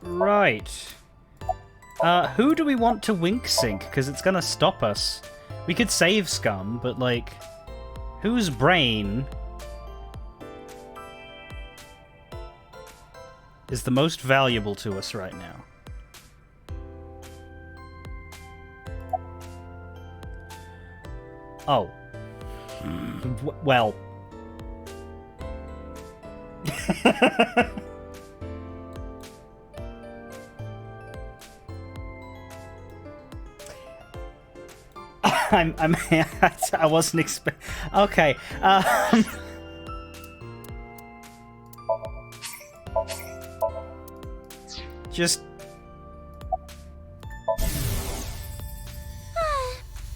Right. Who do we want to wink sync? Because it's gonna stop us. We could save Scum, but like, whose brain is the most valuable to us right now? Oh. Well. I wasn't expect. Okay. Just. I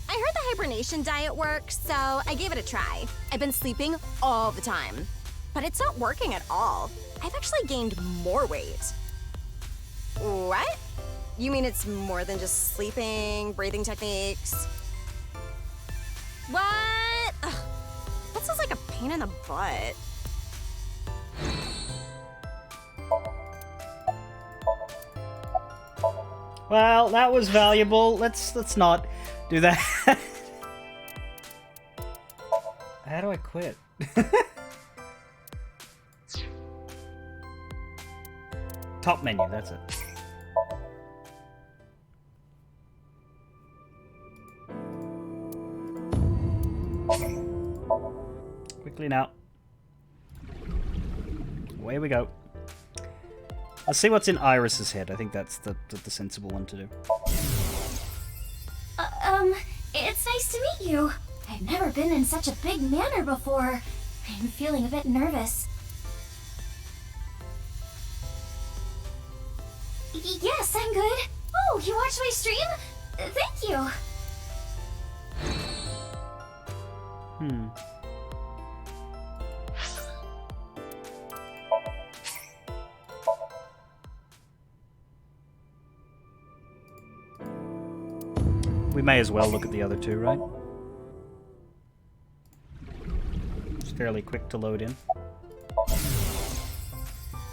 heard the hibernation diet works, so I gave it a try. I've been sleeping all the time, but it's not working at all. I've actually gained more weight. What? You mean it's more than just sleeping, breathing techniques? What? Ugh, that sounds like a pain in the butt. Well, that was valuable. Let's not do that. How do I quit? Top menu, that's it. Quickly now. Away we go. Let's see what's in Iris's head. I think that's the sensible one to do. It's nice to meet you. I've never been in such a big manor before. I'm feeling a bit nervous. Yes, I'm good. Oh, you watched my stream? Thank you. We may as well look at the other two, right? It's fairly quick to load in.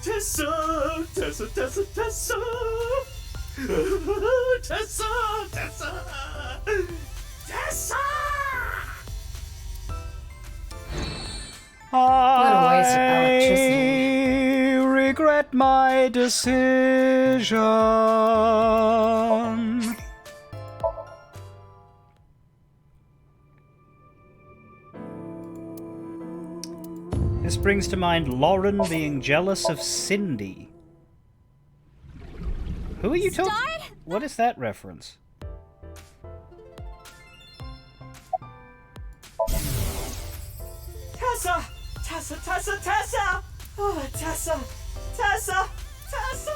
Tessa! Tessa, Tessa, Tessa! Tessa! Tessa! Tessa! I regret my decision. This brings to mind Lauren being jealous of Cindy. Who are you talking? What is that reference? Tessa! Tessa, Tessa, Tessa! Oh, Tessa! Tessa! Tessa!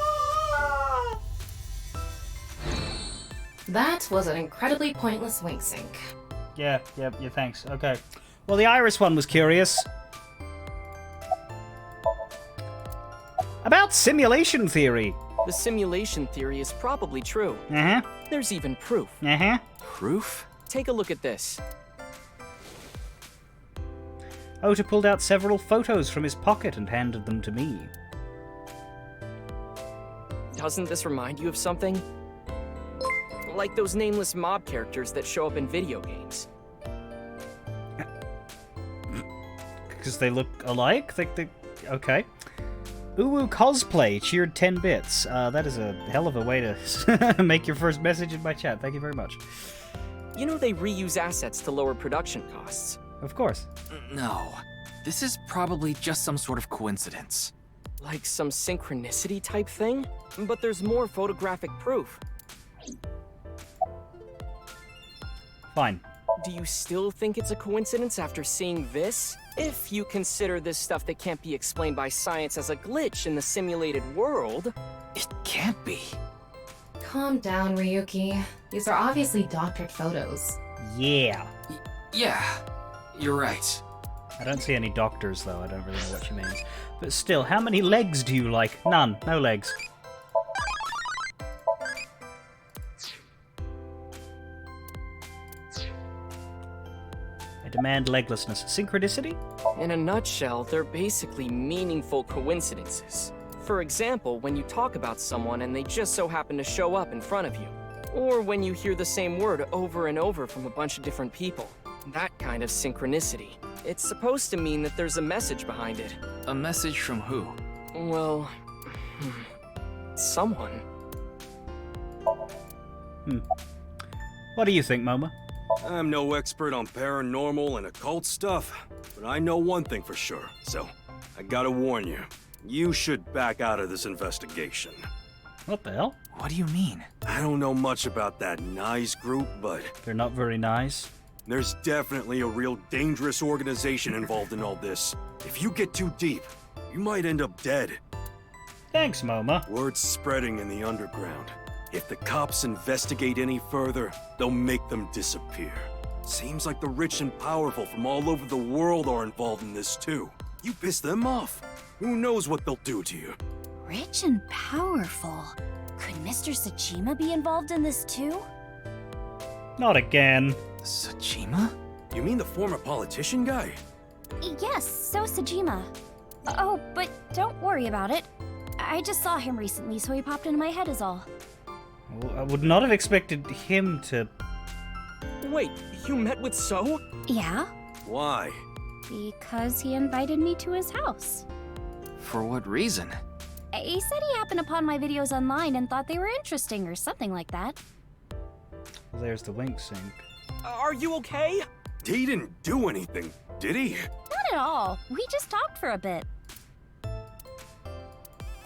That was an incredibly pointless wink sync. Yeah, thanks. Okay. Well, the Iris one was curious. About simulation theory. The simulation theory is probably true. Uh-huh. There's even proof. Uh-huh. Proof? Take a look at this. Ota pulled out several photos from his pocket and handed them to me. Doesn't this remind you of something? Like those nameless mob characters that show up in video games. Because they look alike? Okay. Uwu Cosplay cheered 10 bits. That is a hell of a way to make your first message in my chat. Thank you very much. You know they reuse assets to lower production costs. Of course. No. This is probably just some sort of coincidence. Like some synchronicity type thing? But there's more photographic proof. Fine. Do you still think it's a coincidence after seeing this? If you consider this stuff that can't be explained by science as a glitch in the simulated world... It can't be. Calm down, Ryuki. These are obviously doctored photos. Yeah. Yeah, you're right. I don't see any doctors, though. I don't really know what she means. But still, how many legs do you like? None. No legs. I demand leglessness. Synchronicity? In a nutshell, they're basically meaningful coincidences. For example, when you talk about someone and they just so happen to show up in front of you. Or when you hear the same word over and over from a bunch of different people. That kind of synchronicity. It's supposed to mean that there's a message behind it. A message from who? Well... someone. What do you think, Moma? I'm no expert on paranormal and occult stuff, but I know one thing for sure, so I gotta warn you. You should back out of this investigation. What the hell? What do you mean? I don't know much about that nice group, but They're not very nice. there's definitely a real dangerous organization involved in all this. If you get too deep, you might end up dead. Thanks, Moma. Word's spreading in the underground. If the cops investigate any further, they'll make them disappear. Seems like the rich and powerful from all over the world are involved in this too. You piss them off, who knows what they'll do to you? Rich and powerful. Could Mr. Sajima be involved in this too? Not again. Sajima? You mean the former politician guy? Yes, so Sajima. Oh, but don't worry about it. I just saw him recently, so he popped into my head is all. Well, I would not have expected him to... Wait, you met with So? Yeah, Why? because he invited me to his house. For what reason? He said he happened upon my videos online and thought they were interesting or something like that. There's the wink sink. Are you okay? He didn't do anything, did he? Not at all. We just talked for a bit.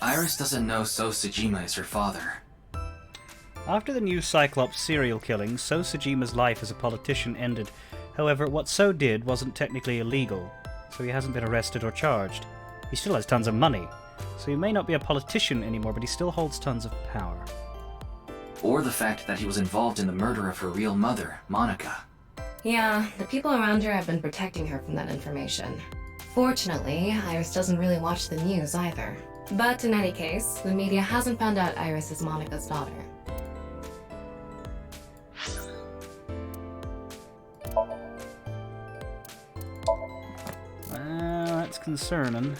Iris doesn't know So Sajima is her father. After the new Cyclops serial killing, So Sajima's life as a politician ended. However, what So did wasn't technically illegal, so he hasn't been arrested or charged. He still has tons of money, so he may not be a politician anymore, but he still holds tons of power. Or the fact that he was involved in the murder of her real mother, Monica. Yeah, the people around her have been protecting her from that information. Fortunately, Iris doesn't really watch the news either. But in any case, the media hasn't found out Iris is Monica's daughter. That's concerning.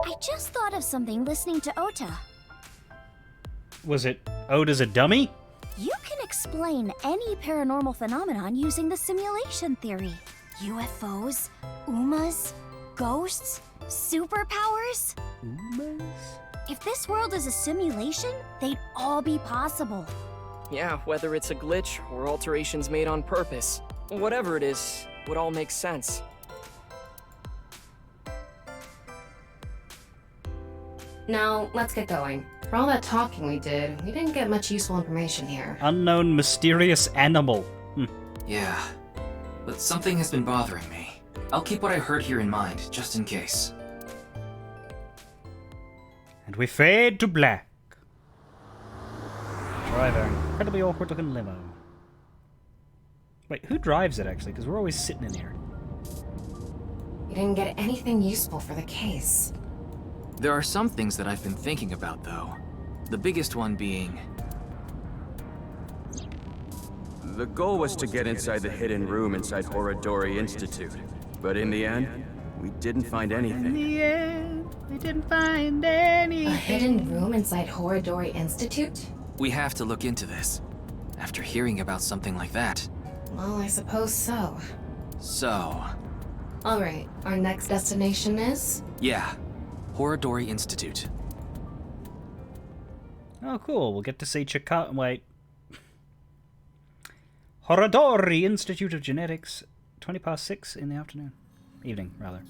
I just thought of something listening to Ota. Was it Oda's a dummy? You can explain any paranormal phenomenon using the simulation theory. UFOs, UMAs, ghosts, superpowers. UMAs? If this world is a simulation, they'd all be possible. Yeah, whether it's a glitch or alterations made on purpose. Whatever it is, would all make sense. Now, let's get going. For all that talking we did, we didn't get much useful information here. Unknown mysterious animal. Yeah, but something has been bothering me. I'll keep what I heard here in mind, just in case. And we fade to black. Drive our incredibly awkward looking limo. Wait, who drives it actually? Because we're always sitting in here. We didn't get anything useful for the case. There are some things that I've been thinking about, though. The biggest one being... The goal was to get inside the hidden room inside Horadori Institute. But in the end, we didn't find anything. In the end, we didn't find anything. A hidden room inside Horadori Institute? We have to look into this. After hearing about something like that. Well, I suppose so. So... Alright, our next destination is? Yeah. Horadori Institute. Oh, cool. We'll get to see Chika. Wait. Horadori Institute of Genetics. 6:20 in the afternoon. Evening, rather.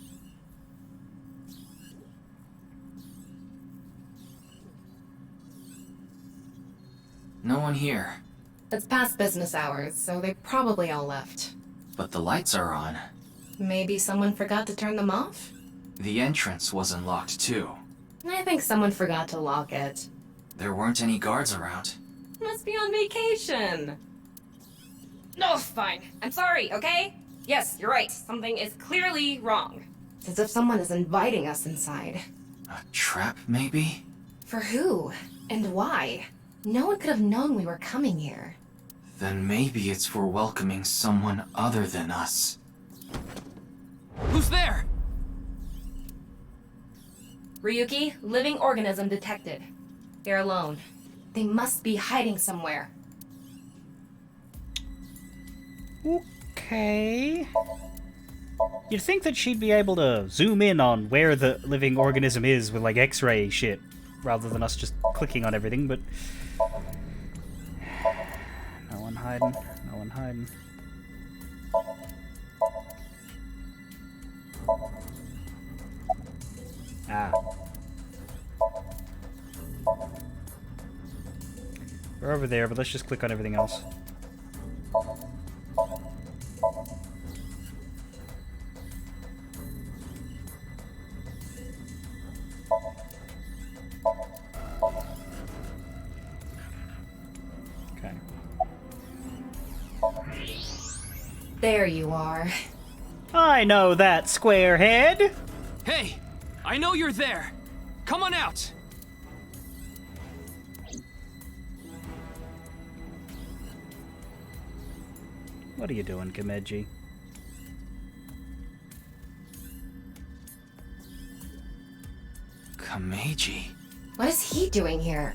No one here. It's past business hours, so they probably all left. But the lights are on. Maybe someone forgot to turn them off? The entrance wasn't locked, too. I think someone forgot to lock it. There weren't any guards around. Must be on vacation. No, fine. I'm sorry, okay? Yes, you're right. Something is clearly wrong. It's as if someone is inviting us inside. A trap, maybe? For who? And why? No one could have known we were coming here. Then maybe it's for welcoming someone other than us. Who's there? Ryuki, living organism detected. They're alone. They must be hiding somewhere. Okay. You'd think that she'd be able to zoom in on where the living organism is with, like, X-ray shit, rather than us just clicking on everything, but... No one hiding. No one hiding. Ah. We're over there, but let's just click on everything else. Okay. There you are. I know that, squarehead! Hey! I know you're there! Come on out! What are you doing, Kameji? Kameji? What is he doing here?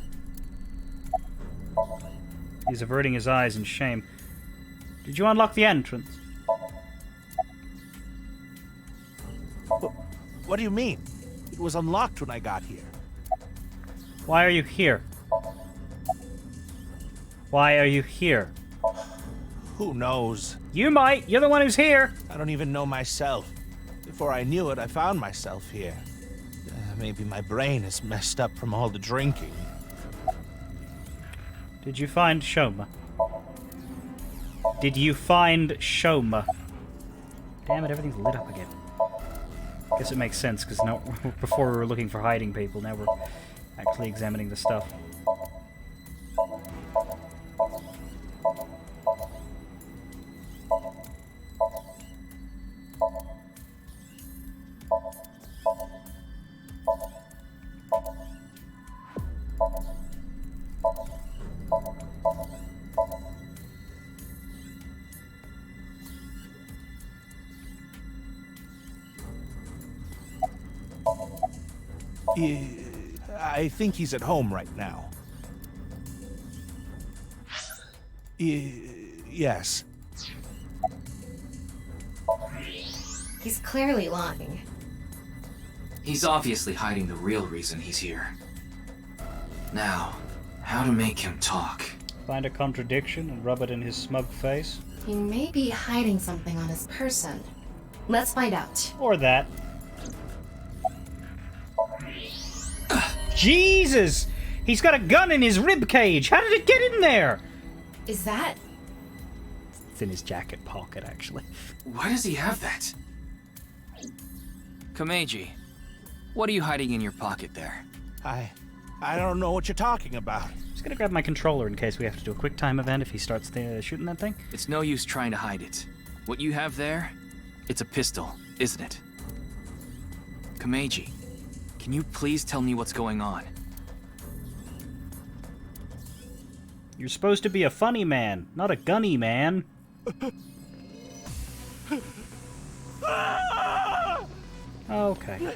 He's averting his eyes in shame. Did you unlock the entrance? What do you mean? It was unlocked when I got here. Why are you here? Why are you here? Who knows? You might! You're the one who's here! I don't even know myself. Before I knew it, I found myself here. Maybe my brain is messed up from all the drinking. Did you find Shoma? Did you find Shoma? Damn it, everything's lit up again. Guess it makes sense, because now, before we were looking for hiding people, now we're actually examining the stuff. I think he's at home right now. Yes. He's clearly lying. He's obviously hiding the real reason he's here. Now, how to make him talk? Find a contradiction and rub it in his smug face. He may be hiding something on his person. Let's find out. Or that. Jesus! He's got a gun in his rib cage! How did it get in there? Is that... It's in his jacket pocket, actually. Why does he have that? Kameji, what are you hiding in your pocket there? I don't know what you're talking about. Just gonna grab my controller in case we have to do a quick time event if he starts shooting that thing. It's no use trying to hide it. What you have there, it's a pistol, isn't it? Kameji, can you please tell me what's going on? You're supposed to be a funny man, not a gunny man. Okay.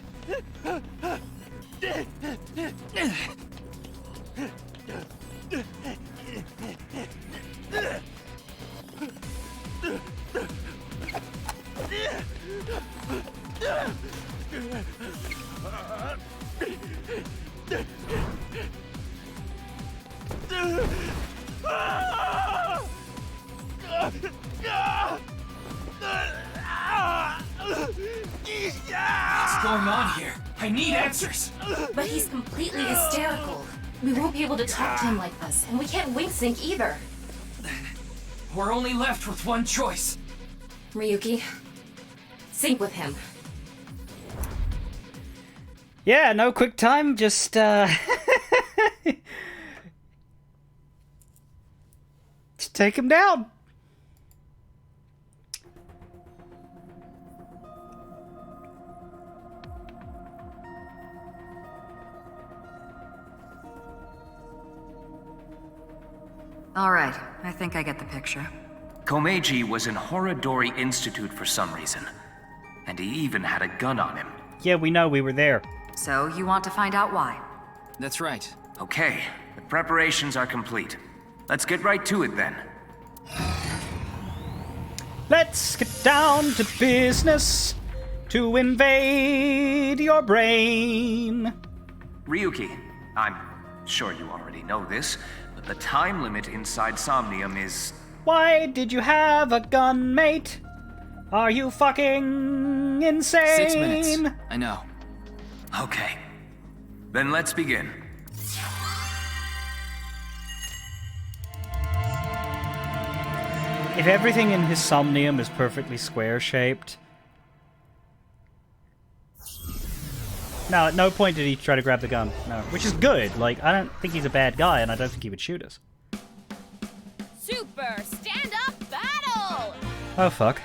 What's going on here? I need answers! But he's completely hysterical. We won't be able to talk to him like this, and we can't wing sync either. We're only left with one choice. Ryuki, sync with him. Yeah, no quick time, just just take him down. All right, I think I get the picture. Komeiji was in Horodori Institute for some reason. And he even had a gun on him. Yeah, we know, we were there. So, you want to find out why? That's right. Okay, the preparations are complete. Let's get right to it then. Let's get down to business. to invade your brain. Ryuki, I'm sure you already know this, but the time limit inside Somnium is... Why did you have a gun, mate? Are you fucking insane? 6 minutes. I know. Okay. Then let's begin. If everything in his Somnium is perfectly square-shaped... No, at no point did he try to grab the gun. No, which is good. Like, I don't think he's a bad guy, and I don't think he would shoot us. Super stand-up battle! Oh, fuck.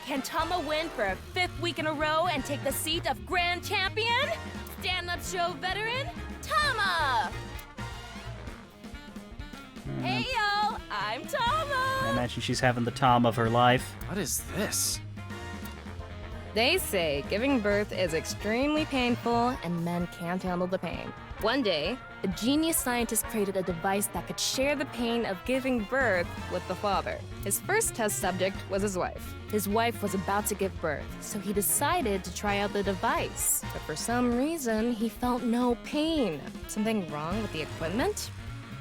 Can Tama win for a 5th week in a row and take the seat of Grand Champion? Stand-up show veteran, Tama! Hey, yo, I'm Tama! I imagine she's having the time of her life. What is this? They say giving birth is extremely painful and men can't handle the pain. One day, a genius scientist created a device that could share the pain of giving birth with the father. His first test subject was his wife. His wife was about to give birth, so he decided to try out the device. But for some reason, he felt no pain. Something wrong with the equipment?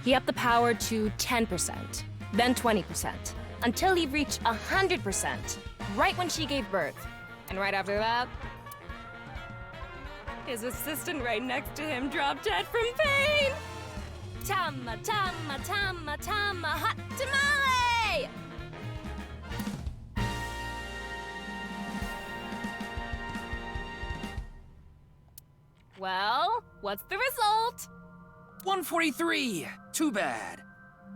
He upped the power to 10%, then 20%, until he reached 100%, right when she gave birth. And right after that, his assistant right next to him dropped dead from pain. Tama, Tama, Tama, Tama, hot tamale! Well, what's the result? 143! Too bad.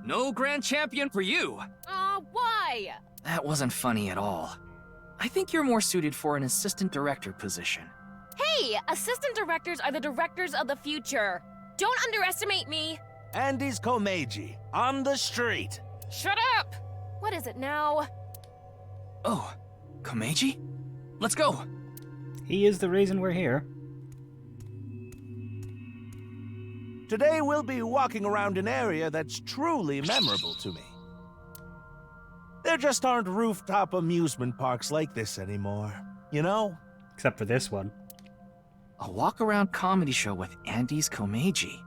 No grand champion for you. Why? That wasn't funny at all. I think you're more suited for an assistant director position. Hey, assistant directors are the directors of the future. Don't underestimate me. Andy's Komeiji, on the street. Shut up! What is it now? Oh, Komeiji? Let's go. He is the reason we're here. Today we'll be walking around an area that's truly memorable to me. There just aren't rooftop amusement parks like this anymore, you know? Except for this one. A walk-around comedy show with Andy's Komeiji.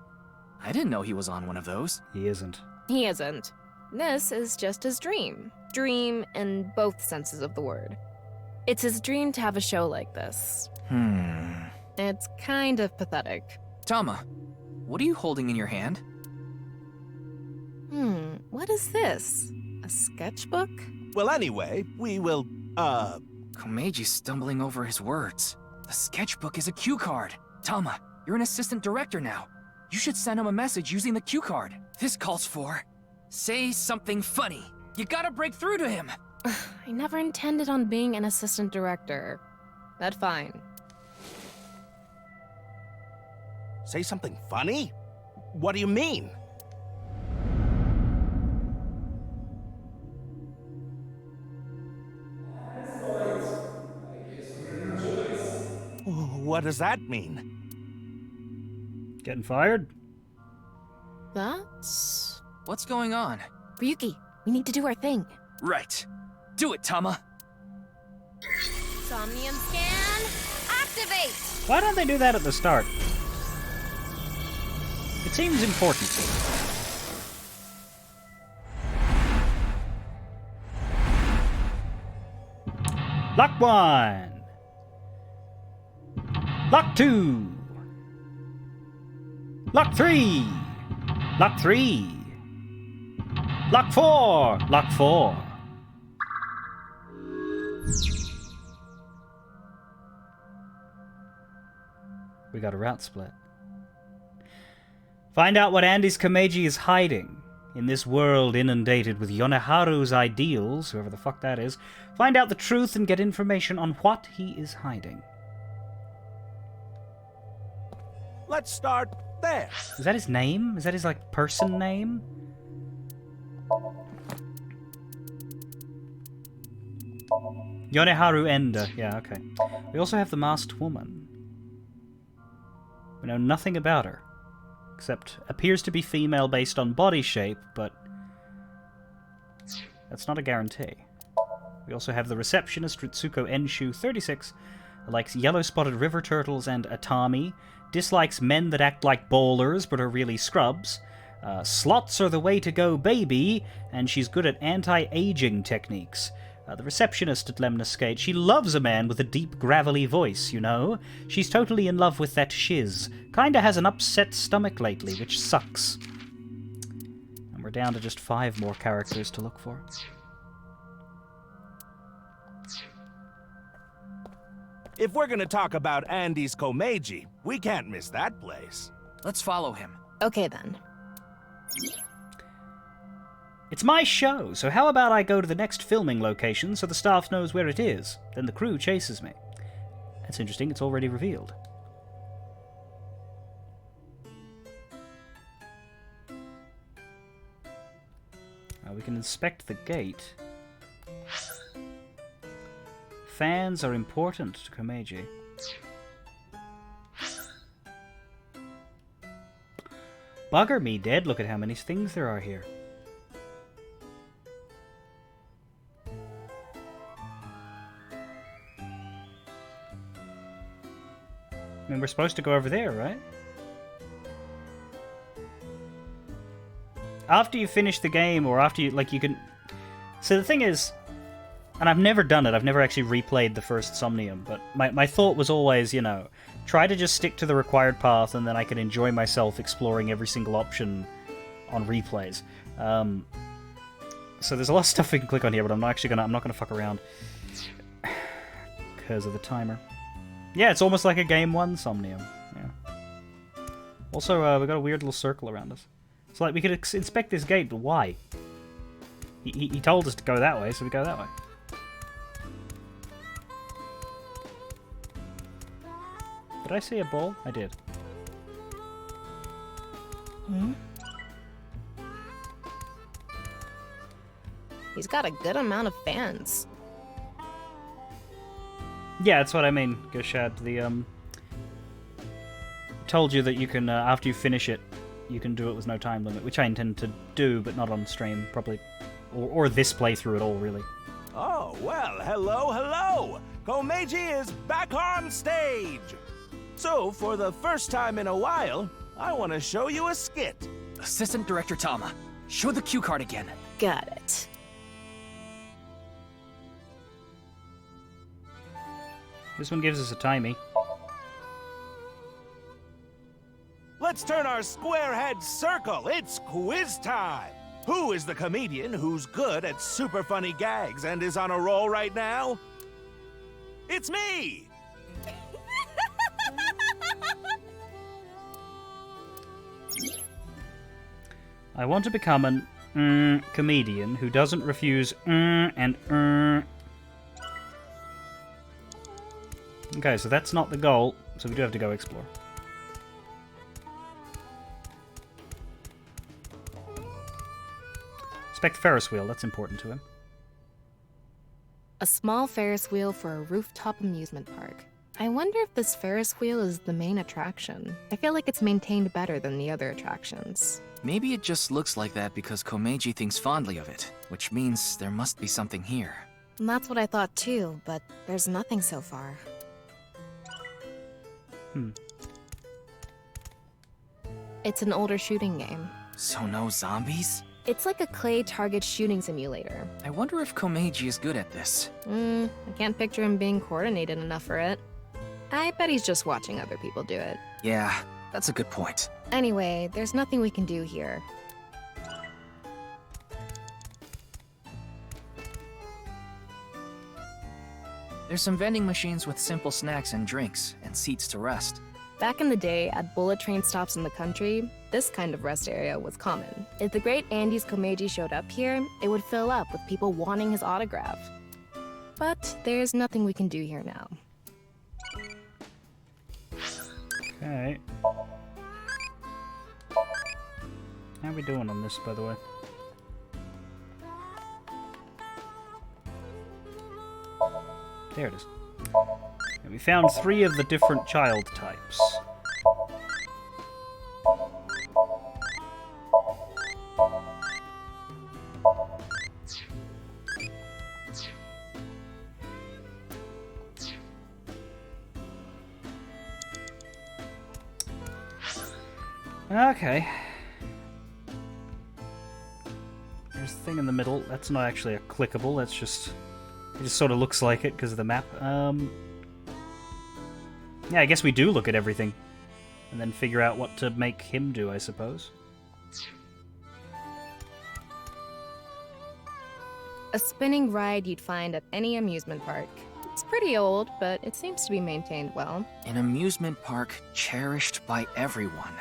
I didn't know he was on one of those. He isn't. He isn't. This is just his dream. Dream in both senses of the word. It's his dream to have a show like this. It's kind of pathetic. Tama, what are you holding in your hand? What is this? A sketchbook? Well, anyway, we will, Komeji's stumbling over his words. The sketchbook is a cue card. Tama, you're an assistant director now. You should send him a message using the cue card. This calls for... say something funny. You gotta break through to him. I never intended on being an assistant director. That's fine. Say something funny? What do you mean? What does that mean? Getting fired? That's... What's going on? Ryuki, we need to do our thing. Right. Do it, Tama. Somnium scan, activate! Why don't they do that at the start? It seems important. Lock 1. Lock 2. Lock 3. Lock 3. Lock 4. Lock 4. We got a route split. Find out what Andy's Komeiji is hiding. In this world inundated with Yoneharu's ideals, whoever the fuck that is, find out the truth and get information on what he is hiding. Let's start there. Is that his name? Is that his, like, person name? Yoneharu Enda. Yeah, okay. We also have the masked woman. We know nothing about her. Except appears to be female based on body shape, but that's not a guarantee. We also have the receptionist, Ritsuko Enshu, 36, who likes yellow-spotted river turtles and Atami, dislikes men that act like ballers but are really scrubs, slots are the way to go, baby, and she's good at anti-aging techniques. The receptionist at Lemniscate, she loves a man with a deep, gravelly voice, you know. She's totally in love with that shiz. Kinda has an upset stomach lately, which sucks. And we're down to just 5 more characters to look for. If we're gonna talk about Andy's Komeiji, we can't miss that place. Let's follow him. Okay then. It's my show, so how about I go to the next filming location so the staff knows where it is? Then the crew chases me. That's interesting, it's already revealed. We can inspect the gate. Fans are important to Komeiji. Bugger me dead, look at how many things there are here. I mean, we're supposed to go over there, right? After you finish the game, or after you, like, you can... So the thing is, and I've never done it, I've never actually replayed the first Somnium, but my thought was always, you know, try to just stick to the required path, and then I can enjoy myself exploring every single option on replays. So there's a lot of stuff we can click on here, but I'm not gonna fuck around because of the timer. Yeah, it's almost like a Game 1 Somnium. Yeah. Also, we got a weird little circle around us. It's like we could inspect this gate, but why? He told us to go that way, so we go that way. Did I see a ball? I did. Hmm? He's got a good amount of fans. Yeah, that's what I mean, Gashad. The told you that you can after you finish it, you can do it with no time limit, which I intend to do, but not on stream, probably, or this playthrough at all, really. Oh, well, hello! Komeiji is back on stage! So, for the first time in a while, I want to show you a skit. Assistant Director Tama, show the cue card again. Got it. This one gives us a timey. Let's turn our square head circle. It's quiz time. Who is the comedian who's good at super funny gags and is on a roll right now? It's me! I want to become an comedian who doesn't refuse and Okay, so that's not the goal, so we do have to go explore. Inspect Ferris wheel, that's important to him. A small Ferris wheel for a rooftop amusement park. I wonder if this Ferris wheel is the main attraction. I feel like it's maintained better than the other attractions. Maybe it just looks like that because Komeiji thinks fondly of it, which means there must be something here. And that's what I thought too, but there's nothing so far. It's an older shooting game. So no zombies? It's like a clay target shooting simulator. I wonder if Komeiji is good at this. I can't picture him being coordinated enough for it. I bet he's just watching other people do it. Yeah, that's a good point. Anyway, there's nothing we can do here. There's some vending machines with simple snacks and drinks, and seats to rest. Back in the day, at bullet train stops in the country, this kind of rest area was common. If the great Andy's Komeiji showed up here, it would fill up with people wanting his autograph. But there's nothing we can do here now. Okay. How are we doing on this, by the way? There it is. And we found 3 of the different child types. Okay. There's a thing in the middle. That's not actually a clickable. That's just... It just sort of looks like it because of the map. Yeah, I guess we do look at everything. And then figure out what to make him do, I suppose. A spinning ride you'd find at any amusement park. It's pretty old, but it seems to be maintained well. An amusement park cherished by everyone.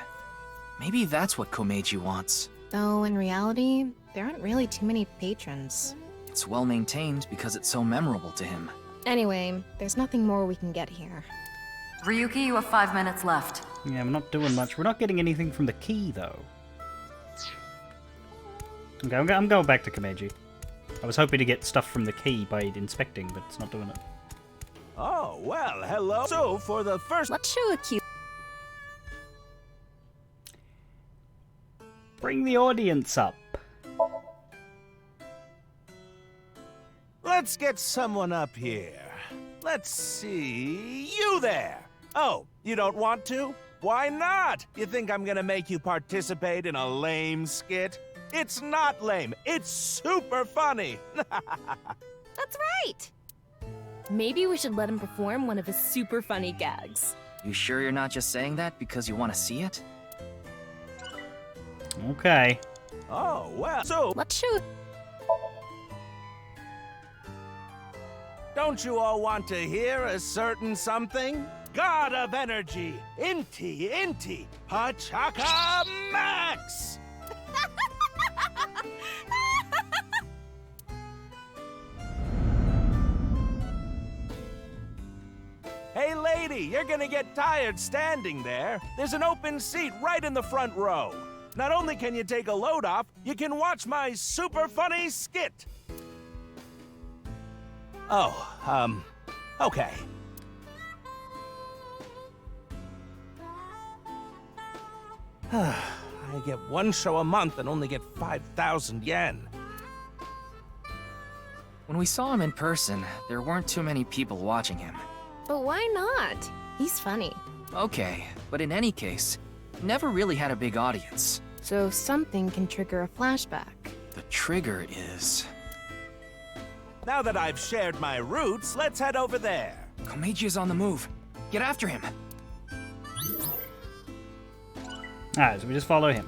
Maybe that's what Komeiji wants. Though in reality, there aren't really too many patrons. It's well maintained because it's so memorable to him. Anyway, there's nothing more we can get here. Ryuki, you have 5 minutes left. Yeah, we're not doing much. We're not getting anything from the key, though. Okay, I'm going back to Komeiji. I was hoping to get stuff from the key by inspecting, but it's not doing it. Oh, well, hello. So, for the first... Let's show a cue. Bring the audience up. Let's get someone up here. Let's see... You there! Oh, you don't want to? Why not? You think I'm gonna make you participate in a lame skit? It's not lame. It's super funny. That's right! Maybe we should let him perform one of his super funny gags. You sure you're not just saying that because you want to see it? Okay. Oh, well, so... Let's show... Don't you all want to hear a certain something? God of energy, Inti, Pachaka Max! Hey lady, you're gonna get tired standing there. There's an open seat right in the front row. Not only can you take a load off, you can watch my super funny skit. Oh, okay. I get one show a month and only get 5,000 yen. When we saw him in person, there weren't too many people watching him. But why not? He's funny. Okay, but in any case, never really had a big audience. So something can trigger a flashback. The trigger is... Now that I've shared my roots, let's head over there. Komeiji is on the move. Get after him. Alright, so we just follow him.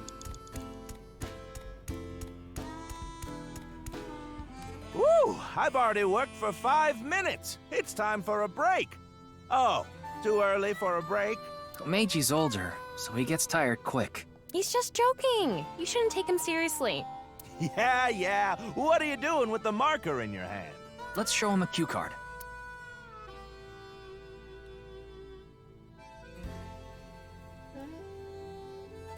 Woo! I've already worked for 5 minutes. It's time for a break. Oh, too early for a break? Komeiji's older, so he gets tired quick. He's just joking. You shouldn't take him seriously. Yeah. What are you doing with the marker in your hand? Let's show him a cue card.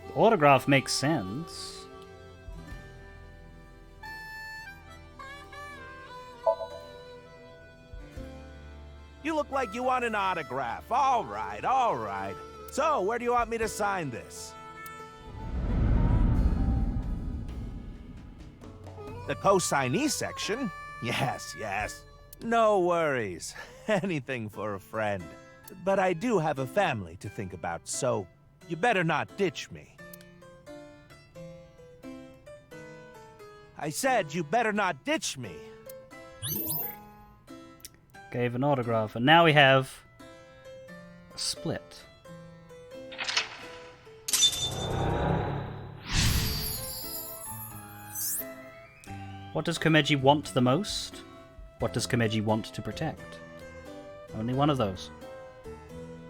The autograph makes sense. You look like you want an autograph. All right. So, where do you want me to sign this? The co-signee section? Yes. No worries. Anything for a friend. But I do have a family to think about, so you better not ditch me. I said you better not ditch me. Gave an autograph, and now we have a split. What does Komeiji want the most? What does Komeiji want to protect? Only one of those.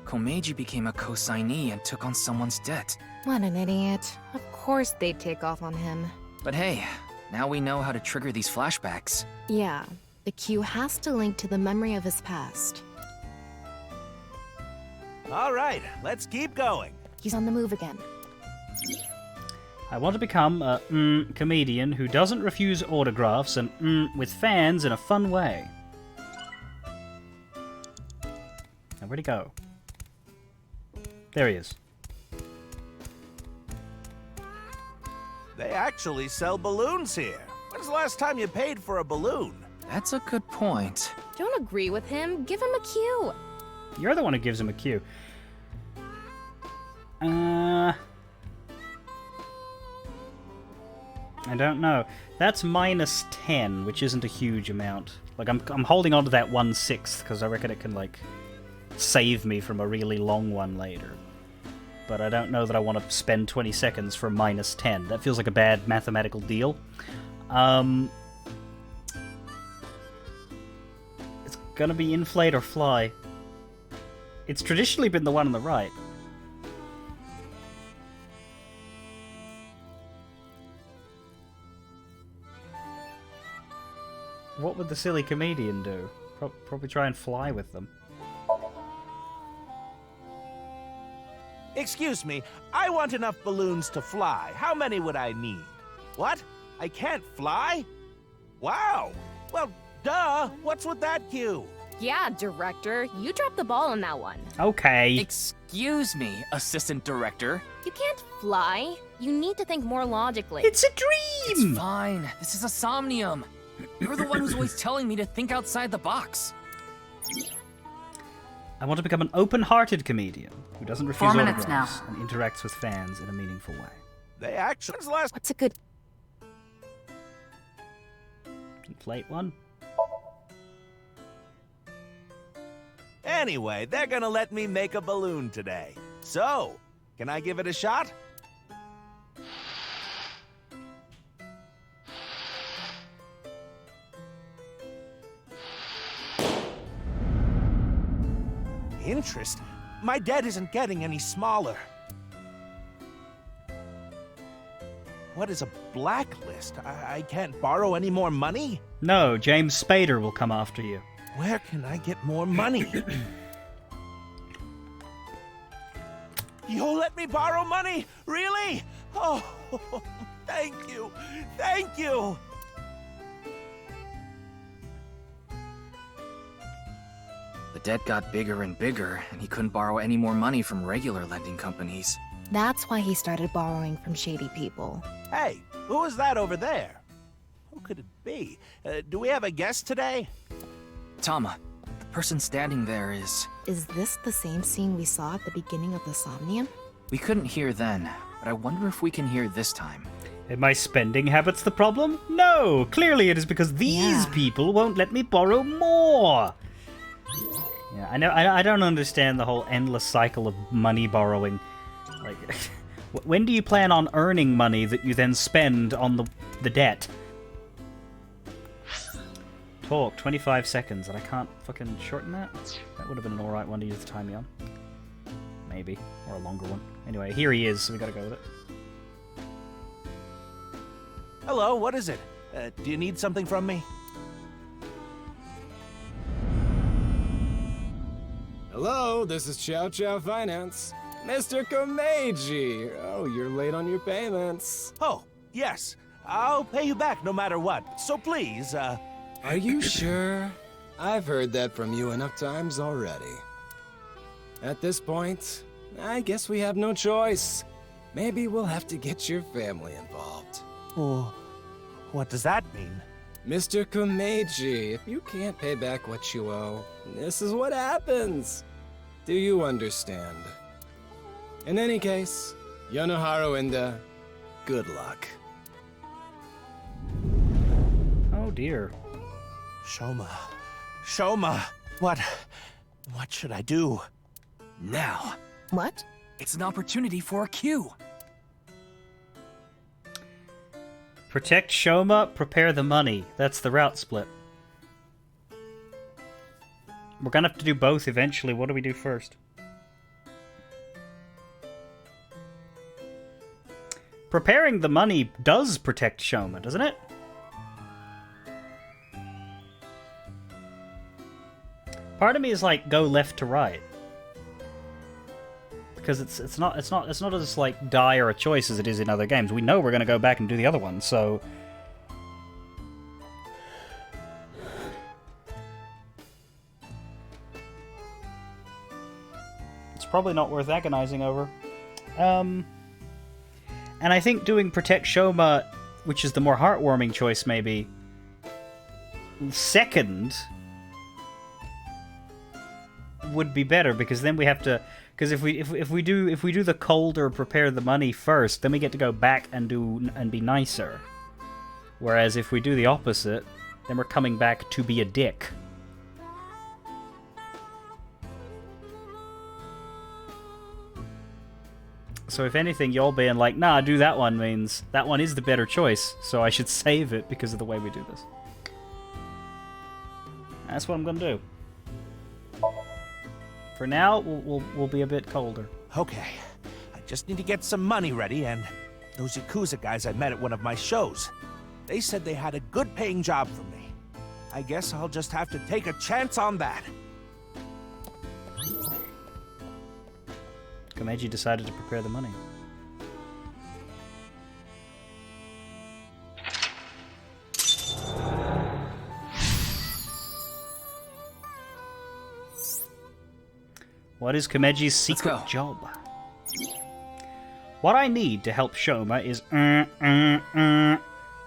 Komeiji became a co-signee and took on someone's debt. What an idiot. Of course they'd take off on him. But hey, now we know how to trigger these flashbacks. Yeah, the cue has to link to the memory of his past. All right, let's keep going. He's on the move again. I want to become a comedian who doesn't refuse autographs and with fans in a fun way. Now, where'd he go? There he is. They actually sell balloons here. When's the last time you paid for a balloon? That's a good point. Don't agree with him. Give him a cue. You're the one who gives him a cue. I don't know. That's minus 10, which isn't a huge amount. Like, I'm holding on to that 1/6 because I reckon it can, like, save me from a really long one later. But I don't know that I want to spend 20 seconds for minus 10. That feels like a bad mathematical deal. It's gonna be inflate or fly. It's traditionally been the one on the right. What would the silly comedian do? Probably try and fly with them. Excuse me, I want enough balloons to fly. How many would I need? What? I can't fly? Wow! Well, duh! What's with that cue? Yeah, director, you dropped the ball on that one. Okay. Excuse me, assistant director. You can't fly. You need to think more logically. It's a dream! It's fine. This is a Somnium. You're the one who's always telling me to think outside the box. I want to become an open-hearted comedian who doesn't refuse 4 minutes autographs and interacts with fans in a meaningful way. They actually last. What's a good... Inflate one? Anyway, they're gonna let me make a balloon today. So, can I give it a shot? Interest? My debt isn't getting any smaller. What is a blacklist? I can't borrow any more money? No, James Spader will come after you. Where can I get more money? You'll let me borrow money? Really? Oh, thank you. Thank you. The debt got bigger and bigger, and he couldn't borrow any more money from regular lending companies. That's why he started borrowing from shady people. Hey, who is that over there? Who could it be? Do we have a guest today? Tama, the person standing there is... Is this the same scene we saw at the beginning of the Somnium? We couldn't hear then, but I wonder if we can hear this time. Are my spending habits the problem? No! Clearly it is because these people won't let me borrow more! Yeah, I know. I don't understand the whole endless cycle of money borrowing. Like, when do you plan on earning money that you then spend on the debt? Talk, 25 seconds, and I can't fucking shorten that? That would have been an alright one to use the timer on. Maybe. Or a longer one. Anyway, here he is, so we gotta go with it. Hello, what is it? Do you need something from me? Hello, this is Chow Chow Finance. Mr. Komeiji! Oh, you're late on your payments. Oh, yes. I'll pay you back no matter what. So please, Are you sure? I've heard that from you enough times already. At this point, I guess we have no choice. Maybe we'll have to get your family involved. Oh, what does that mean? Mr. Komeiji, if you can't pay back what you owe, this is what happens. Do you understand? In any case, Yonohara Enda, good luck. Oh dear. Shoma, what should I do? Now. What? It's an opportunity for a cue. Protect Shoma, prepare the money. That's the route split. We're gonna have to do both eventually. What do we do first? Preparing the money does protect Shoma, doesn't it? Part of me is like, go left to right. Because it's not as like dire a choice as it is in other games. We know we're gonna go back and do the other one, so it's probably not worth agonizing over. And I think doing Protect Shoma, which is the more heartwarming choice, maybe second would be better, because then we have to. Because if we do the colder prepare the money first, then we get to go back and be nicer. Whereas if we do the opposite, then we're coming back to be a dick. So if anything, y'all being like, nah, do that one means that one is the better choice, so I should save it because of the way we do this. That's what I'm gonna do. For now, we'll be a bit colder. Okay, I just need to get some money ready, and those Yakuza guys I met at one of my shows. They said they had a good-paying job for me. I guess I'll just have to take a chance on that. Komeiji decided to prepare the money. What is Komeji's secret job? What I need to help Shoma is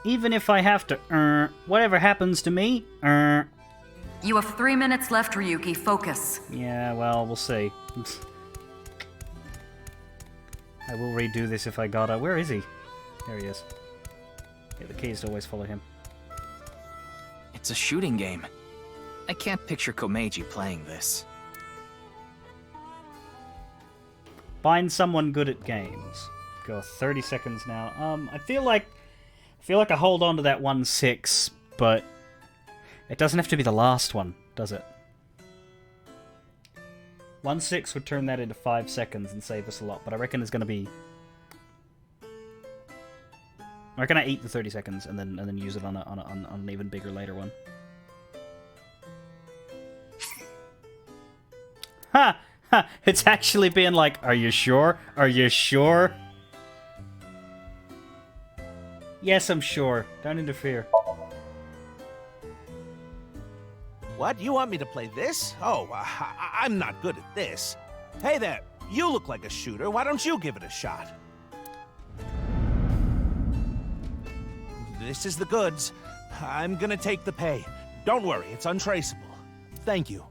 even if I have to whatever happens to me, You have 3 minutes left, Ryuki. Focus. Yeah, well, we'll see. I will redo this if I gotta. Where is he? There he is. Yeah, the keys always follow him. It's a shooting game. I can't picture Komeiji playing this. Find someone good at games. Go 30 seconds now. I feel like I hold on to that 1-6, but it doesn't have to be the last one, does it? 1-6 would turn that into 5 seconds and save us a lot, but I reckon it's gonna be. I reckon I eat the 30 seconds and then use it on an even bigger later one. Ha! Ha! It's actually being like, are you sure? Are you sure? Yes, I'm sure. Don't interfere. What? You want me to play this? Oh, I'm not good at this. Hey there, you look like a shooter. Why don't you give it a shot? This is the goods. I'm gonna take the pay. Don't worry, it's untraceable. Thank you.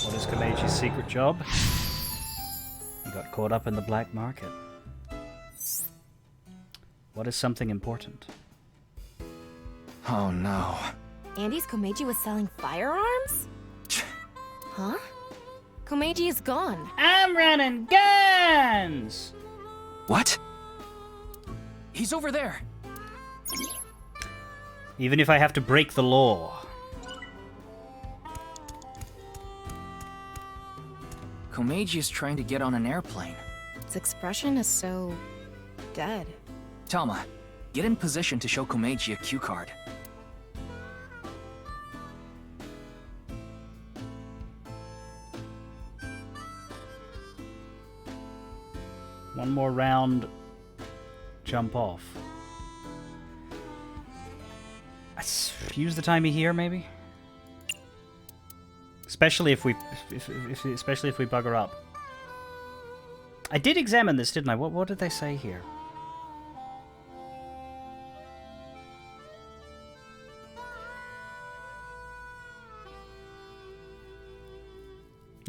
What is Komeiji's secret job? He got caught up in the black market. What is something important? Oh no. Andy's Komeiji was selling firearms? Huh? Komeiji is gone. I'm running guns! What? He's over there. Even if I have to break the law. Komeiji is trying to get on an airplane. Its expression is so dead. Tama, get in position to show Komeiji a cue card. One more round. Jump off. Let's use the timey here, maybe. Especially if we bugger up. I did examine this, didn't I? What did they say here?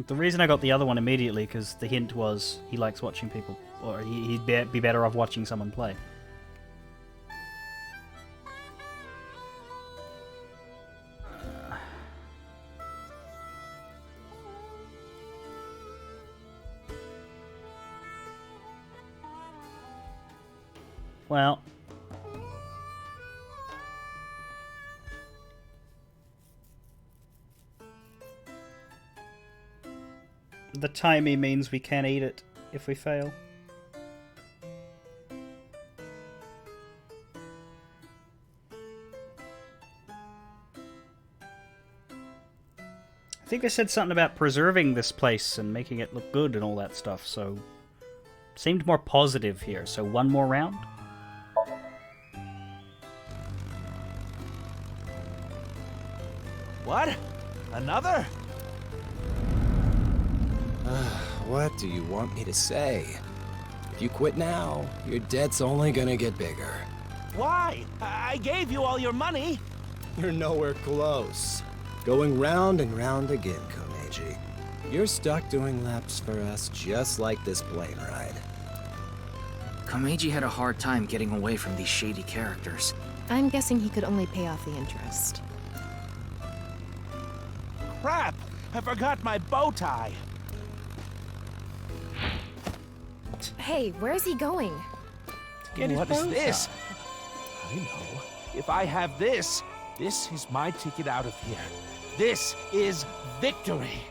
The reason I got the other one immediately, because the hint was he likes watching people, or he'd be better off watching someone play. Well... the timey means we can't eat it if we fail. I think they said something about preserving this place and making it look good and all that stuff, so... seemed more positive here, so one more round? What? Another? What do you want me to say? If you quit now, your debt's only gonna get bigger. Why? I gave you all your money. You're nowhere close. Going round and round again, Komeiji. You're stuck doing laps for us just like this plane ride. Komeiji had a hard time getting away from these shady characters. I'm guessing he could only pay off the interest. Crap! I forgot my bow tie. Hey, where's he going? What is this? I know. If I have this, this is my ticket out of here. This is victory.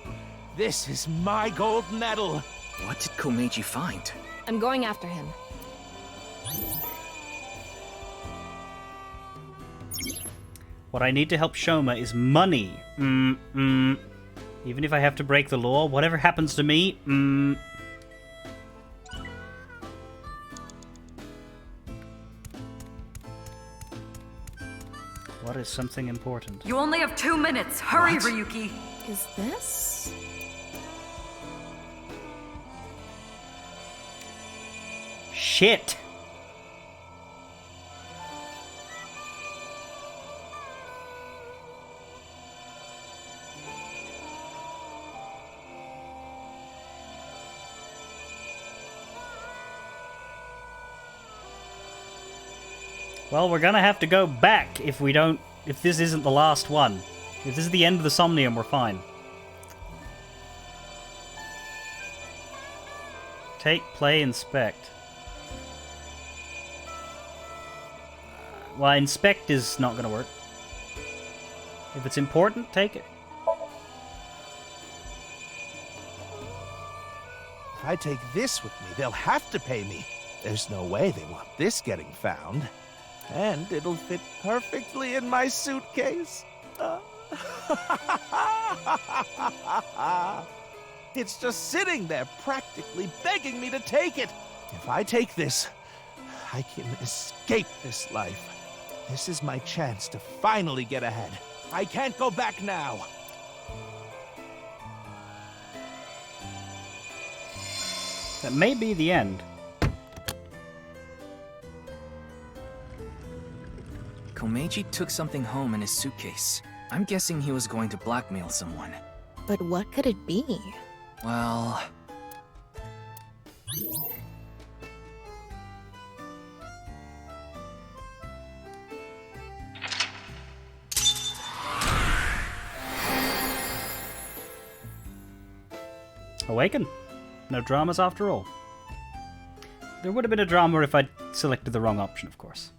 This is my gold medal. What did Komeiji find? I'm going after him. What I need to help Shoma is money. Even if I have to break the law, whatever happens to me, What is something important? You only have 2 minutes. Hurry, What? Ryuki. Is this? Shit! Well, we're gonna have to go back if this isn't the last one. If this is the end of the Somnium, we're fine. Take, play, inspect. Well, inspect is not gonna work. If it's important, take it. If I take this with me, they'll have to pay me. There's no way they want this getting found. And it'll fit perfectly in my suitcase. It's just sitting there, practically begging me to take it. If I take this, I can escape this life. This is my chance to finally get ahead. I can't go back now. That may be the end. Komeiji took something home in his suitcase. I'm guessing he was going to blackmail someone. But what could it be? Well... Awaken. No dramas after all. There would have been a drama if I'd selected the wrong option, of course.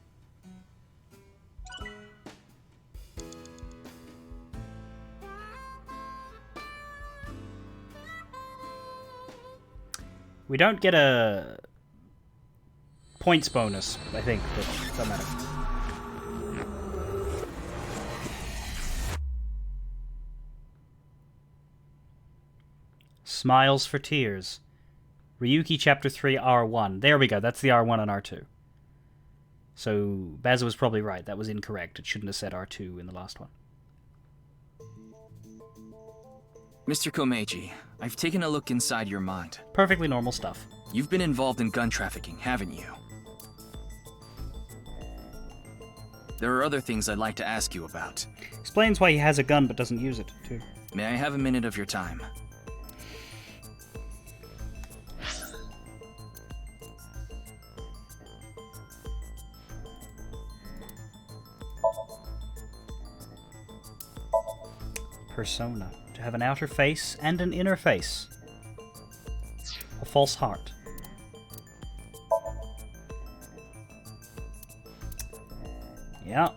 We don't get a points bonus, I think, but it doesn't matter. Smiles for Tears. Ryuki Chapter 3 R1. There we go, that's the R1 and R2. So, Baza was probably right, that was incorrect. It shouldn't have said R2 in the last one. Mr. Komeiji, I've taken a look inside your mind. Perfectly normal stuff. You've been involved in gun trafficking, haven't you? There are other things I'd like to ask you about. Explains why he has a gun but doesn't use it, too. May I have a minute of your time? Persona. To have an outer face and an inner face. A false heart. Yeah.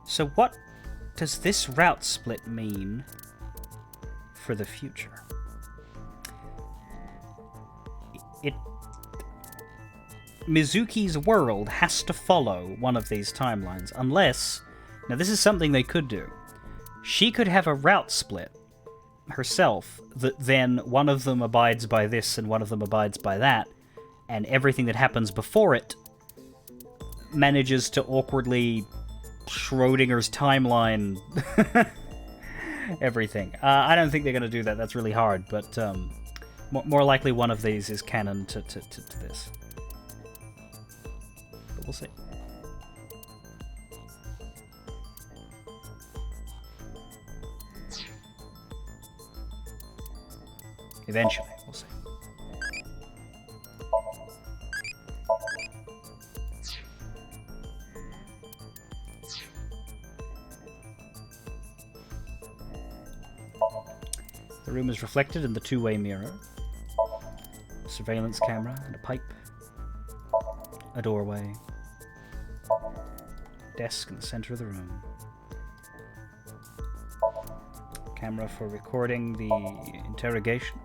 So what does this route split mean for the future? Mizuki's world has to follow one of these timelines, unless... Now, this is something they could do. She could have a route split herself, that then one of them abides by this and one of them abides by that, and everything that happens before it manages to awkwardly Schrodinger's timeline everything. I don't think they're going to do that. That's really hard, but more likely one of these is canon to this. We'll see. Eventually, we'll see. The room is reflected in the two-way mirror. A surveillance camera and a pipe. A doorway. Desk in the center of the room. Camera for recording the interrogation.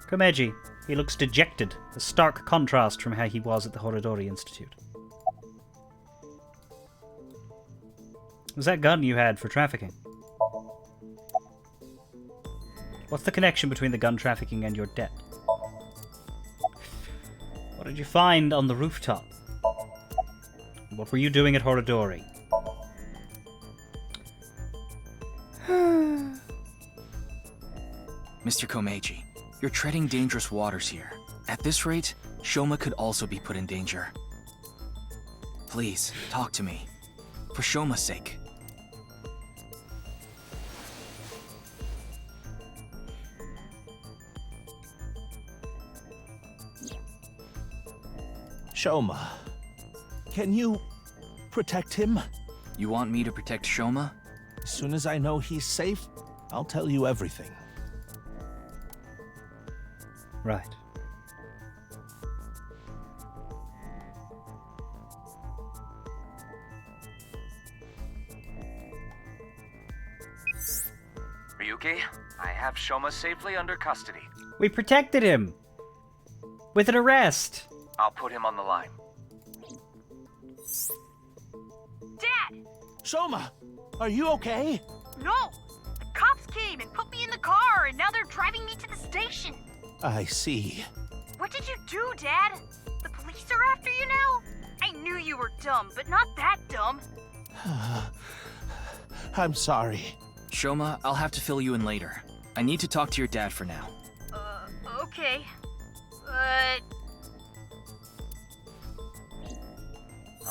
Komeji. He looks dejected, a stark contrast from how he was at the Horodori Institute. Was that gun you had for trafficking? What's the connection between the gun trafficking and your debt? What did you find on the rooftop? What were you doing at Horodori? Mr. Komeiji, you're treading dangerous waters here. At this rate, Shoma could also be put in danger. Please, talk to me. For Shoma's sake. Shoma, can you protect him? You want me to protect Shoma? As soon as I know he's safe, I'll tell you everything. Right. Ryuki, I have Shoma safely under custody. We protected him! With an arrest! I'll put him on the line. Dad! Shoma, are you okay? No! The cops came and put me in the car, and now they're driving me to the station. I see. What did you do, Dad? The police are after you now? I knew you were dumb, but not that dumb. I'm sorry. Shoma, I'll have to fill you in later. I need to talk to your dad for now. Okay. But...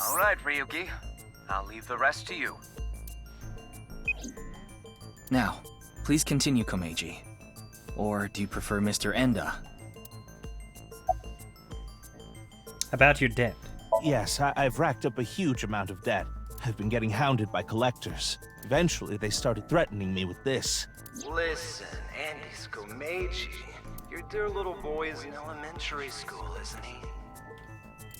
All right, Ryuki. I'll leave the rest to you. Now, please continue, Komeiji. Or do you prefer Mr. Enda? About your debt. Yes, I've racked up a huge amount of debt. I've been getting hounded by collectors. Eventually, they started threatening me with this. Listen, Andy's Komeiji. Your dear little boy is in elementary school, isn't he?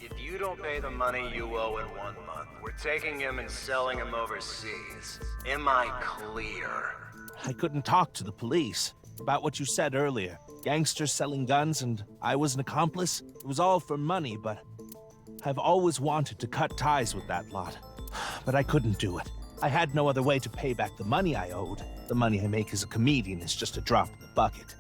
If you don't pay the money you owe in 1 month, we're taking him and selling him overseas. Am I clear? I couldn't talk to the police about what you said earlier. Gangsters selling guns and I was an accomplice. It was all for money, but I've always wanted to cut ties with that lot. But I couldn't do it. I had no other way to pay back the money I owed. The money I make as a comedian is just a drop in the bucket.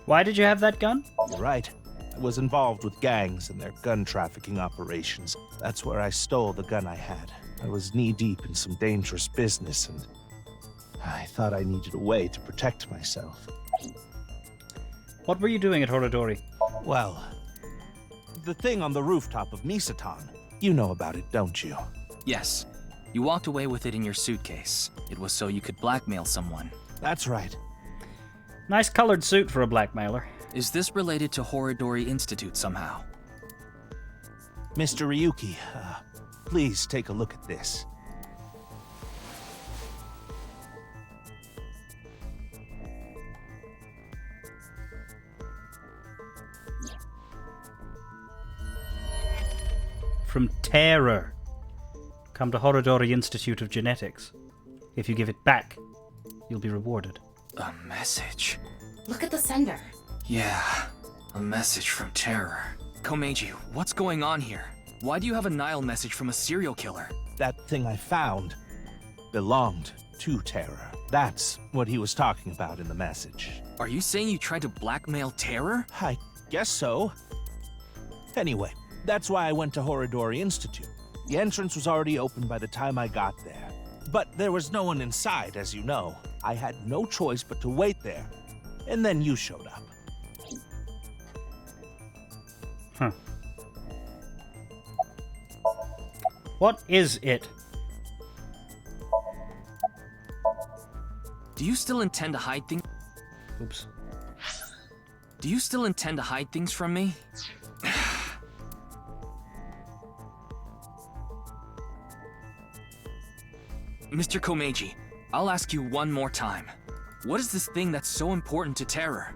Why did you have that gun? You're right. I was involved with gangs and their gun trafficking operations. That's where I stole the gun I had. I was knee-deep in some dangerous business, and I thought I needed a way to protect myself. What were you doing at Horodori? Well, the thing on the rooftop of Misatan. You know about it, don't you? Yes. You walked away with it in your suitcase. It was so you could blackmail someone. That's right. Nice colored suit for a blackmailer. Is this related to Horodori Institute somehow? Mr. Ryuki, please take a look at this. From Terror. Come to Horodori Institute of Genetics. If you give it back, you'll be rewarded. A message? Look at the sender. Yeah, a message from Terror. Komeiji, what's going on here? Why do you have a Nile message from a serial killer? That thing I found belonged to Terror. That's what he was talking about in the message. Are you saying you tried to blackmail Terror? I guess so. Anyway, that's why I went to Horodori Institute. The entrance was already open by the time I got there. But there was no one inside, as you know. I had no choice but to wait there. And then you showed up. Huh. What is it? Do you still intend to hide things? Oops. Do you still intend to hide things from me? Mr. Komeiji, I'll ask you one more time. What is this thing that's so important to Terror?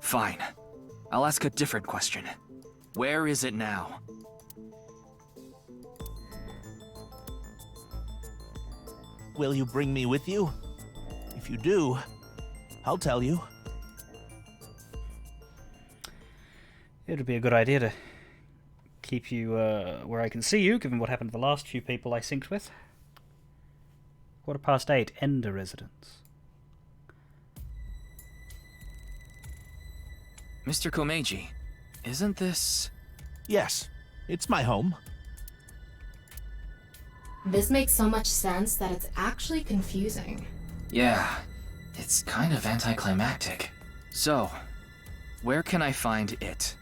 Fine. I'll ask a different question. Where is it now? Will you bring me with you? If you do, I'll tell you. It would be a good idea to keep you where I can see you, given what happened to the last few people I synced with. 8:15, Ender residence. Mr. Komeiji, isn't this... Yes, it's my home. This makes so much sense that it's actually confusing. Yeah, it's kind of anticlimactic. So, where can I find it?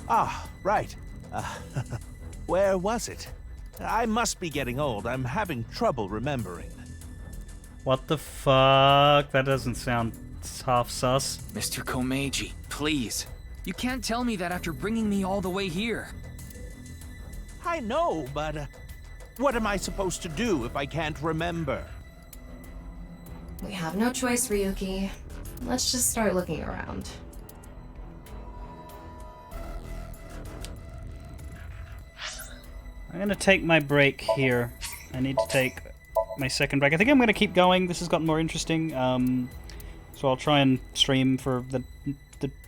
Ah, right. Where was it? I must be getting old. I'm having trouble remembering. What the fuck? That doesn't sound half sus. Mr. Komeiji, please. You can't tell me that after bringing me all the way here. I know, but what am I supposed to do if I can't remember? We have no choice, Ryuki. Let's just start looking around. I'm gonna take my break here. I need to take my second break. I think I'm gonna keep going. This has gotten more interesting. So I'll try and stream for the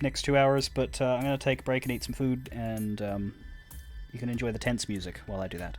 next 2 hours, but I'm gonna take a break and eat some food, and you can enjoy the tense music while I do that.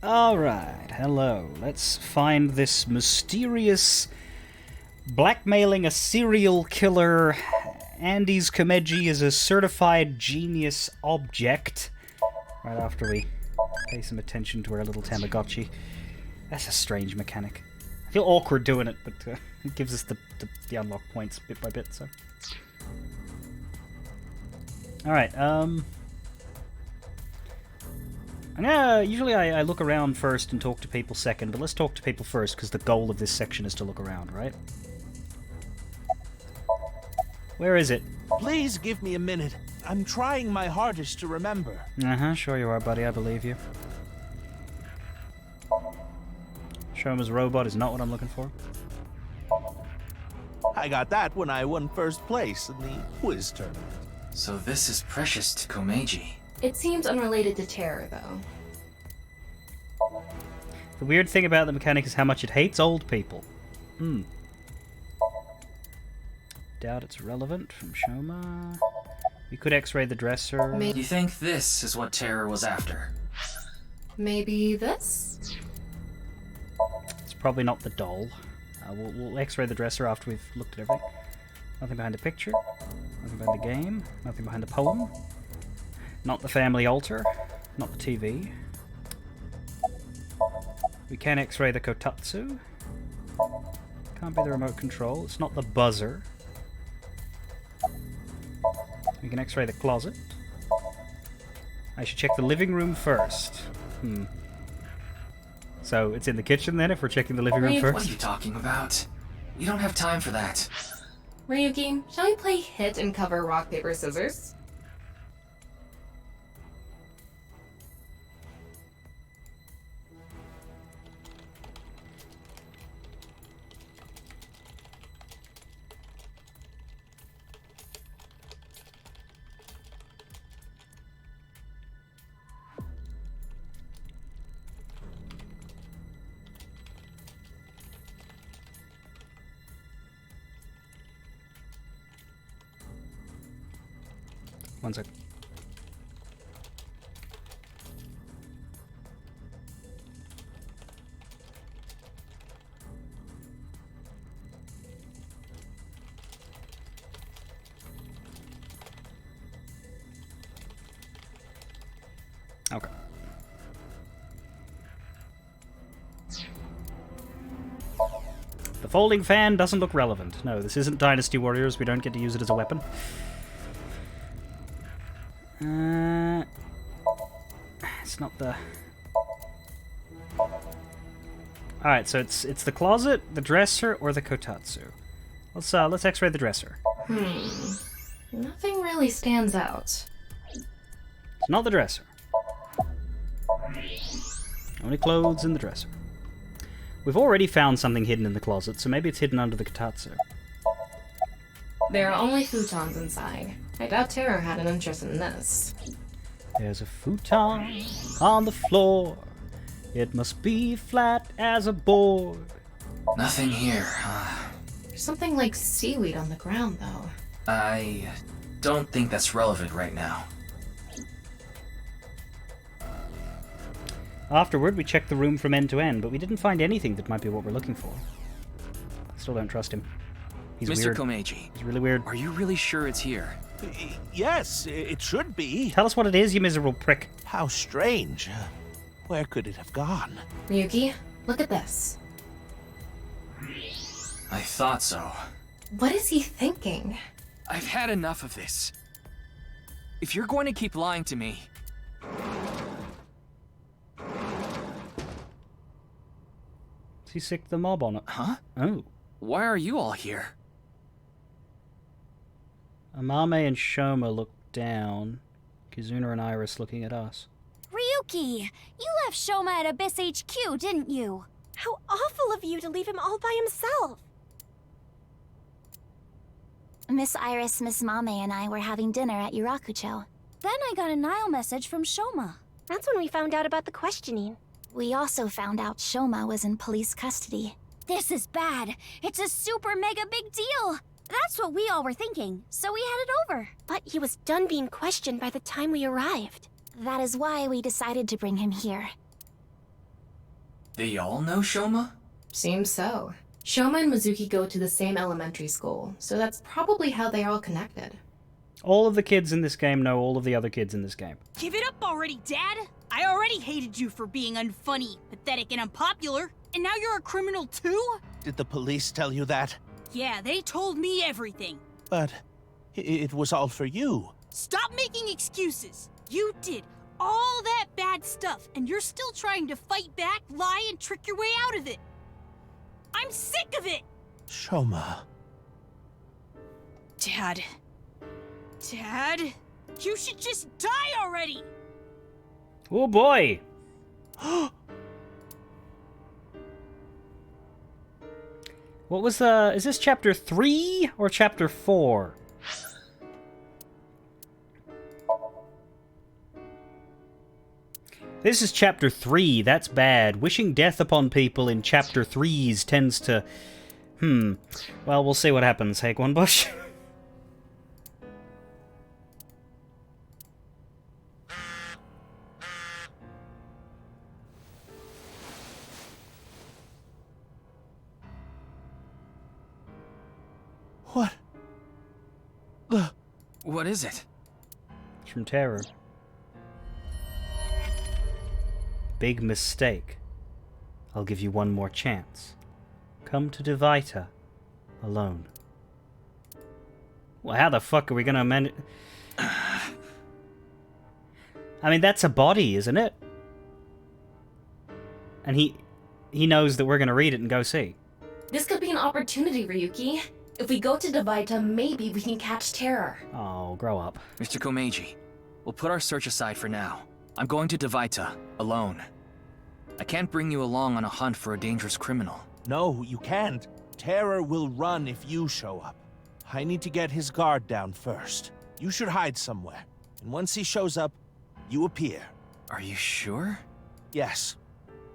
Alright, hello. Let's find this mysterious blackmailing a serial killer. Andy's Komeji is a certified genius object. Right after we pay some attention to our little Tamagotchi. That's a strange mechanic. I feel awkward doing it, but it gives us the unlock points bit by bit, so. Alright, usually I look around first and talk to people second, but let's talk to people first, because the goal of this section is to look around, right? Where is it? Please give me a minute. I'm trying my hardest to remember. Uh-huh, sure you are, buddy, I believe you. Shoma's robot is not what I'm looking for. I got that when I won first place in the quiz tournament. So this is precious to Komeiji. It seems unrelated to terror, though. The weird thing about the mechanic is how much it hates old people. Doubt it's relevant from Shoma. We could x-ray the dresser. You think this is what terror was after? Maybe this? It's probably not the doll. We'll x-ray the dresser after we've looked at everything. Nothing behind the picture. Nothing behind the game. Nothing behind the poem. Not the family altar. Not the TV. We can x-ray the kotatsu. Can't be the remote control. It's not the buzzer. We can x-ray the closet. I should check the living room first. So, it's in the kitchen then, if we're checking the living room first? What are you talking about? We don't have time for that. Ryuki, shall we play hit and cover rock, paper, scissors? One sec. Okay. The folding fan doesn't look relevant. No, this isn't Dynasty Warriors. We don't get to use it as a weapon. It's not the... Alright, so it's the closet, the dresser, or the kotatsu. Let's x-ray the dresser. Nothing really stands out. It's not the dresser. Only clothes in the dresser. We've already found something hidden in the closet, so maybe it's hidden under the kotatsu. There are only futons inside. I doubt Terror had an interest in this. There's a futon on the floor. It must be flat as a board. Nothing here, huh? There's something like seaweed on the ground, though. I don't think that's relevant right now. Afterward, we checked the room from end to end, but we didn't find anything that might be what we're looking for. Still don't trust him. He's Mr. weird. Komeiji. He's really weird. Are you really sure it's here? Yes, it should be. Tell us what it is, you miserable prick. How strange. Where could it have gone? Ryuki, look at this. I thought so. What is he thinking? I've had enough of this. If you're going to keep lying to me... Is he sick the mob on it? Huh? Oh. Why are you all here? Amame and Shoma look down. Kizuna and Iris looking at us. Ryuki, you left Shoma at Abyss HQ, didn't you? How awful of you to leave him all by himself. Miss Iris, Miss Mame, and I were having dinner at Yurakucho. Then I got a Nile message from Shoma. That's when we found out about the questioning. We also found out Shoma was in police custody. This is bad. It's a super mega big deal. That's what we all were thinking, so we headed over. But he was done being questioned by the time we arrived. That is why we decided to bring him here. They all know Shoma? Seems so. Shoma and Mizuki go to the same elementary school, so that's probably how they're all connected. All of the kids in this game know all of the other kids in this game. Give it up already, Dad! I already hated you for being unfunny, pathetic, and unpopular, and now you're a criminal too? Did the police tell you that? Yeah, they told me everything. But it was all for you. Stop making excuses! You did all that bad stuff, and you're still trying to fight back, lie, and trick your way out of it! I'm sick of it! Shoma. Dad. Dad? You should just die already! Oh boy! What was the... Is this chapter 3 or chapter 4? This is chapter 3, that's bad. Wishing death upon people in chapter 3s tends to... Well, we'll see what happens, hey, Bush. What? What is it? It's from Terror. Big mistake. I'll give you one more chance. Come to Devita. Alone. Well, how the fuck are we gonna amend it? I mean, that's a body, isn't it? And he knows that we're gonna read it and go see. This could be an opportunity, Ryuki. If we go to Devita, maybe we can catch Terror. Oh, grow up. Mr. Komeiji, we'll put our search aside for now. I'm going to Devita, alone. I can't bring you along on a hunt for a dangerous criminal. No, you can't. Terror will run if you show up. I need to get his guard down first. You should hide somewhere. And once he shows up, you appear. Are you sure? Yes.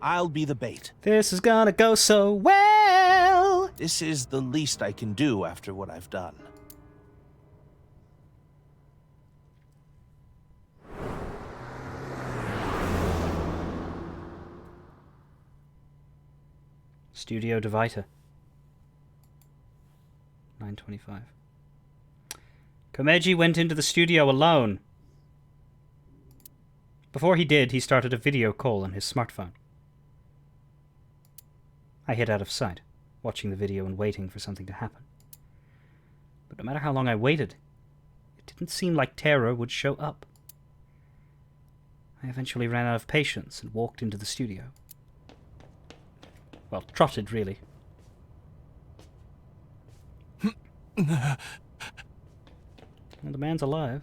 I'll be the bait. This is gonna go so well! This is the least I can do after what I've done. Studio Devita. 9:25. Komeiji went into the studio alone. Before he did, he started a video call on his smartphone. I hid out of sight, watching the video and waiting for something to happen. But no matter how long I waited, it didn't seem like Terror would show up. I eventually ran out of patience and walked into the studio. Well, trotted, really. Well, the man's alive.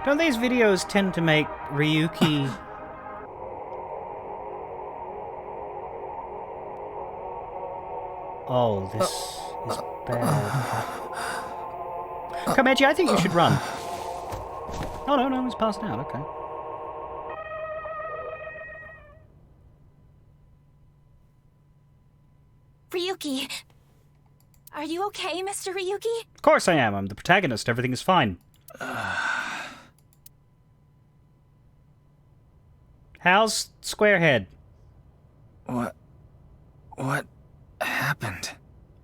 Don't these videos tend to make Ryuki... Oh, this is bad. Komeiji, I think you should run. Oh, no, he's passed out, okay. Ryuki! Are you okay, Mr. Ryuki? Of course I am. I'm the protagonist. Everything is fine. How's Squarehead? What happened?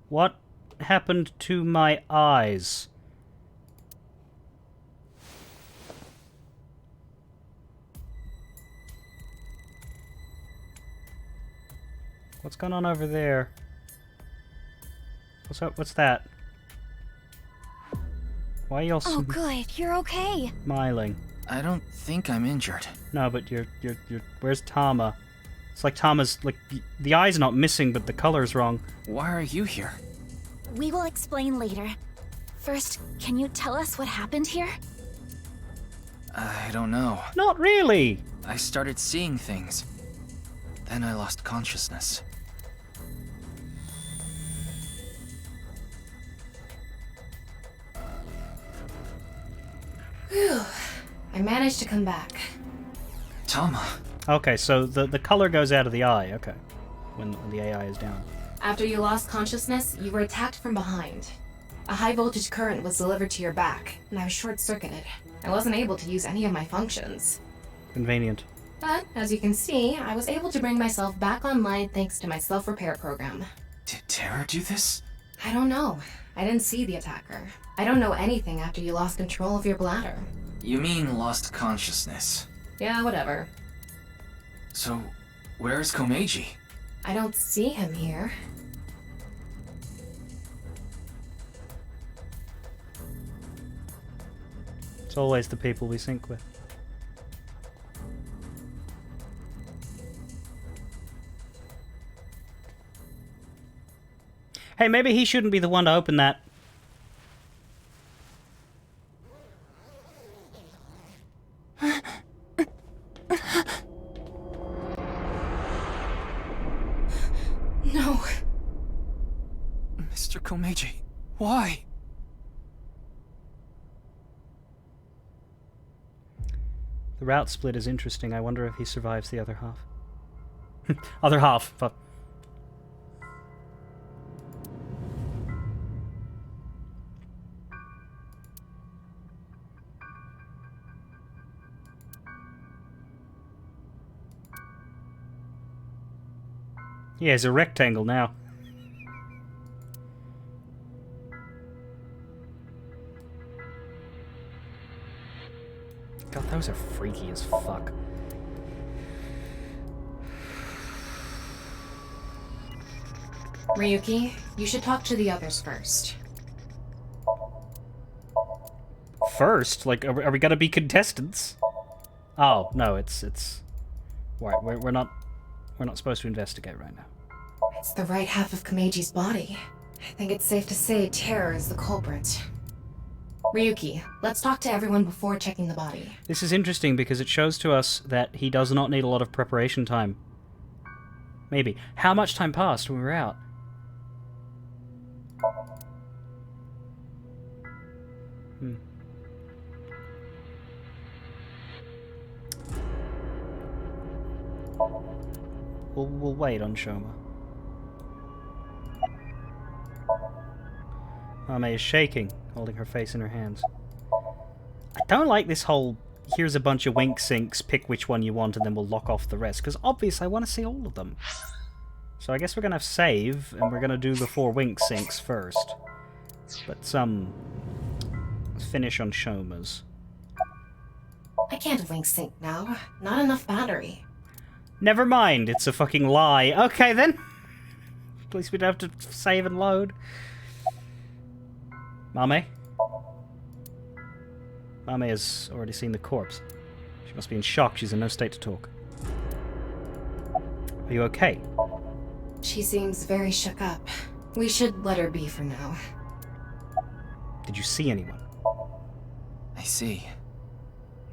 What happened to my eyes? What's going on over there? What's up? What's that? Why are you all Oh, good. You're okay. smiling? I don't think I'm injured. No, but you're. Where's Tama? It's like Tama's like the eye's not missing, but the color's wrong. Why are you here? We will explain later. First, can you tell us what happened here? I don't know. Not really. I started seeing things. Then I lost consciousness. Whew. I managed to come back. Tama. Okay, so the color goes out of the eye. Okay, when the AI is down. After you lost consciousness, you were attacked from behind. A high voltage current was delivered to your back, and I was short-circuited. I wasn't able to use any of my functions. Convenient. But, as you can see, I was able to bring myself back online thanks to my self-repair program. Did Terra do this? I don't know. I didn't see the attacker. I don't know anything after you lost control of your bladder. You mean lost consciousness? Yeah, whatever. So, where's Komeiji? I don't see him here. It's always the people we sync with. Hey, maybe he shouldn't be the one to open that. No. Mr. Komeiji, why? The route split is interesting. I wonder if he survives the other half. Other half. Fuck. Yeah, it's a rectangle now. God, those are freaky as fuck. Ryuki, you should talk to the others first. First? Like, are we gonna be contestants? Oh, no, it's... Right, we're not supposed to investigate right now. It's the right half of Komeiji's body. I think it's safe to say Terror is the culprit. Ryuki, let's talk to everyone before checking the body. This is interesting because it shows to us that he does not need a lot of preparation time. Maybe. How much time passed when we were out? We'll wait on Shoma. Ame is shaking, holding her face in her hands. I don't like this whole, here's a bunch of wink syncs, pick which one you want and then we'll lock off the rest, because obviously I want to see all of them. So I guess we're going to have save, and we're going to do the 4 wink syncs first. But let's finish on Shoma's. I can't link sync now. Not enough battery. Never mind, it's a fucking lie. Okay then. At least we don't have to save and load. Mame? Mame has already seen the corpse. She must be in shock. She's in no state to talk. Are you okay? She seems very shook up. We should let her be for now. Did you see anyone? I see.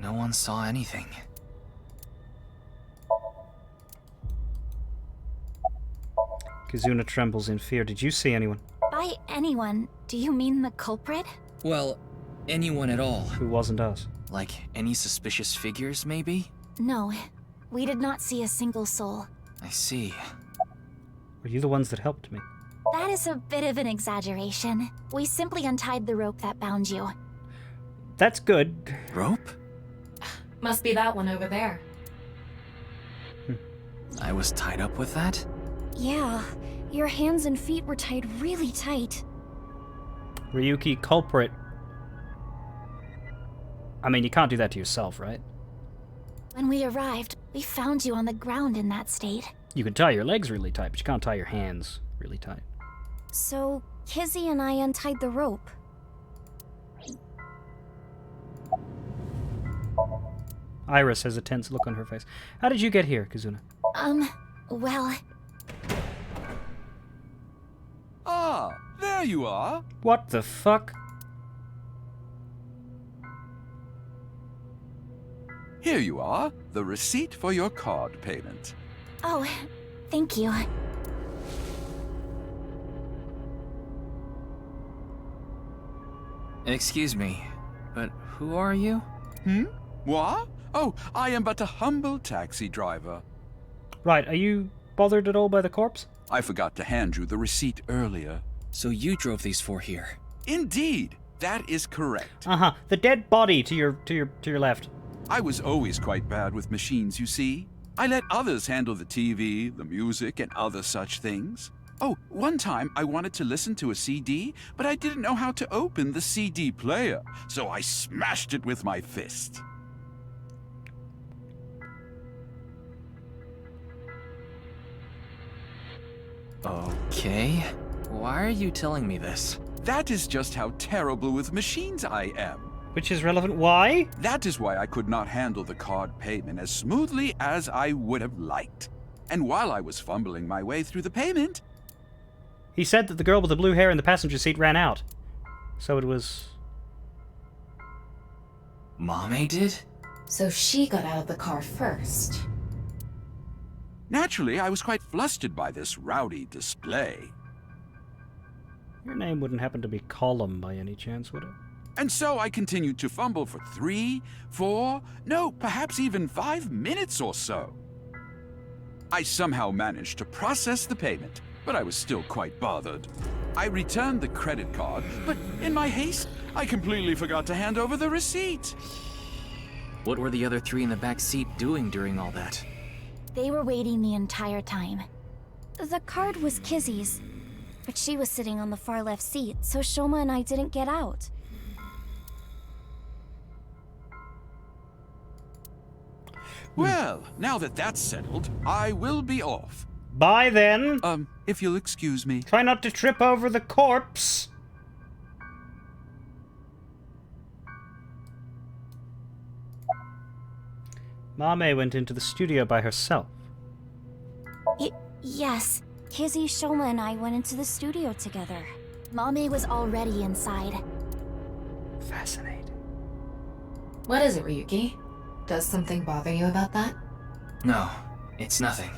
No one saw anything. Kizuna trembles in fear. Did you see anyone? By anyone, do you mean the culprit? Well, anyone at all. Who wasn't us? Like, any suspicious figures, maybe? No, we did not see a single soul. I see. Were you the ones that helped me? That is a bit of an exaggeration. We simply untied the rope that bound you. That's good. Rope? Must be that one over there. I was tied up with that? Yeah, your hands and feet were tied really tight. Ryuki, culprit. I mean, you can't do that to yourself, right? When we arrived, we found you on the ground in that state. You can tie your legs really tight, but you can't tie your hands really tight. So, Kizzy and I untied the rope. Iris has a tense look on her face. How did you get here, Kizuna? Well... Ah, there you are. What the fuck? Here you are, the receipt for your card payment. Oh, thank you. Excuse me, but who are you? Moi? Oh, I am but a humble taxi driver. Right, are you bothered at all by the corpse? I forgot to hand you the receipt earlier. So you drove these 4 here? Indeed, that is correct. Uh-huh. The dead body to your left. I was always quite bad with machines, you see. I let others handle the TV, the music, and other such things. Oh, one time I wanted to listen to a CD, but I didn't know how to open the CD player, so I smashed it with my fist. Okay. Why are you telling me this? That is just how terrible with machines I am. Which is relevant. Why? That is why I could not handle the card payment as smoothly as I would have liked. And while I was fumbling my way through the payment... He said that the girl with the blue hair in the passenger seat ran out. So it was... Mame did? So she got out of the car first. Naturally, I was quite flustered by this rowdy display. Your name wouldn't happen to be Column by any chance, would it? And so I continued to fumble for 3, 4, no, perhaps even 5 minutes or so. I somehow managed to process the payment, but I was still quite bothered. I returned the credit card, but in my haste, I completely forgot to hand over the receipt. What were the other 3 in the back seat doing during all that? They were waiting the entire time. The card was Kizzy's, but she was sitting on the far left seat, so Shoma and I didn't get out. Well, now that that's settled, I will be off. Bye then. If you'll excuse me. Try not to trip over the corpse. Mame went into the studio by herself. Yes. Kizzy, Shoma, and I went into the studio together. Mame was already inside. Fascinating. What is it, Ryuki? Does something bother you about that? No, it's nothing.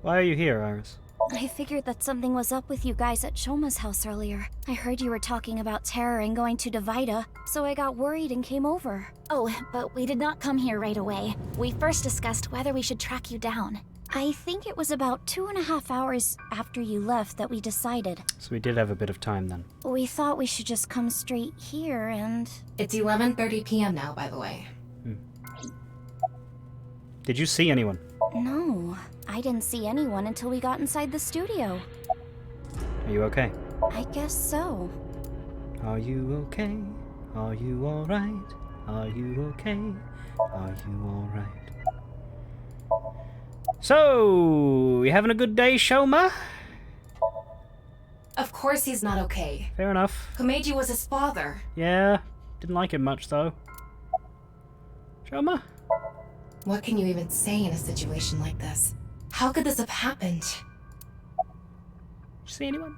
Why are you here, Iris? I figured that something was up with you guys at Shoma's house earlier. I heard you were talking about terror and going to Divida, so I got worried and came over. Oh, but we did not come here right away. We first discussed whether we should track you down. I think it was about 2.5 hours after you left that we decided. So we did have a bit of time then. We thought we should just come straight here and... It's 11:30 p.m. now, by the way. Did you see anyone? No, I didn't see anyone until we got inside the studio. Are you okay? I guess so. Are you okay? Are you alright? Are you okay? Are you alright? So, you having a good day, Shoma? Of course he's not okay. Fair enough. Komeiji was his father. Yeah, didn't like him much though. Shoma? What can you even say in a situation like this? How could this have happened? Did you see anyone?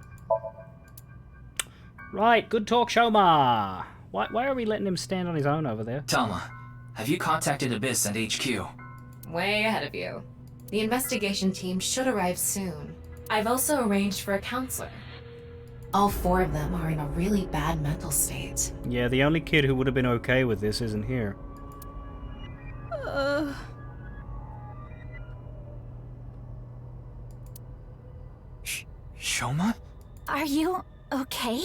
Right, good talk, Shoma. Why are we letting him stand on his own over there? Tama, have you contacted Abyss and HQ? Way ahead of you. The investigation team should arrive soon. I've also arranged for a counselor. All 4 of them are in a really bad mental state. Yeah, the only kid who would have been okay with this isn't here. Shoma? Are you okay?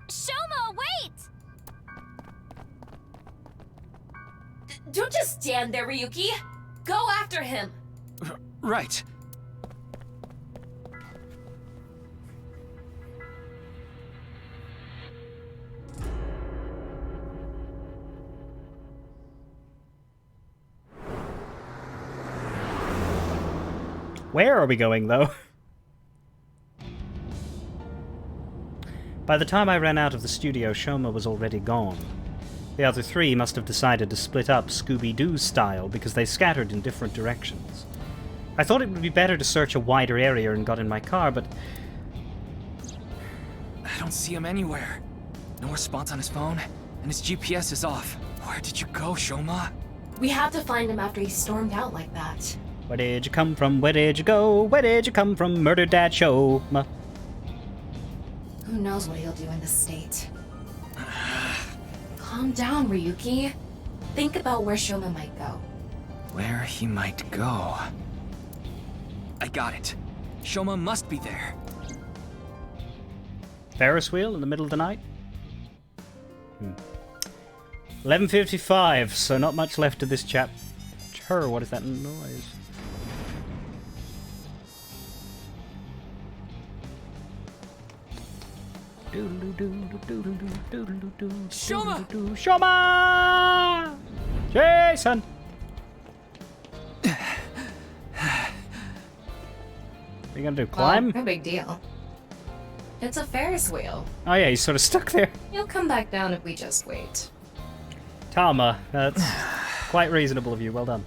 Shoma, wait! Don't just stand there, Ryuki. Go after him. Right. Where are we going, though? By the time I ran out of the studio, Shoma was already gone. The other 3 must have decided to split up Scooby-Doo style because they scattered in different directions. I thought it would be better to search a wider area and got in my car, but... I don't see him anywhere. No response on his phone, and his GPS is off. Where did you go, Shoma? We had to find him after he stormed out like that. Where did you come from? Where did you go? Where did you come from? Murder Dad Shoma. Who knows what he'll do in this state? Calm down, Ryuki. Think about where Shoma might go. Where he might go. I got it. Shoma must be there. Ferris wheel in the middle of the night? 11:55, so not much left of this chapter. What is that noise? Shoma! Shoma! Jason! What are you gonna do? Climb? No big deal. It's a Ferris wheel. Oh yeah, he's sort of stuck there. He'll come back down if we just wait. Tama, that's quite reasonable of you. Well done.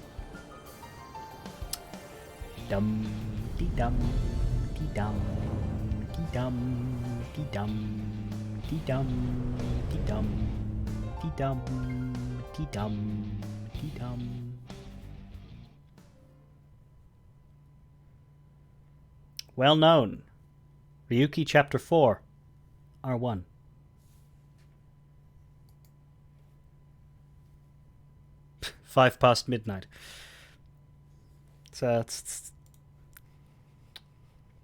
Dum dee dum dee dum dee dum dee dum dee dum dee dum dee dum dee dum dee dum. Well known. Ryuki Chapter 4, R1. Five past midnight. So it's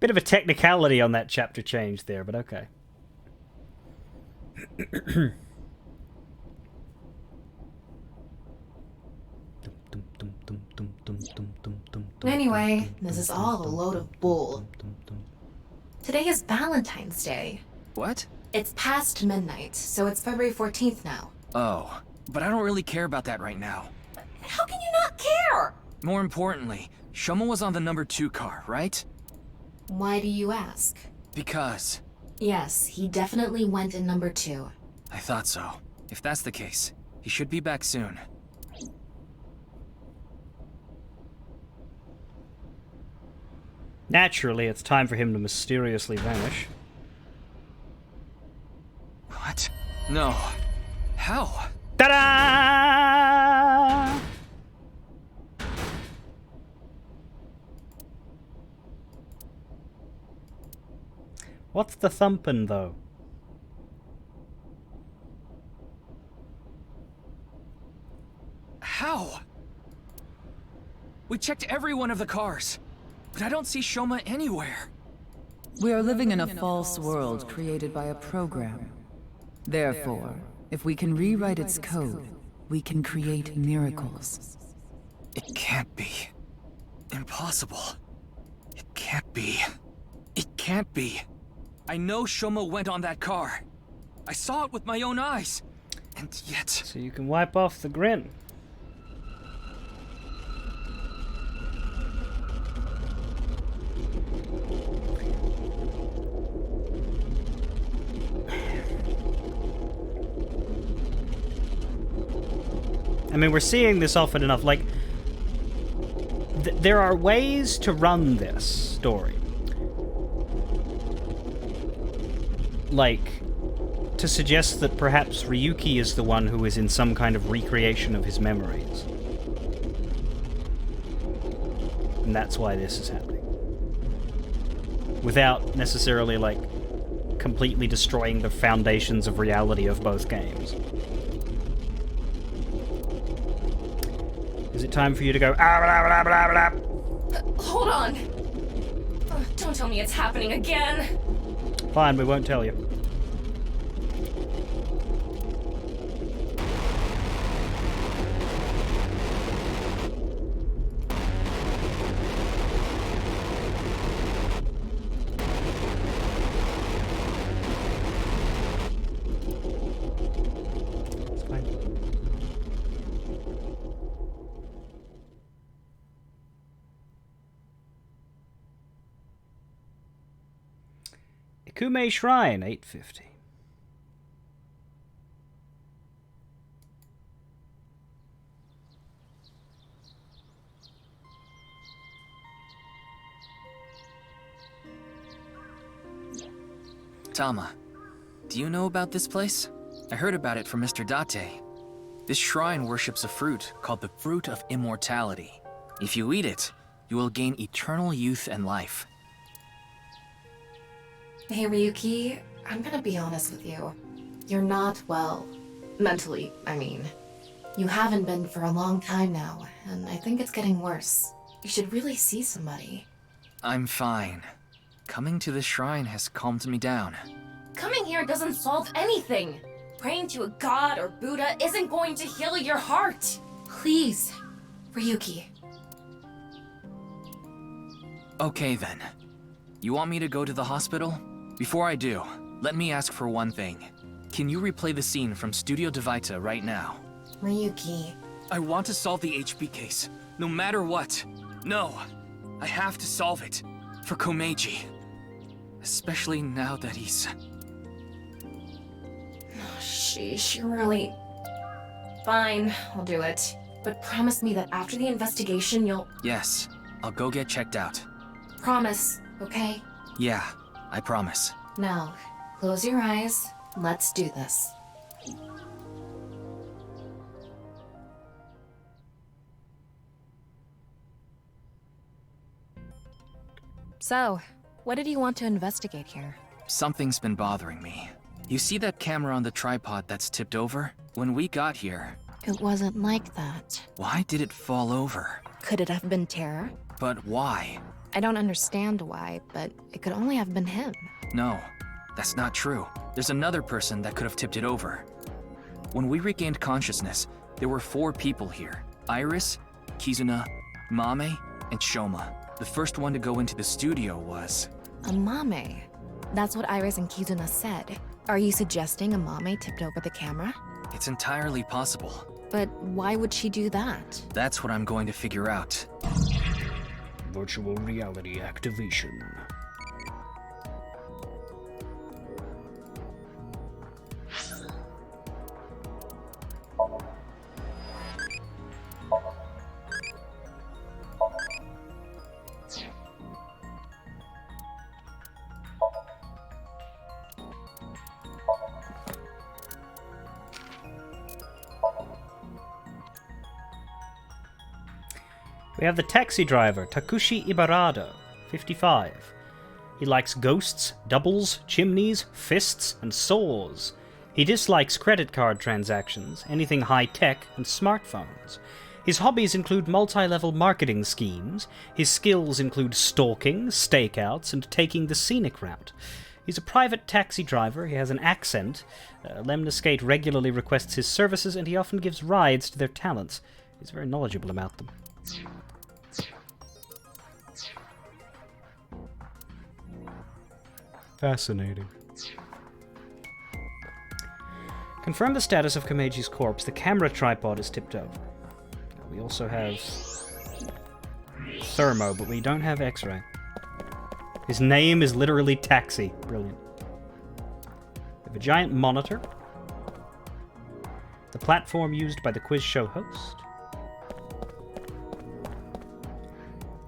bit of a technicality on that chapter change there, but okay. Anyway, this is all a load of bull. Today is Valentine's Day. What? It's past midnight, so it's February 14th now. Oh, but I don't really care about that right now. How can you not care? More importantly, Shoma was on the number 2 car, right? Why do you ask? Because... Yes, he definitely went in number 2. I thought so. If that's the case, he should be back soon. Naturally, it's time for him to mysteriously vanish. What? No. How? Ta-da! What's the thumping, though? How? We checked every one of the cars, but I don't see Shoma anywhere. We are living in a false world created by a program. Therefore, if we can rewrite its code, we can create miracles. It can't be. Impossible. It can't be. It can't be. I know Shoma went on that car. I saw it with my own eyes. And yet... So you can wipe off the grin. I mean, we're seeing this often enough. Like, there are ways to run this story. Like, to suggest that perhaps Ryuki is the one who is in some kind of recreation of his memories. And that's why this is happening. Without necessarily, like, completely destroying the foundations of reality of both games. Is it time for you to go, ah, blah, blah, blah, blah, blah? Hold on. Don't tell me it's happening again. Fine, we won't tell you. Ikume Shrine, 850. Tama, do you know about this place? I heard about it from Mr. Date. This shrine worships a fruit called the Fruit of Immortality. If you eat it, you will gain eternal youth and life. Hey Ryuki, I'm gonna be honest with you. You're not well. Mentally, I mean. You haven't been for a long time now, and I think it's getting worse. You should really see somebody. I'm fine. Coming to the shrine has calmed me down. Coming here doesn't solve anything. Praying to a god or Buddha isn't going to heal your heart. Please, Ryuki. Okay then. You want me to go to the hospital? Before I do, let me ask for one thing. Can you replay the scene from Studio Devita right now? Ryuki. I want to solve the HB case, no matter what. No, I have to solve it. For Komeiji. Especially now that he's... Sheesh, you're really... Fine, I'll do it. But promise me that after the investigation you'll... Yes, I'll go get checked out. Promise, okay? Yeah, I promise. Now, close your eyes. Let's do this. So, what did you want to investigate here? Something's been bothering me. You see that camera on the tripod that's tipped over? When we got here... It wasn't like that. Why did it fall over? Could it have been terror? But why? I don't understand why, but it could only have been him. No, that's not true. There's another person that could have tipped it over. When we regained consciousness, there were 4 people here. Iris, Kizuna, Mame, and Shoma. The first one to go into the studio was... Amame. That's what Iris and Kizuna said. Are you suggesting Amame tipped over the camera? It's entirely possible. But why would she do that? That's what I'm going to figure out. Virtual reality activation. We have the taxi driver, Takushi Ibarada, 55. He likes ghosts, doubles, chimneys, fists, and saws. He dislikes credit card transactions, anything high-tech, and smartphones. His hobbies include multi-level marketing schemes. His skills include stalking, stakeouts, and taking the scenic route. He's a private taxi driver, he has an accent. Lemniscate regularly requests his services, and he often gives rides to their talents. He's very knowledgeable about them. Fascinating. Confirm the status of Komeiji's corpse. The camera tripod is tipped over. We also have thermo, but we don't have X-ray. His name is literally Taxi. Brilliant. We have a giant monitor. The platform used by the quiz show host.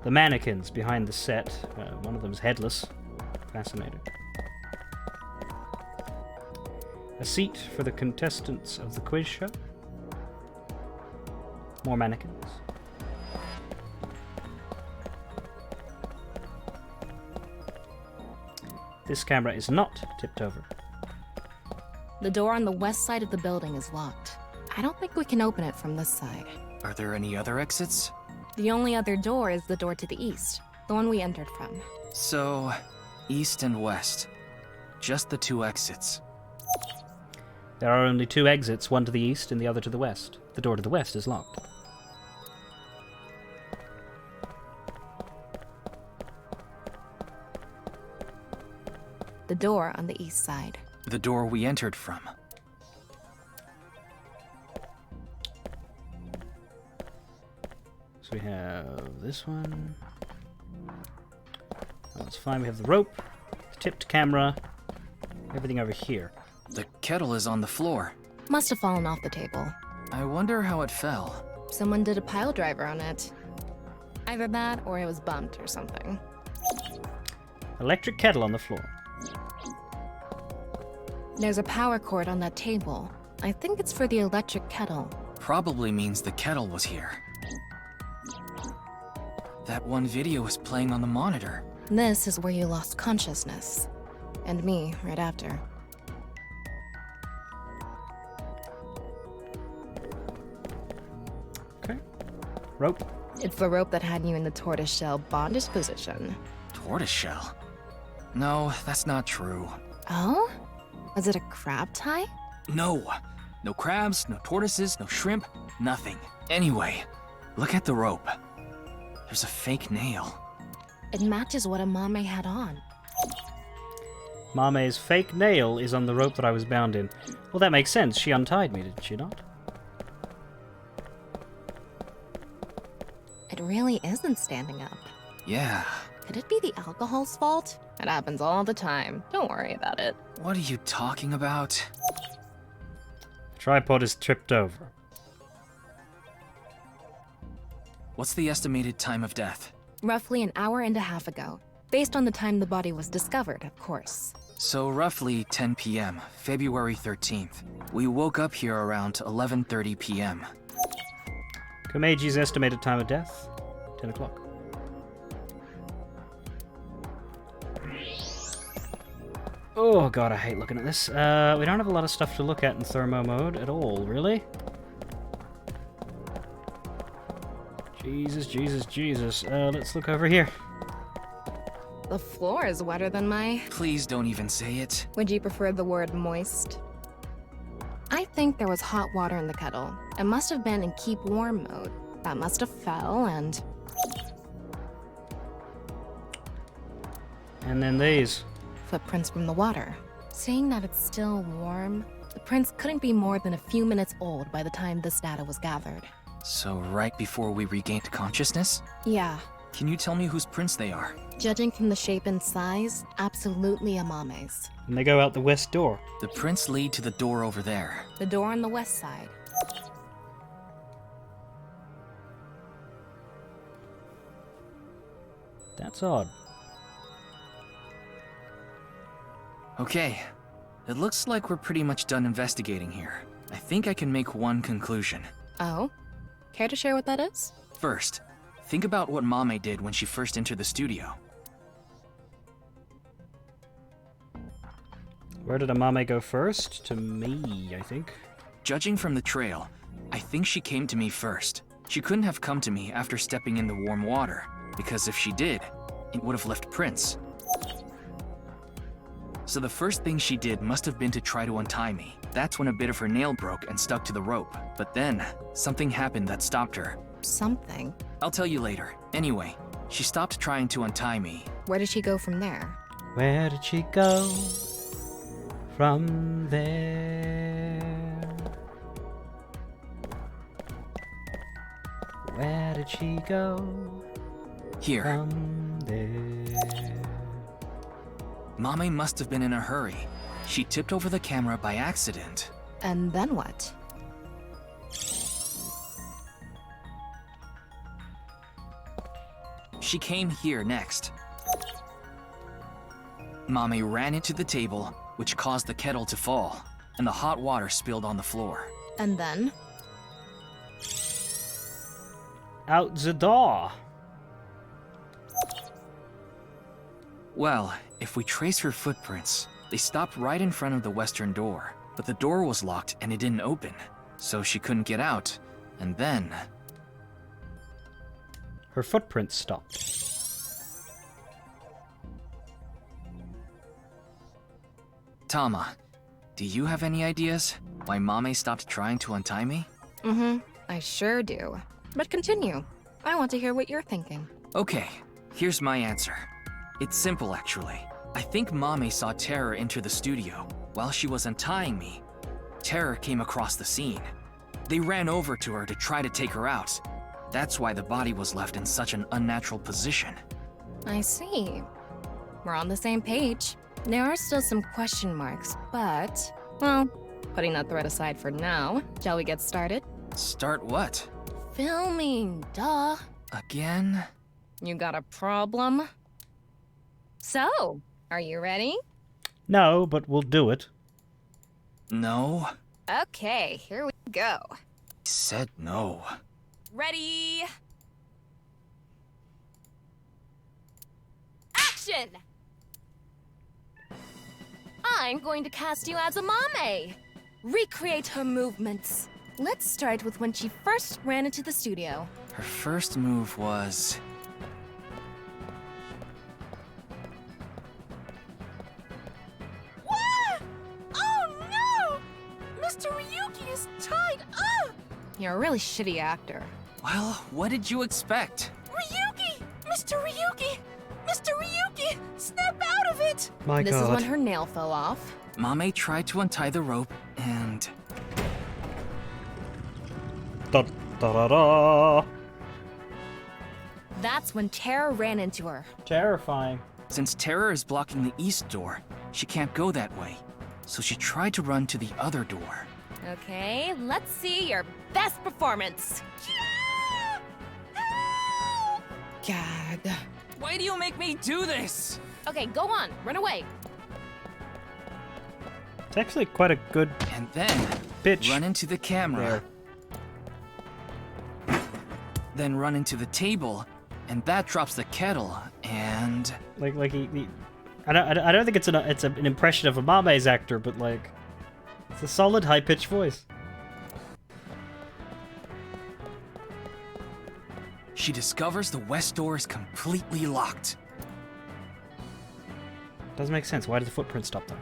The mannequins behind the set. One of them is headless. Fascinating. A seat for the contestants of the quiz show. More mannequins. This camera is not tipped over. The door on the west side of the building is locked. I don't think we can open it from this side. Are there any other exits? The only other door is the door to the east, the one we entered from. So, east and west. Just the 2 exits. There are only 2 exits, one to the east and the other to the west. The door to the west is locked. The door on the east side. The door we entered from. So we have this one. Oh, that's fine. We have the rope, the tipped camera, everything over here. The kettle is on the floor. Must have fallen off the table. I wonder how it fell. Someone did a pile driver on it. Either that or it was bumped or something. Electric kettle on the floor. There's a power cord on that table. I think it's for the electric kettle. Probably means the kettle was here. That one video is playing on the monitor. This is where you lost consciousness. And me right after. Okay. Rope. It's the rope that had you in the tortoiseshell bondage position. Tortoiseshell? No, that's not true. Oh? Was it a crab tie? No. No crabs, no tortoises, no shrimp, nothing. Anyway, look at the rope. There's a fake nail. It matches what Amame had on. Mame's fake nail is on the rope that I was bound in. Well, that makes sense. She untied me, did she not? It really isn't standing up. Yeah. Could it be the alcohol's fault? It happens all the time. Don't worry about it. What are you talking about? Tripod is tripped over. What's the estimated time of death? Roughly an hour and a half ago. Based on the time the body was discovered, of course. So roughly 10 p.m., February 13th. We woke up here around 11:30 p.m. Komeji's estimated time of death? 10 o'clock. Oh god, I hate looking at this. We don't have a lot of stuff to look at in thermo mode at all, really. Jesus, Jesus, Jesus. Let's look over here. The floor is wetter than my... Please don't even say it. Would you prefer the word moist? I think there was hot water in the kettle. It must have been in keep warm mode. That must have fell and... And then these. Footprints from the water. Seeing that it's still warm, the prints couldn't be more than a few minutes old by the time this data was gathered. So right before we regained consciousness? Yeah. Can you tell me whose prints they are? Judging from the shape and size, absolutely Amame's. And they go out the west door. The prints lead to the door over there. The door on the west side. That's odd. Okay. It looks like we're pretty much done investigating here. I think I can make one conclusion. Oh? Care to share what that is? First, think about what Mame did when she first entered the studio. Where did Amame go first? To me, I think. Judging from the trail, I think she came to me first. She couldn't have come to me after stepping in the warm water, because if she did, it would have left prints. So the first thing she did must have been to try to untie me. That's when a bit of her nail broke and stuck to the rope. But then, something happened that stopped her. Something? I'll tell you later. Anyway, she stopped trying to untie me. Where did she go from there? Where did she go from there? Where did she go? Here. From there. Mame must have been in a hurry. She tipped over the camera by accident. And then what? She came here next. Mame ran into the table, which caused the kettle to fall, and the hot water spilled on the floor. And then? Out the door. Well, if we trace her footprints, they stopped right in front of the western door. But the door was locked and it didn't open, so she couldn't get out. And then... her footprints stopped. Tama, do you have any ideas why Mame stopped trying to untie me? Mm-hmm, I sure do. But continue. I want to hear what you're thinking. Okay, here's my answer. It's simple, actually. I think Mame saw Terror enter the studio. While she was untying me, Terror came across the scene. They ran over to her to try to take her out. That's why the body was left in such an unnatural position. I see. We're on the same page. There are still some question marks, but... well, putting that thread aside for now, shall we get started? Start what? Filming, duh. Again? You got a problem? So, are you ready? No, but we'll do it. No. Okay, here we go. I said no. Ready? Action! I'm going to cast you as a Mame. Recreate her movements. Let's start with when she first ran into the studio. Her first move was... What? Oh no! Mr. Ryuki is tied up! You're a really shitty actor. Well, what did you expect? Ryuki! Mr. Ryuki! Mr. Ryuki! Snap out of it! My this God. is when her nail fell off. Mame tried to untie the rope, and... Da da da da. That's when Terror ran into her. Terrifying. Since Terror is blocking the east door, she can't go that way. So she tried to run to the other door. Okay, let's see your best performance. God. Why do you make me do this? Okay, go on, run away. It's actually quite a good And then pitch. run into the camera. Then run into the table, and that drops the kettle, and... Like he I don't think it's an impression of a Mame's actor, but like it's a solid high-pitched voice. She discovers the west door is completely locked. Doesn't make sense. Why did the footprint stop there?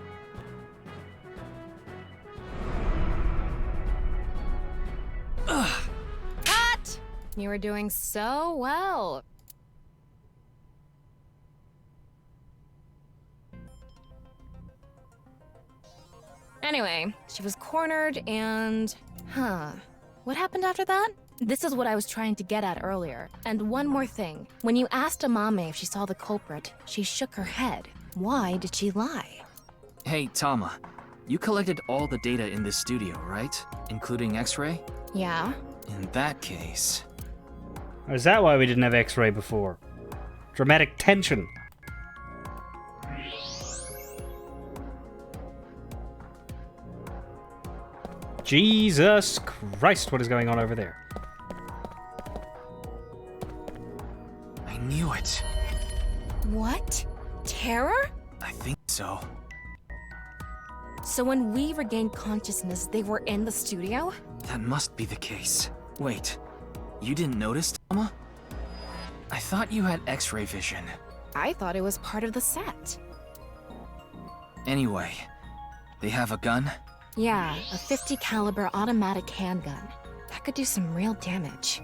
Cut! You were doing so well. Anyway, she was cornered and... What happened after that? This is what I was trying to get at earlier. And one more thing. When you asked Amame if she saw the culprit, she shook her head. Why did she lie? Hey, Tama. You collected all the data in this studio, right? Including X-ray? Yeah? In that case... Or is that why we didn't have X-ray before? Dramatic tension. Jesus Christ, what is going on over there? I knew it. What? Terror? I think so. So when we regained consciousness, they were in the studio? That must be the case. Wait, you didn't notice, Tama? I thought you had X-ray vision. I thought it was part of the set. Anyway, they have a gun? Yeah, a 50 caliber automatic handgun. That could do some real damage.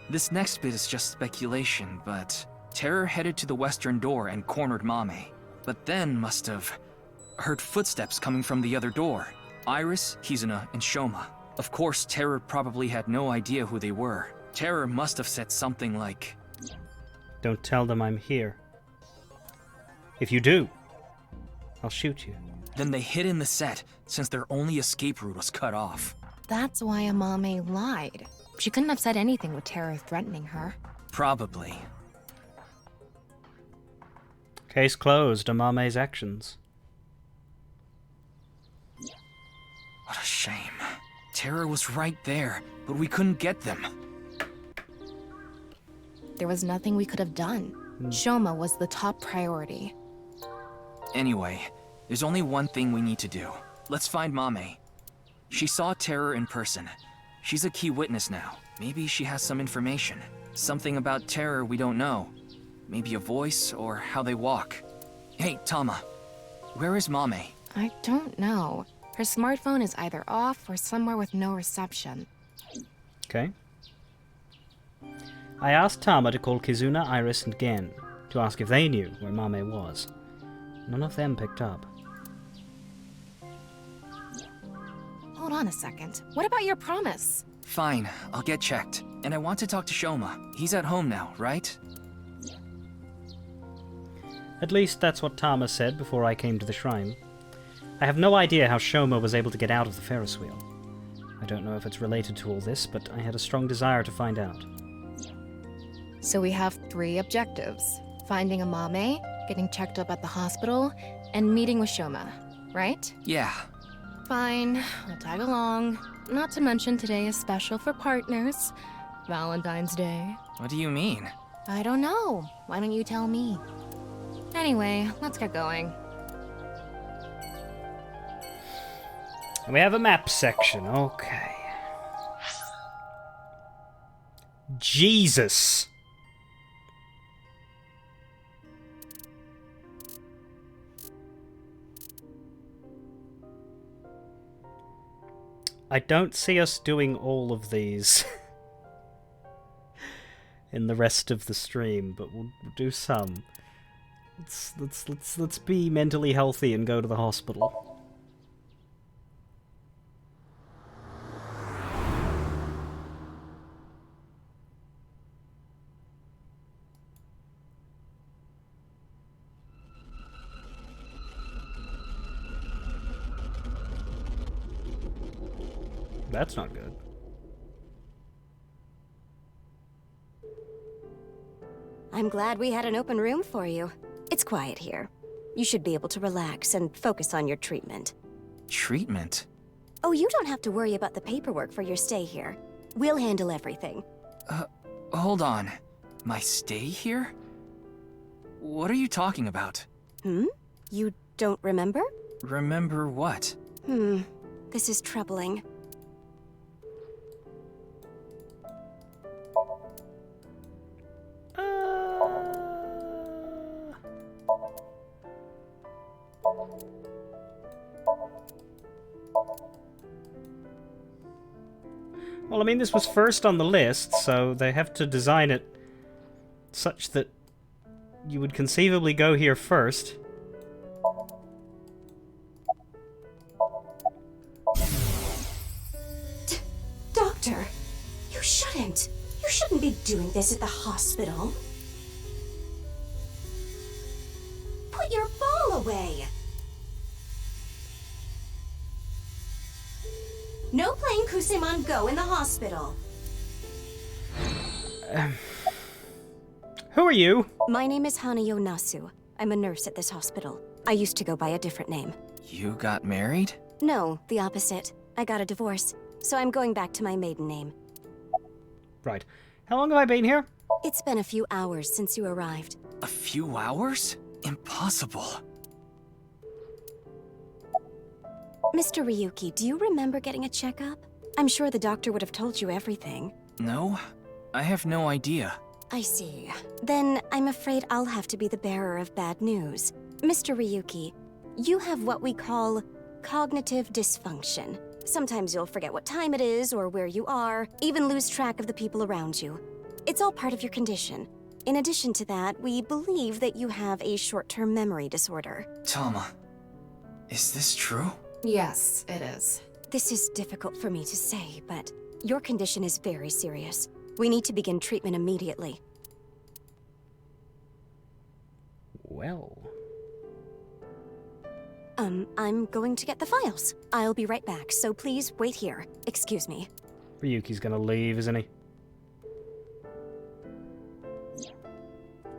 This next bit is just speculation, but Terror headed to the western door and cornered Mame, but then must have heard footsteps coming from the other door. Iris, Kizuna, and Shoma. Of course, Terror probably had no idea who they were. Terror must have said something like, Don't tell them I'm here. If you do, I'll shoot you. Then they hid in the set, since their only escape route was cut off. That's why Amame lied. She couldn't have said anything with Terror threatening her. Probably. Case closed. Amame's actions. What a shame. Terror was right there, but we couldn't get them. There was nothing we could have done. Shoma was the top priority. Anyway, there's only one thing we need to do. Let's find Mame. She saw Terror in person. She's a key witness now. Maybe she has some information. Something about Terror we don't know. Maybe a voice or how they walk. Hey, Tama. Where is Mame? I don't know. Her smartphone is either off or somewhere with no reception. Okay. I asked Tama to call Kizuna, Iris, and Gen to ask if they knew where Mame was. None of them picked up. Hold on a second. What about your promise? Fine, I'll get checked. And I want to talk to Shoma. He's at home now, right? At least that's what Tama said before I came to the shrine. I have no idea how Shoma was able to get out of the Ferris wheel. I don't know if it's related to all this, but I had a strong desire to find out. So we have 3 objectives. Finding Amame, getting checked up at the hospital, and meeting with Shoma, right? Yeah. Fine, I'll tag along. Not to mention today is special for partners. Valentine's Day? What do you mean? I don't know. Why don't you tell me? Anyway, let's get going. We have a map section, okay. Jesus! I don't see us doing all of these in the rest of the stream, but we'll do some. Let's be mentally healthy and go to the hospital. That's not good. I'm glad we had an open room for you. It's quiet here. You should be able to relax and focus on your treatment. Treatment? Oh, you don't have to worry about the paperwork for your stay here. We'll handle everything. Hold on. My stay here? What are you talking about? You don't remember? Remember what? This is troubling. Well, I mean, this was first on the list, so they have to design it such that you would conceivably go here first. Doctor, you shouldn't. You shouldn't be doing this at the hospital. Put your ball away. No playing Kusemon Go in the hospital. Who are you? My name is Hanayo Nasu. I'm a nurse at this hospital. I used to go by a different name. You got married? No, the opposite. I got a divorce, so I'm going back to my maiden name. Right. How long have I been here? It's been a few hours since you arrived. A few hours? Impossible. Mr. Ryuki, do you remember getting a checkup? I'm sure the doctor would have told you everything. No, I have no idea. I see. Then I'm afraid I'll have to be the bearer of bad news. Mr. Ryuki, you have what we call cognitive dysfunction. Sometimes you'll forget what time it is or where you are, even lose track of the people around you. It's all part of your condition. In addition to that, we believe that you have a short-term memory disorder. Tama, is this true? Yes, it is. This is difficult for me to say, but your condition is very serious. We need to begin treatment immediately. Well... I'm going to get the files. I'll be right back, so please wait here. Excuse me. Ryuki's gonna leave, isn't he?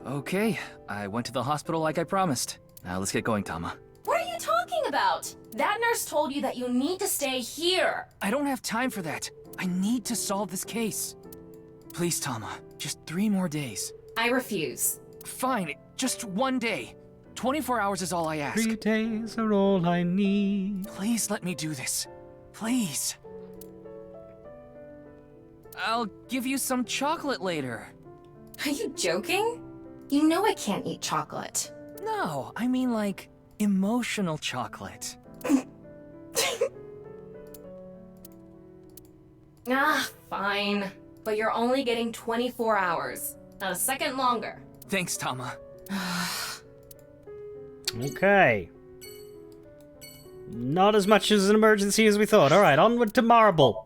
Okay, I went to the hospital like I promised. Now let's get going, Tama. What are you talking about? That nurse told you that you need to stay here. I don't have time for that. I need to solve this case. Please, Tama, just 3 more days. I refuse. Fine, just 1 day. 24 hours is all I ask. 3 days are all I need. Please let me do this. Please. I'll give you some chocolate later. Are you joking? You know I can't eat chocolate. No, I mean like emotional chocolate. Fine. But you're only getting 24 hours. Not a second longer. Thanks, Tama. Okay. Not as much as an emergency as we thought. Alright, onward to Marble.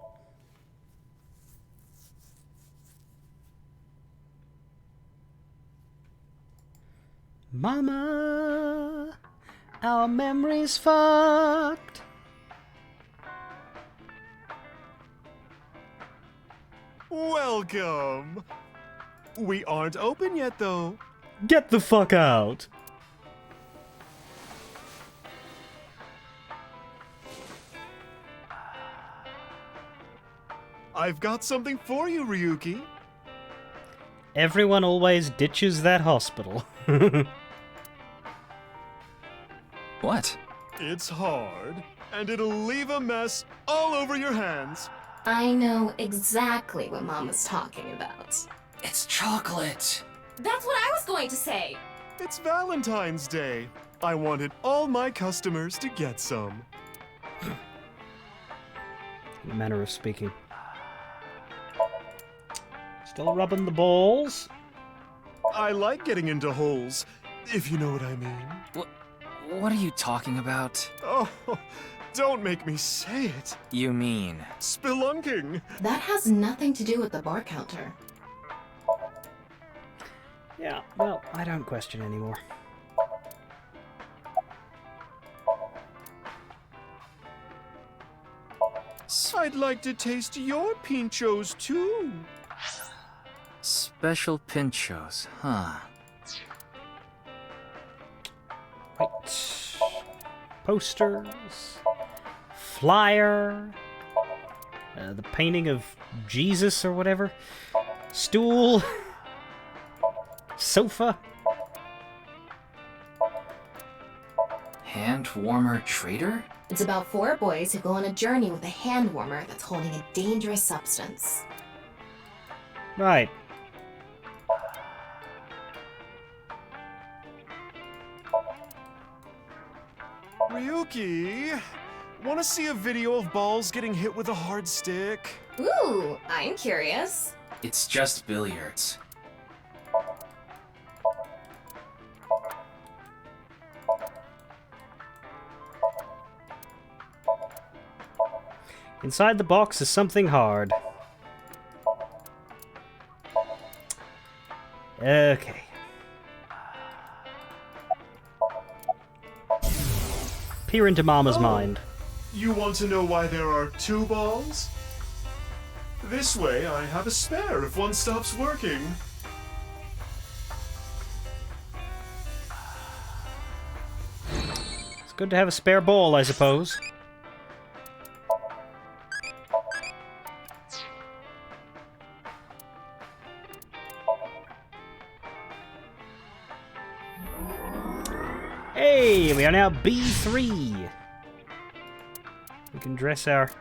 Mama, our memory's fucked. Welcome. We aren't open yet, though. Get the fuck out. I've got something for you, Ryuki. Everyone always ditches that hospital. What? It's hard, and it'll leave a mess all over your hands. I know exactly what Mama's talking about. It's chocolate. That's what I was going to say! It's Valentine's Day. I wanted all my customers to get some. Manner of speaking. Still rubbing the balls? I like getting into holes, if you know what I mean. What are you talking about? Oh, don't make me say it. You mean? Spelunking. That has nothing to do with the bar counter. Yeah, well, I don't question anymore. I'd like to taste your pinchos too. Special pinchos, huh? Right. Posters. Flyer. The painting of Jesus or whatever. Stool. Sofa. Hand warmer trader? It's about 4 boys who go on a journey with a hand warmer that's holding a dangerous substance. Right. Ryuki, want to see a video of balls getting hit with a hard stick? Ooh, I'm curious. It's just billiards. Inside the box is something hard. Okay. Peer into Mama's mind. You want to know why there are 2 balls? This way, I have a spare if one stops working. It's good to have a spare ball, I suppose. Hey, we are now B3. We can dress our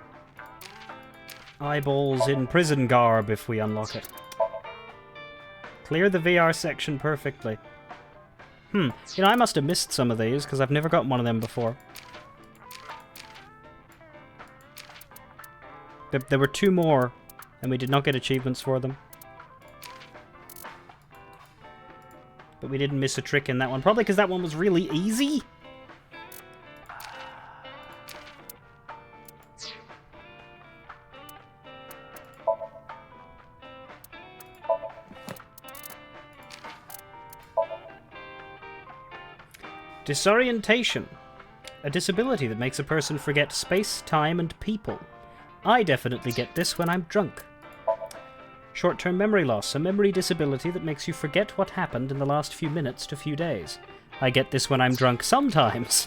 eyeballs in prison garb if we unlock it. Clear the VR section perfectly. You know, I must have missed some of these, because I've never gotten one of them before. There were 2 more, and we did not get achievements for them. But we didn't miss a trick in that one. Probably because that one was really easy. Disorientation. A disability that makes a person forget space, time, and people. I definitely get this when I'm drunk. Short-term memory loss, a memory disability that makes you forget what happened in the last few minutes to few days. I get this when I'm drunk sometimes.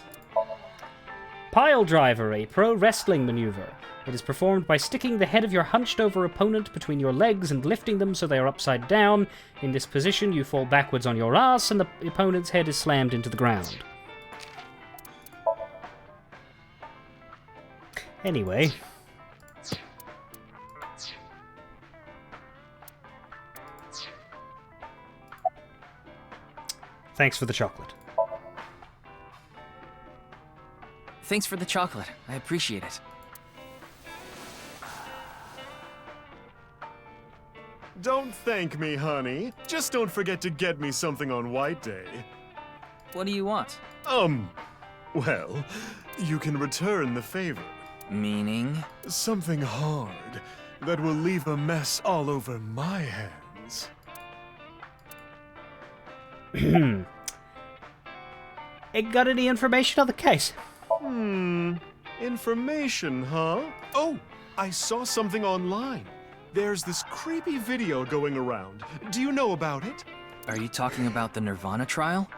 Pile driver, a pro wrestling maneuver. It is performed by sticking the head of your hunched-over opponent between your legs and lifting them so they are upside down. In this position, you fall backwards on your ass and the opponent's head is slammed into the ground. Anyway... Thanks for the chocolate. Thanks for the chocolate. I appreciate it. Don't thank me, honey. Just don't forget to get me something on White Day. What do you want? Well, you can return the favor. Meaning? Something hard that will leave a mess all over my hands. It got any information on the case? Information, huh? Oh, I saw something online. There's this creepy video going around. Do you know about it? Are you talking about the Nirvana trial?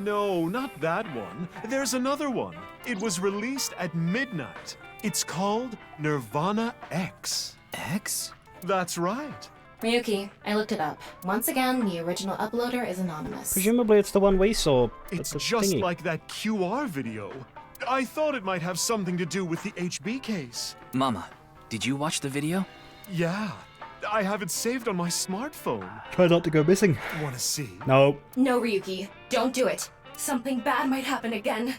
No, not that one. There's another one. It was released at midnight. It's called Nirvana X. X? That's right. Ryuki, I looked it up. Once again, the original uploader is anonymous. Presumably it's the one we saw. It's the just thingy. like that QR video. I thought it might have something to do with the HB case. Mama, did you watch the video? Yeah, I have it saved on my smartphone. Try not to go missing. Want to see? No. No, Ryuki, don't do it. Something bad might happen again.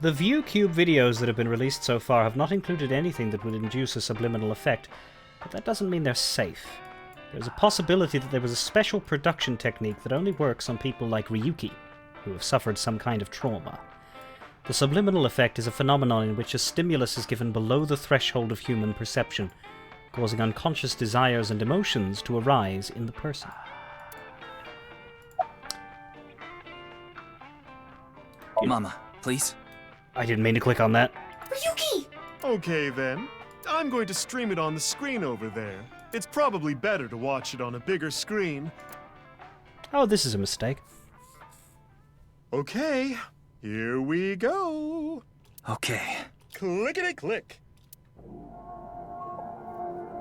The ViewCube videos that have been released so far have not included anything that would induce a subliminal effect, but that doesn't mean they're safe. There's a possibility that there was a special production technique that only works on people like Ryuki, who have suffered some kind of trauma. The subliminal effect is a phenomenon in which a stimulus is given below the threshold of human perception, causing unconscious desires and emotions to arise in the person. Mama, please. I didn't mean to click on that. Ryuki! Okay then. I'm going to stream it on the screen over there. It's probably better to watch it on a bigger screen. Oh, this is a mistake. Okay, here we go. Okay. Clickety-click.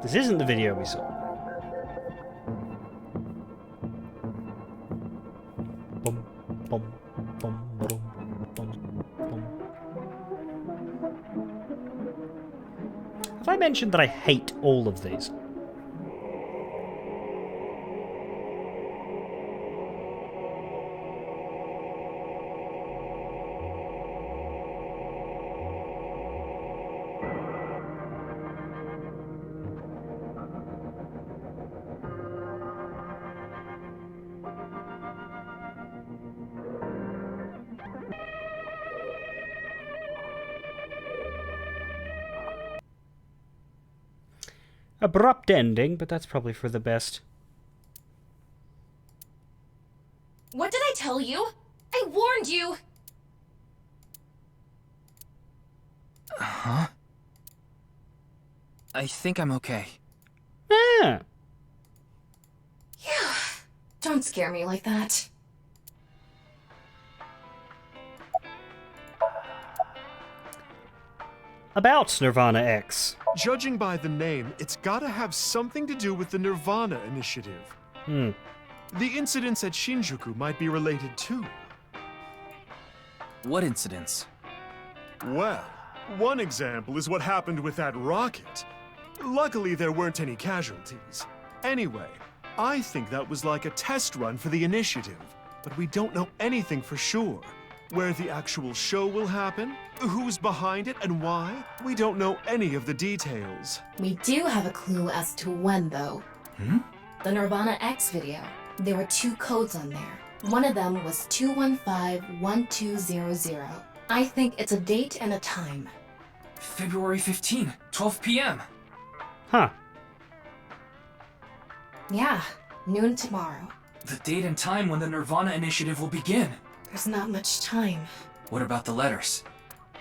This isn't the video we saw. Bum, bum, bum, ba-dum, bum, bum. Have I mentioned that I hate all of these? Abrupt ending, but that's probably for the best. What did I tell you? I warned you! Huh? I think I'm okay. Ah! Yeah. Don't scare me like that. About Nirvana X. Judging by the name, it's gotta have something to do with the Nirvana initiative. The incidents at Shinjuku might be related too. What incidents? Well, one example is what happened with that rocket. Luckily, there weren't any casualties. Anyway, I think that was like a test run for the initiative, but we don't know anything for sure. Where the actual show will happen, who's behind it, and why, we don't know any of the details. We do have a clue as to when, though. The Nirvana X video. There were 2 codes on there. One of them was 215-1200. I think it's a date and a time. February 15, 12 p.m. Huh. Yeah, noon tomorrow. The date and time when the Nirvana initiative will begin. There's not much time. What about the letters?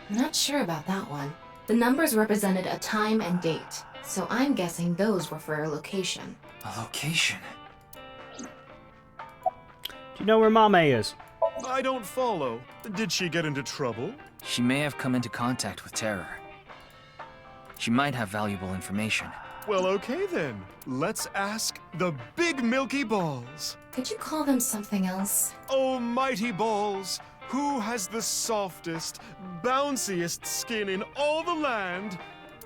I'm not sure about that one. The numbers represented a time and date, so I'm guessing those were for a location. A location? Do you know where Mame is? I don't follow. Did she get into trouble? She may have come into contact with terror. She might have valuable information. Well, okay then. Let's ask the Big Milky Balls. Could you call them something else? Oh, mighty balls, who has the softest, bounciest skin in all the land?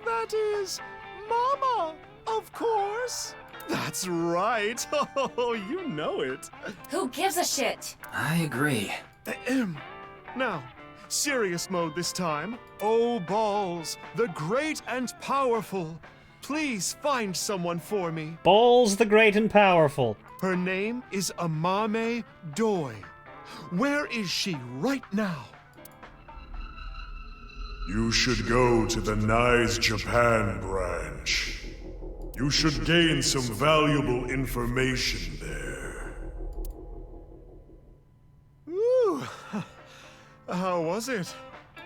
That is Mama, of course. That's right. Oh, you know it. Who gives a shit? I agree. Now, serious mode this time. Oh, balls, the great and powerful. Please find someone for me. Balls the Great and Powerful. Her name is Amame Doi. Where is she right now? You should go to the Nice Japan branch. You should gain some valuable information there. Ooh, how was it?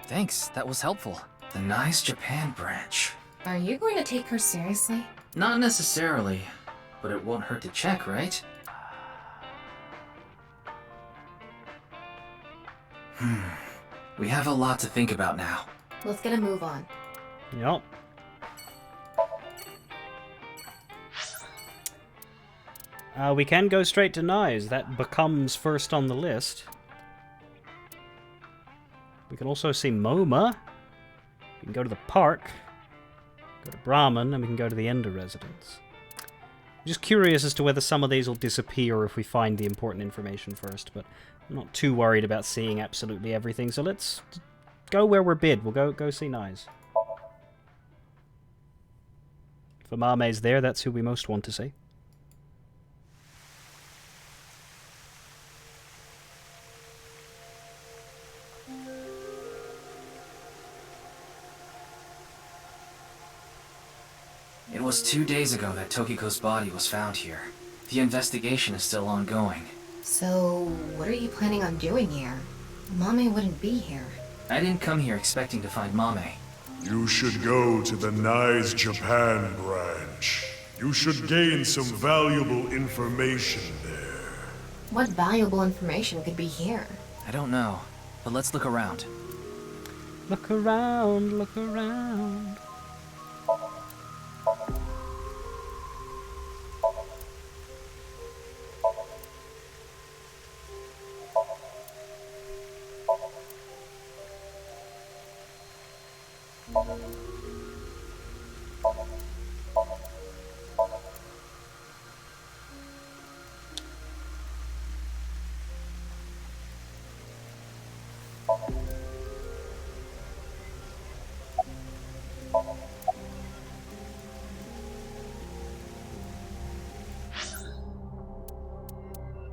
Thanks, that was helpful. The Nice Japan branch. Are you going to take her seriously? Not necessarily, but it won't hurt to check, right? We have a lot to think about now. Let's get a move on. Yep. We can go straight to Nyes. That becomes first on the list. We can also see MoMA. We can go to the park. Go to Brahman, and we can go to the Ender residence. I'm just curious as to whether some of these will disappear if we find the important information first, but I'm not too worried about seeing absolutely everything, so let's go where we're bid. We'll go see Nyes. If Amame's there, that's who we most want to see. It was 2 days ago that Tokiko's body was found here. The investigation is still ongoing. So, what are you planning on doing here? Mame wouldn't be here. I didn't come here expecting to find Mame. You should go to the Nyes Japan branch. You should gain some valuable information there. What valuable information could be here? I don't know, but let's look around. Look around, look around.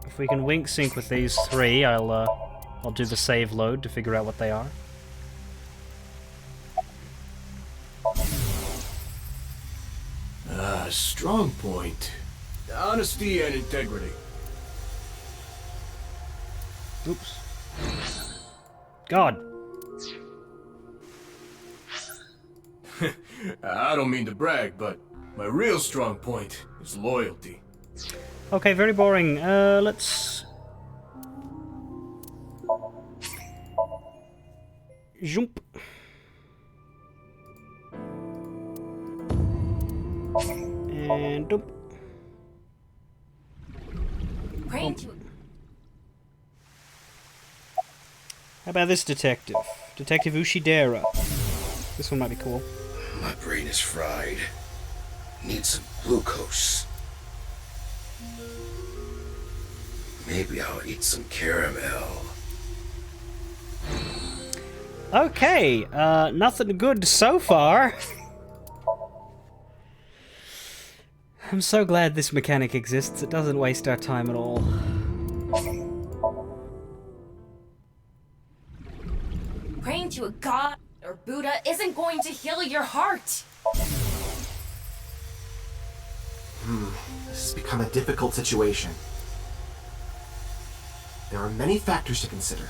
If we can wink sync with these three, I'll do the save load to figure out what they are. Strong point. Honesty and integrity. Oops. God. I don't mean to brag, but my real strong point is loyalty. Okay, very boring. Let's... Jump. And dump. How about this detective? Detective Ushidera. This one might be cool. My brain is fried. Need some glucose. Maybe I'll eat some caramel. Okay, nothing good so far. I'm so glad this mechanic exists. It doesn't waste our time at all. Praying to a god or Buddha isn't going to heal your heart. This has become a difficult situation. There are many factors to consider,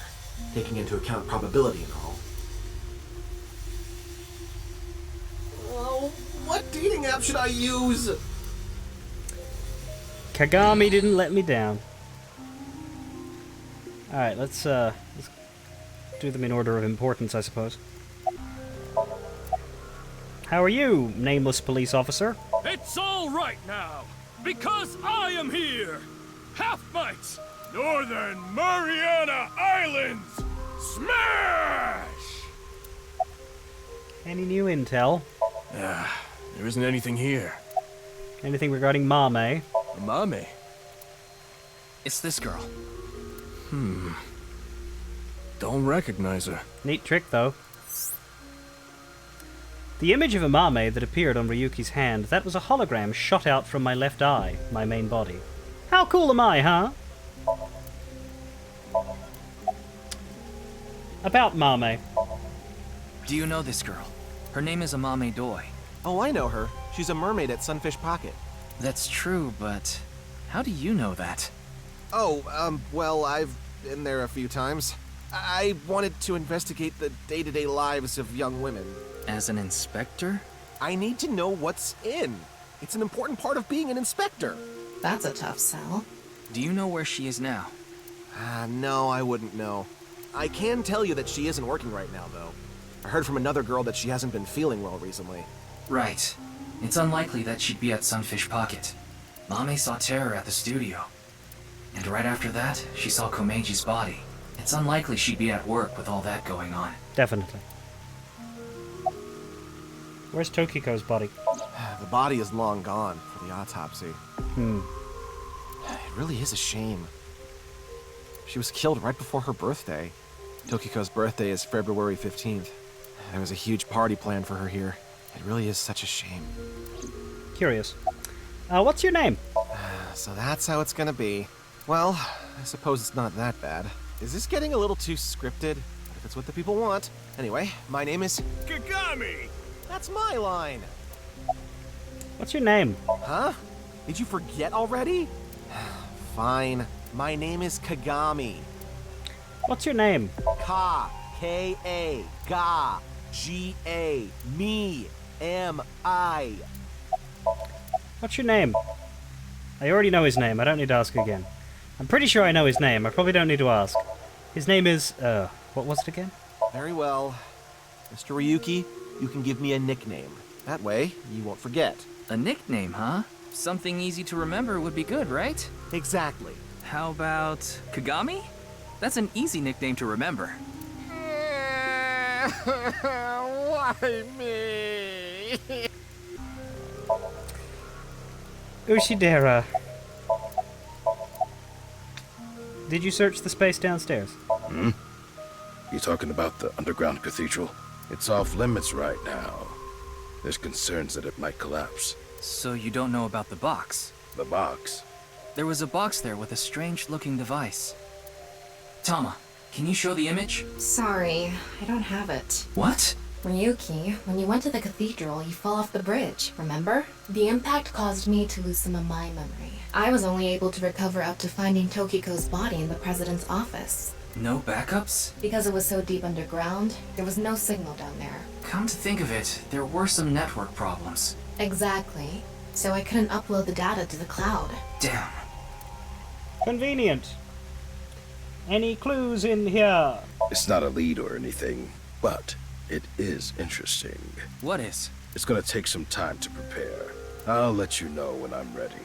taking into account probability and all. Oh, what dating app should I use? Kagami didn't let me down. Alright, let's do them in order of importance, I suppose. How are you, nameless police officer? It's all right now, because I am here! Half-Mites, Northern Mariana Islands, smash! Any new intel? There isn't anything here. Anything regarding Mame? Mame? It's this girl. Don't recognize her. Neat trick, though. The image of a Mame that appeared on Ryuki's hand, that was a hologram shot out from my left eye, my main body. How cool am I, huh? About Mame. Do you know this girl? Her name is Amame Doi. Oh, I know her. She's a mermaid at Sunfish Pocket. That's true, but how do you know that? Oh, well, I've been there a few times. I wanted to investigate the day-to-day lives of young women. As an inspector? I need to know what's in. It's an important part of being an inspector. That's a tough sell. Do you know where she is now? No, I wouldn't know. I can tell you that she isn't working right now, though. I heard from another girl that she hasn't been feeling well recently. Right. It's unlikely that she'd be at Sunfish Pocket. Mame saw terror at the studio. And right after that, she saw Komeji's body. It's unlikely she'd be at work with all that going on. Definitely. Where's Tokiko's body? The body is long gone for the autopsy. It really is a shame. She was killed right before her birthday. Tokiko's birthday is February 15th. There was a huge party planned for her here. It really is such a shame. Curious. What's your name? So that's how it's gonna be. Well, I suppose it's not that bad. Is this getting a little too scripted? But if it's what the people want. Anyway, my name is... Kagami! That's my line! What's your name? Huh? Did you forget already? Fine. My name is Kagami. What's your name? Ka. K-A. Ga. G-A. Me. M-I. What's your name? I already know his name. I don't need to ask again. I'm pretty sure I know his name. I probably don't need to ask. His name is, what was it again? Very well. Mr. Ryuki, you can give me a nickname. That way, you won't forget. A nickname, huh? Something easy to remember would be good, right? Exactly. How about Kagami? That's an easy nickname to remember. Why me? Ushidera. Did you search the space downstairs? You talking about the underground cathedral? It's off limits right now. There's concerns that it might collapse. So you don't know about the box? The box? There was a box there with a strange-looking device. Tama, can you show the image? Sorry, I don't have it. What? Ryuki, when you went to the cathedral, you fell off the bridge, remember? The impact caused me to lose some of my memory. I was only able to recover up to finding Tokiko's body in the president's office. No backups? Because it was so deep underground, there was no signal down there. Come to think of it, there were some network problems. Exactly. So I couldn't upload the data to the cloud. Damn. Convenient. Any clues in here? It's not a lead or anything, but it is interesting. What is? It's gonna take some time to prepare. I'll let you know when I'm ready.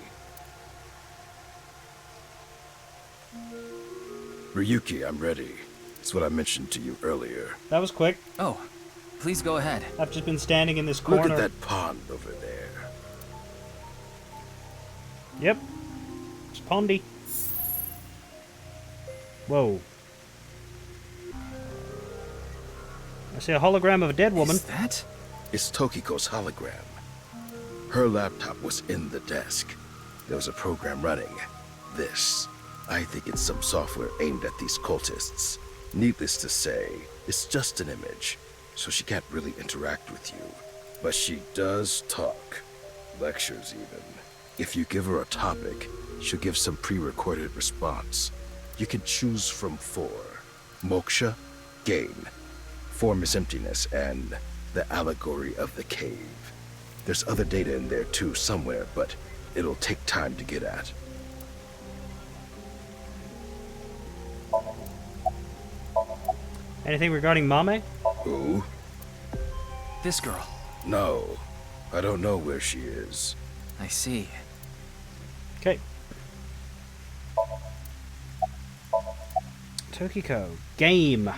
Ryuki, I'm ready. It's what I mentioned to you earlier. That was quick. Oh, please go ahead. I've just been standing in this corner. Look at that pond over there. Yep. It's pondy. Whoa. I see a hologram of a dead woman. Is that? It's Tokiko's hologram. Her laptop was in the desk. There was a program running. This. I think it's some software aimed at these cultists. Needless to say, it's just an image, so she can't really interact with you. But she does talk. Lectures, even. If you give her a topic, she'll give some pre-recorded response. You can choose from 4. Moksha, gain. Form is emptiness, and the allegory of the cave. There's other data in there too somewhere, but it'll take time to get at. Anything regarding Mame? Who? This girl. No. I don't know where she is. I see. Okay. Tokiko. Game.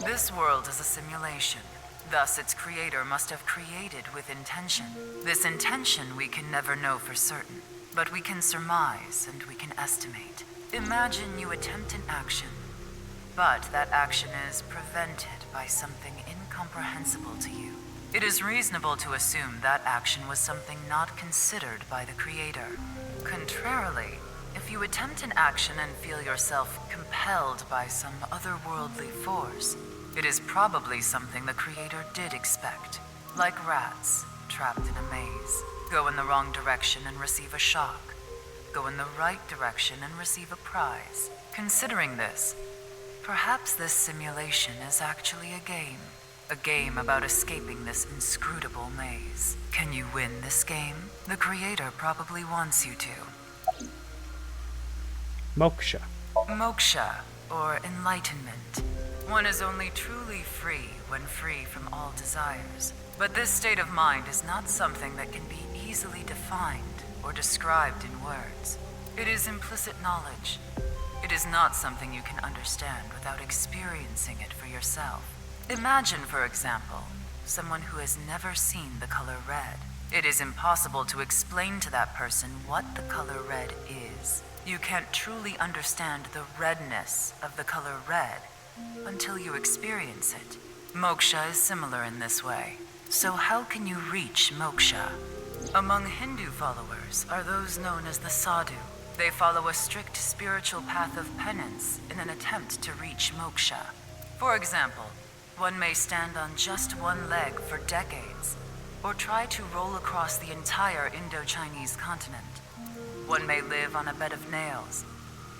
This world is a simulation. Thus, its creator must have created with intention. This intention we can never know for certain, but we can surmise and we can estimate. Imagine you attempt an action, but that action is prevented by something incomprehensible to you. It is reasonable to assume that action was something not considered by the creator. Contrarily, if you attempt an action and feel yourself compelled by some otherworldly force, it is probably something the creator did expect. Like rats, trapped in a maze. Go in the wrong direction and receive a shock. Go in the right direction and receive a prize. Considering this, perhaps this simulation is actually a game. A game about escaping this inscrutable maze. Can you win this game? The creator probably wants you to. Moksha. Moksha, or enlightenment. One is only truly free when free from all desires. But this state of mind is not something that can be easily defined. or described in words. It is implicit knowledge. It is not something you can understand without experiencing it for yourself. Imagine, for example, someone who has never seen the color red. It is impossible to explain to that person what the color red is. You can't truly understand the redness of the color red until you experience it. Moksha is similar in this way. So how can you reach moksha? Among Hindu followers are those known as the sadhu. They follow a strict spiritual path of penance in an attempt to reach moksha. For example, one may stand on just one leg for decades, or try to roll across the entire Indo-Chinese continent. One may live on a bed of nails.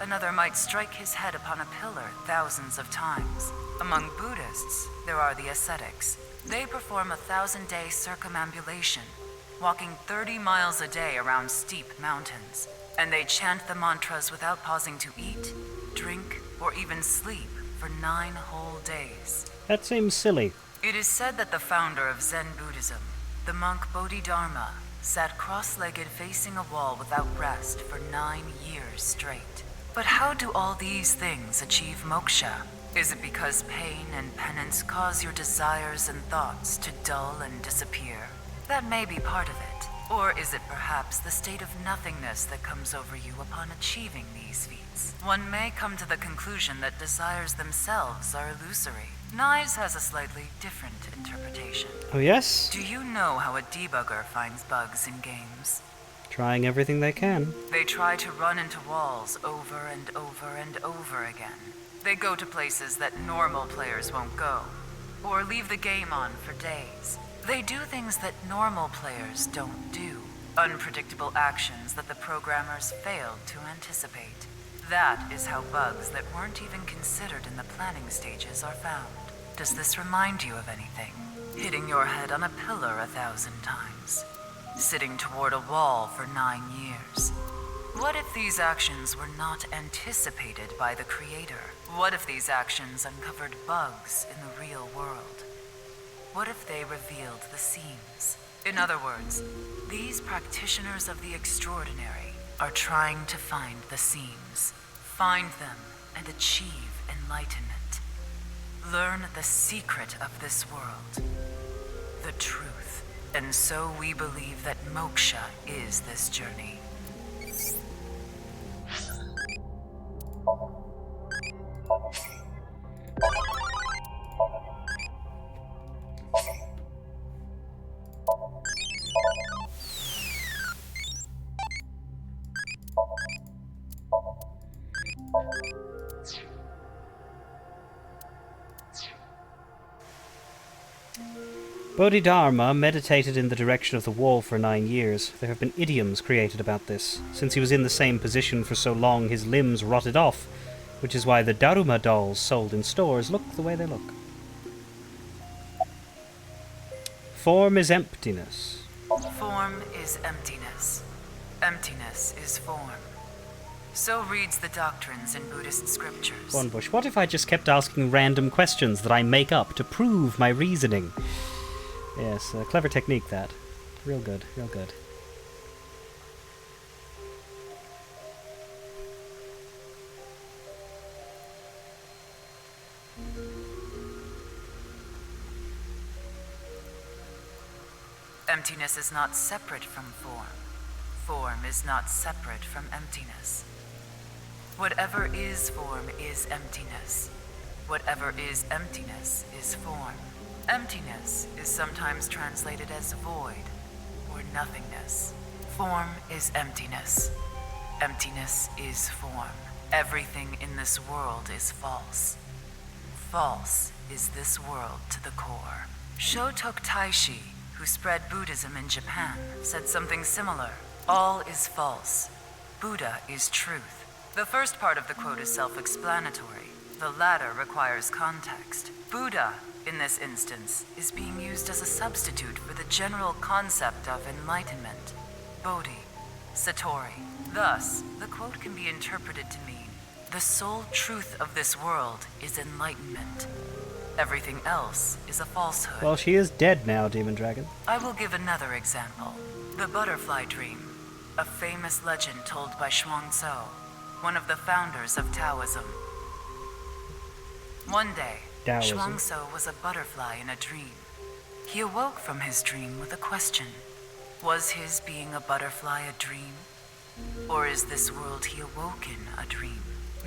Another might strike his head upon a pillar thousands of times. Among Buddhists, there are the ascetics. They perform a 1,000-day circumambulation, walking 30 miles a day around steep mountains. And they chant the mantras without pausing to eat, drink, or even sleep for 9 whole days. That seems silly. It is said that the founder of Zen Buddhism, the monk Bodhidharma, sat cross-legged facing a wall without rest for 9 years straight. But how do all these things achieve moksha? Is it because pain and penance cause your desires and thoughts to dull and disappear? That may be part of it. Or is it perhaps the state of nothingness that comes over you upon achieving these feats? One may come to the conclusion that desires themselves are illusory. Nyes has a slightly different interpretation. Oh, yes? Do you know how a debugger finds bugs in games? Trying everything they can. They try to run into walls over and over and over again. They go to places that normal players won't go, or leave the game on for days. They do things that normal players don't do. Unpredictable actions that the programmers failed to anticipate. That is how bugs that weren't even considered in the planning stages are found. Does this remind you of anything? Hitting your head on a pillar 1,000 times. Sitting toward a wall for 9 years. What if these actions were not anticipated by the creator? What if these actions uncovered bugs in the real world? What if they revealed the seams? In other words, these practitioners of the extraordinary are trying to find the seams, find them, and achieve enlightenment. Learn the secret of this world, the truth. And so we believe that moksha is this journey. Bodhidharma meditated in the direction of the wall for 9 years. There have been idioms created about this. Since he was in the same position for so long, his limbs rotted off, which is why the Daruma dolls sold in stores look the way they look. Form is emptiness. Form is emptiness. Emptiness is form. So reads the doctrines in Buddhist scriptures. Bonbush, what if I just kept asking random questions that I make up to prove my reasoning? Yes, a clever technique, that. Real good, real good. Emptiness is not separate from form. Form is not separate from emptiness. Whatever is form is emptiness. Whatever is emptiness is form. Emptiness is sometimes translated as void or nothingness. Form is emptiness. Emptiness is form. Everything in this world is false. False is this world to the core. Shotok Taishi, who spread Buddhism in Japan, said something similar. All is false. Buddha is truth. The first part of the quote is self-explanatory. The latter requires context. Buddha, in this instance, is being used as a substitute for the general concept of enlightenment, Bodhi, Satori. Thus, the quote can be interpreted to mean, the sole truth of this world is enlightenment. Everything else is a falsehood. Well, she is dead now, Demon Dragon. I will give another example. The butterfly dream. a famous legend told by Xuangzhou, one of the founders of Taoism. One day, Taoism. Xuangzhou was a butterfly in a dream. He awoke from his dream with a question. Was his being a butterfly a dream? Or is this world he awoke in a dream?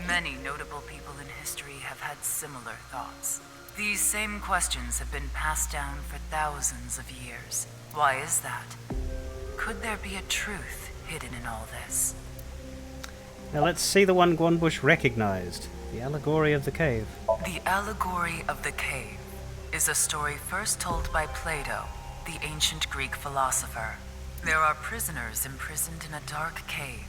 Many notable people in history have had similar thoughts. These same questions have been passed down for thousands of years. Why is that? Could there be a truth hidden in all this? Now let's see the one Guanbush recognized. The allegory of the cave. The allegory of the cave is a story first told by Plato, the ancient Greek philosopher. There are prisoners imprisoned in a dark cave.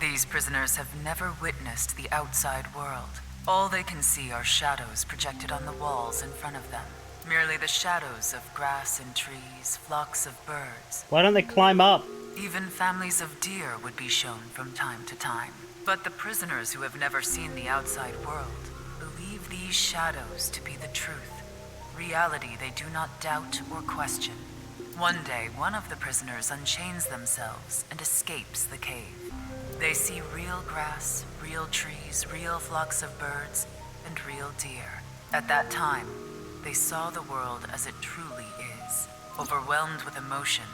These prisoners have never witnessed the outside world. All they can see are shadows projected on the walls in front of them. Merely the shadows of grass and trees, flocks of birds. Why don't they climb up? Even families of deer would be shown from time to time. But the prisoners who have never seen the outside world believe these shadows to be the truth. Reality they do not doubt or question. One day, one of the prisoners unchains themselves and escapes the cave. They see real grass, real trees, real flocks of birds, and real deer. At that time, they saw the world as it truly is. Overwhelmed with emotion,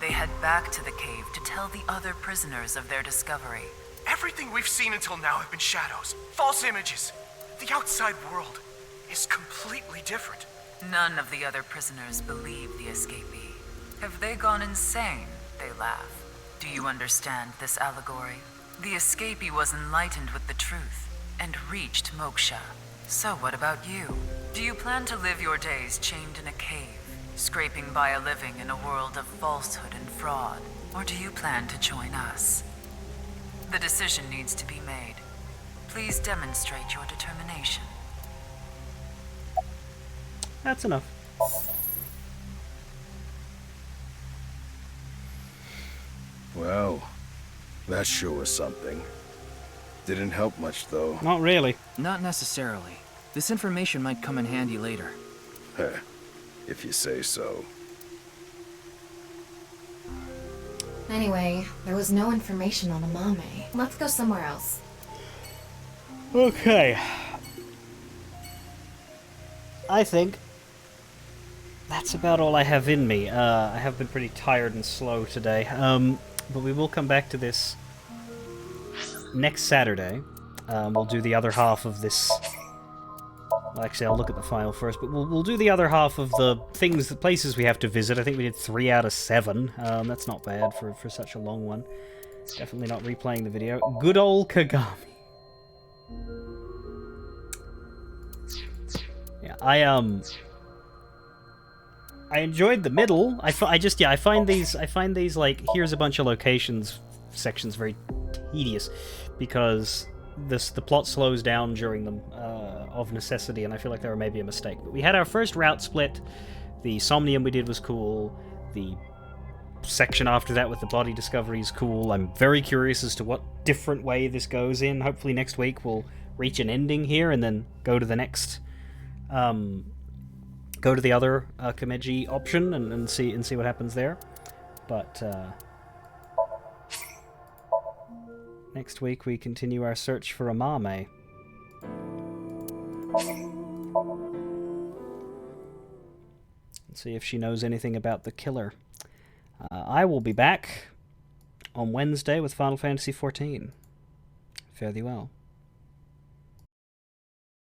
they head back to the cave to tell the other prisoners of their discovery. Everything we've seen until now have been shadows, false images. The outside world is completely different. None of the other prisoners believe the escapee. Have they gone insane? They laugh. Do you understand this allegory? The escapee was enlightened with the truth and reached moksha. So what about you? Do you plan to live your days chained in a cave, scraping by a living in a world of falsehood and fraud? Or do you plan to join us? The decision needs to be made. Please demonstrate your determination. That's enough. Well, that sure was something. Didn't help much, though. Not really. Not necessarily. This information might come in handy later. Heh, if you say so. Anyway, there was no information on Amame. Let's go somewhere else. Okay. I think that's about all I have in me. I have been pretty tired and slow today. But we will come back to this next Saturday. We'll do the other half of this. Well, actually, I'll look at the file first, but we'll do the other half of the places we have to visit. I think we did 3 out of 7. That's not bad for such a long one. Definitely not replaying the video. Good old Kagami. Yeah, I enjoyed the middle. I find these like, here's a bunch of locations sections very tedious because the plot slows down during them of necessity, and I feel like they were maybe a mistake. But we had our first route split. The Somnium we did was cool. The section after that with the body discovery is cool. I'm very curious as to what different way this goes in. Hopefully next week we'll reach an ending here and then go to the next go to the other Kameji option and see what happens there. But next week we continue our search for Amame. And see if she knows anything about the killer. I will be back on Wednesday with Final Fantasy XIV. Fare thee well.